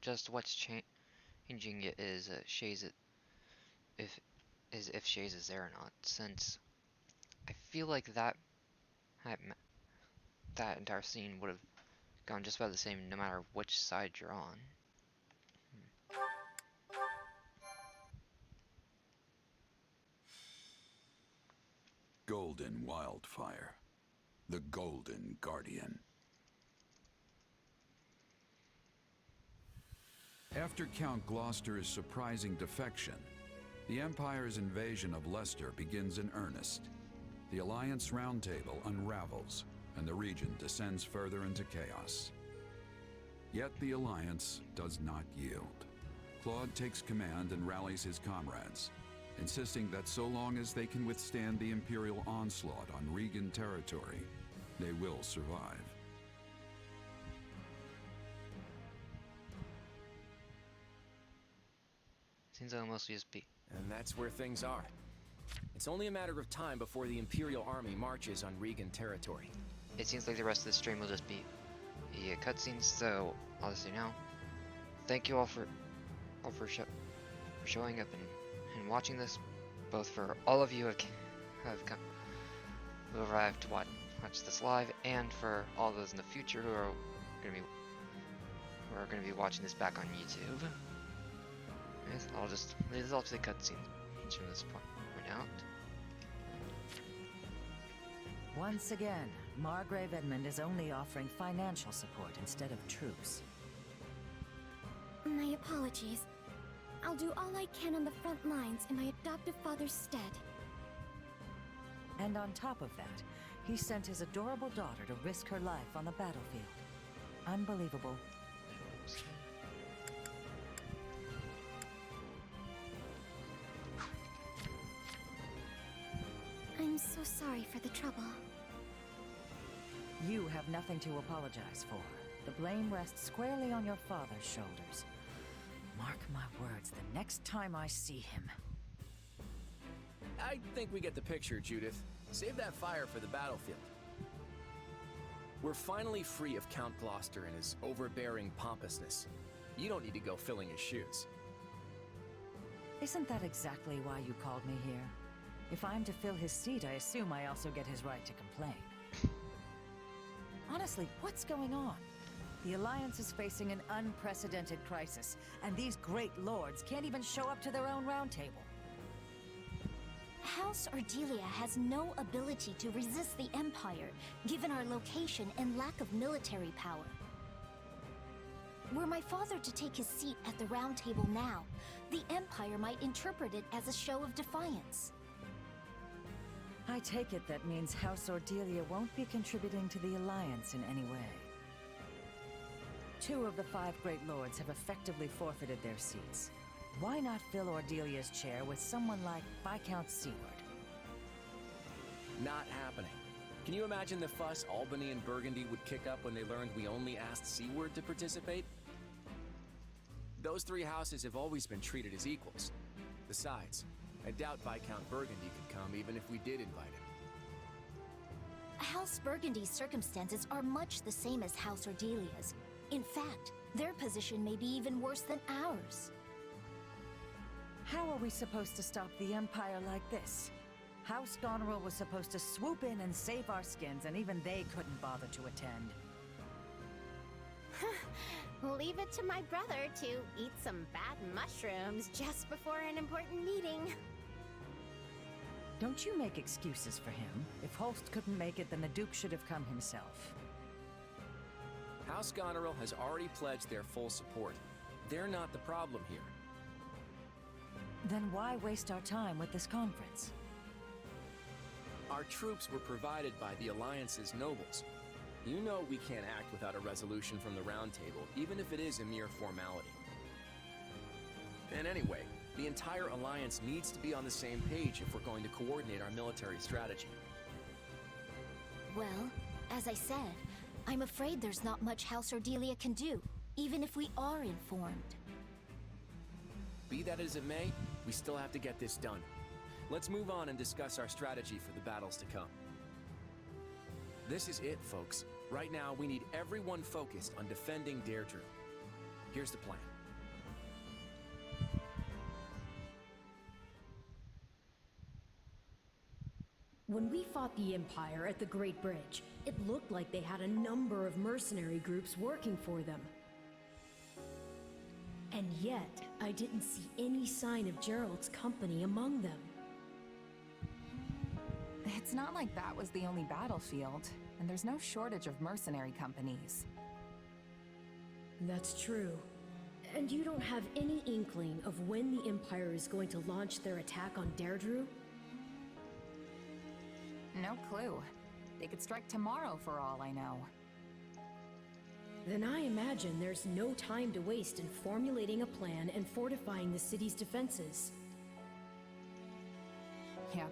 just what's changing it is Shays if Shays is there or not. Since I feel like that entire scene would have gone just about the same no matter which side you're on. Golden Wildfire. The Golden Guardian. After Count Gloucester's surprising defection, the Empire's invasion of Leicester begins in earnest. The Alliance Roundtable unravels, and the region descends further into chaos. Yet the Alliance does not yield. Claude takes command and rallies his comrades, insisting that so long as they can withstand the Imperial onslaught on Regan territory, they will survive. Seems like it'll mostly just be. And that's where things are. It's only a matter of time before the Imperial army marches on Regan territory. It seems like the rest of the stream will just be cutscenes, so I'll just say now. Thank you all for showing up and watching this, both for all of you who arrived to watch this live, and for all those in the future who are going to be watching this back on YouTube. Yes, I'll just leave this all to the cutscene from this point out. Once again, Margrave Edmund is only offering financial support instead of truce. My apologies. I'll do all I can on the front lines in my adoptive father's stead. And on top of that, he sent his adorable daughter to risk her life on the battlefield. Unbelievable. I'm so sorry for the trouble. You have nothing to apologize for. The blame rests squarely on your father's shoulders. Mark my words, the next time I see him. I think we get the picture, Judith. Save that fire for the battlefield. We're finally free of Count Gloucester and his overbearing pompousness. You don't need to go filling his shoes. Isn't that exactly why you called me here? If I'm to fill his seat, I assume I also get his right to complain. Honestly, what's going on? The Alliance is facing an unprecedented crisis, and these great lords can't even show up to their own roundtable. House Ordelia has no ability to resist the Empire, given our location and lack of military power. Were my father to take his seat at the Round Table now, the Empire might interpret it as a show of defiance. I take it that means House Ordelia won't be contributing to the Alliance in any way. 2 of the 5 Great Lords have effectively forfeited their seats. Why not fill Ordelia's chair with someone like Viscount Seward? Not happening. Can you imagine the fuss Albany and Burgundy would kick up when they learned we only asked Seaward to participate? Those three houses have always been treated as equals. Besides, I doubt Viscount Burgundy could come even if we did invite him. House Burgundy's circumstances are much the same as House Ordelia's. In fact, their position may be even worse than ours. How are we supposed to stop the Empire like this? House Goneril was supposed to swoop in and save our skins, and even they couldn't bother to attend. Leave it to my brother to eat some bad mushrooms just before an important meeting. Don't you make excuses for him. If Holst couldn't make it, then the Duke should have come himself. House Goneril has already pledged their full support. They're not the problem here. Then why waste our time with this conference? Our troops were provided by the Alliance's nobles. You know we can't act without a resolution from the Round Table, even if it is a mere formality. And anyway, the entire Alliance needs to be on the same page if we're going to coordinate our military strategy. Well, as I said, I'm afraid there's not much House Ordelia can do, even if we are informed. Be that as it may, we still have to get this done. Let's move on and discuss our strategy for the battles to come. This is it, folks. Right now, we need everyone focused on defending Deirdre. Here's the plan. When we fought the Empire at the Great Bridge, it looked like they had a number of mercenary groups working for them. And yet, I didn't see any sign of Gerald's company among them. It's not like that was the only battlefield, and there's no shortage of mercenary companies. That's true. And you don't have any inkling of when the Empire is going to launch their attack on Deirdre? No clue. They could strike tomorrow for all I know. Then I imagine there's no time to waste in formulating a plan and fortifying the city's defenses. Yep.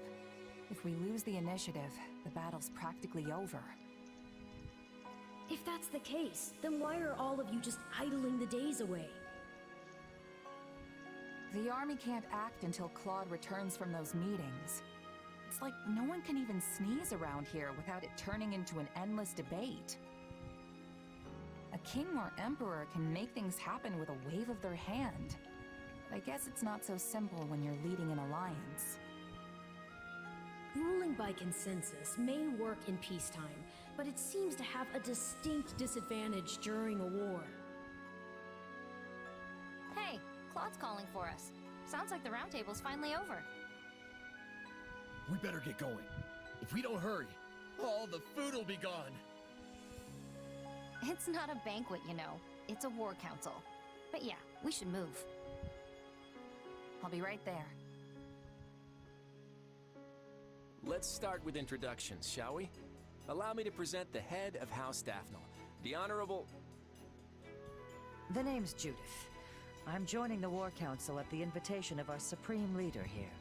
If we lose the initiative, the battle's practically over. If that's the case, then why are all of you just idling the days away? The army can't act until Claude returns from those meetings. It's like no one can even sneeze around here without it turning into an endless debate. A king or emperor can make things happen with a wave of their hand. But I guess it's not so simple when you're leading an alliance. Ruling by consensus may work in peacetime, but it seems to have a distinct disadvantage during a war. Hey, Claude's calling for us. Sounds like the round table's finally over. We better get going. If we don't hurry, all the food will be gone. It's not a banquet, you know. It's a war council. But yeah, we should move. I'll be right there. Let's start with introductions, shall we? Allow me to present the head of House Daphne, the Honorable... The name's Judith. I'm joining the War Council at the invitation of our Supreme Leader here.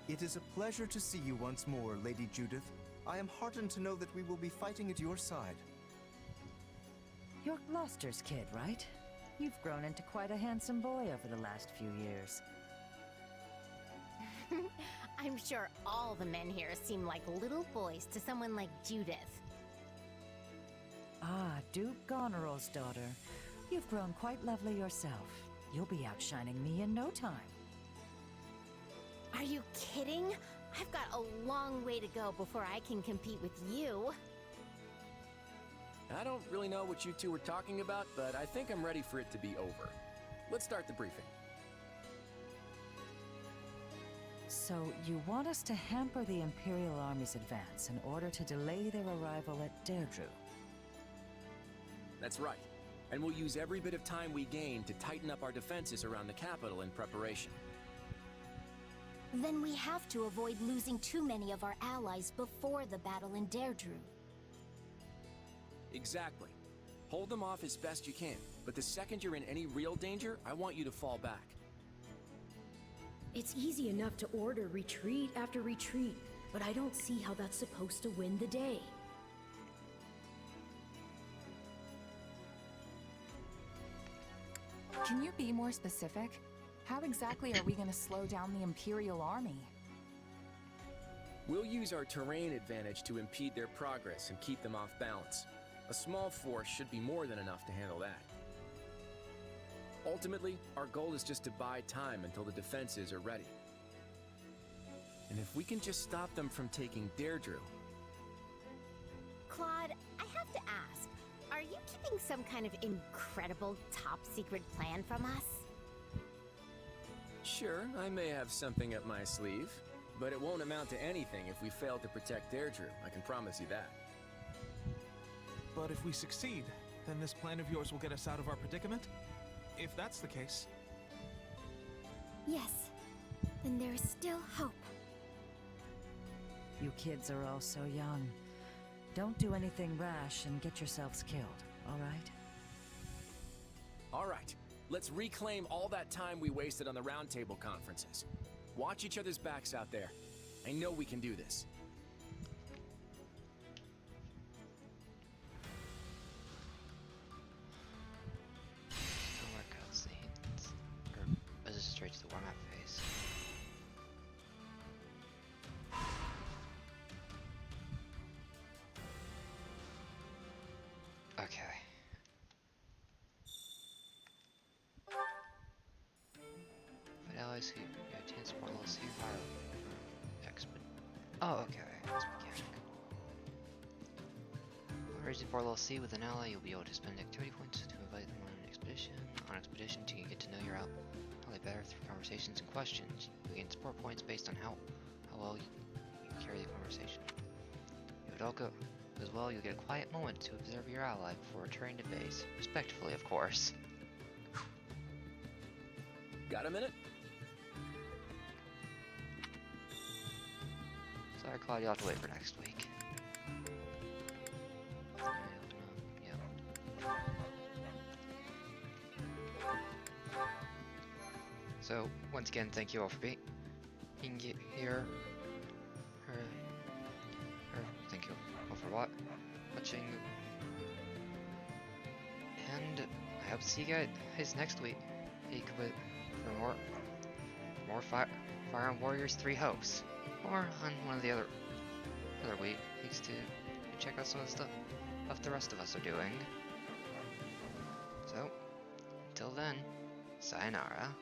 It is a pleasure to see you once more, Lady Judith. I am heartened to know that we will be fighting at your side. You're Gloucester's kid, right? You've grown into quite a handsome boy over the last few years. I'm sure all the men here seem like little boys to someone like Judith. Ah, Duke Goneril's daughter. You've grown quite lovely yourself. You'll be outshining me in no time. Are you kidding? I've got a long way to go before I can compete with you. I don't really know what you two were talking about, but I think I'm ready for it to be over. Let's start the briefing. So, you want us to hamper the Imperial Army's advance in order to delay their arrival at Deirdre? That's right. And we'll use every bit of time we gain to tighten up our defenses around the capital in preparation. Then we have to avoid losing too many of our allies before the battle in Deirdre. Exactly. Hold them off as best you can, but the second you're in any real danger, I want you to fall back. It's easy enough to order retreat after retreat, but I don't see how that's supposed to win the day. Can you be more specific? How exactly are we going to slow down the Imperial army? We'll use our terrain advantage to impede their progress and keep them off balance. A small force should be more than enough to handle that. Ultimately, our goal is just to buy time until the defenses are ready. And if we can just stop them from taking Deirdre... Claude, I have to ask, are you keeping some kind of incredible top-secret plan from us? Sure, I may have something up my sleeve, but it won't amount to anything if we fail to protect Deirdre, I can promise you that. But if we succeed, then this plan of yours will get us out of our predicament? If that's the case. Yes, then there is still hope. You kids are all so young. Don't do anything rash and get yourselves killed, all right? All right, let's reclaim all that time we wasted on the roundtable conferences. Watch each other's backs out there. I know we can do this. No more cutscenes. Or is it straight to the warm-up phase? Okay. But allies who obtain support level C file expert. Oh, okay. That's mechanic. When raising support level C with an ally, you'll be able to spend activity points to invite them on an expedition. On expeditions, you can get to know your ally better through conversations and questions. You gain support points based on how well you carry the conversation. If it all goes well, you'll get a quiet moment to observe your ally before returning to base. Respectfully, of course. Got a minute? Sorry, Claude, you'll have to wait for next week. Yep. So, once again, thank you all for being here. Thank you all for watching. And I hope to see you guys next week for more Fire Emblem Warriors 3 hosts, or on one of the other weeks to check out some of the stuff the rest of us are doing. So, until then, sayonara.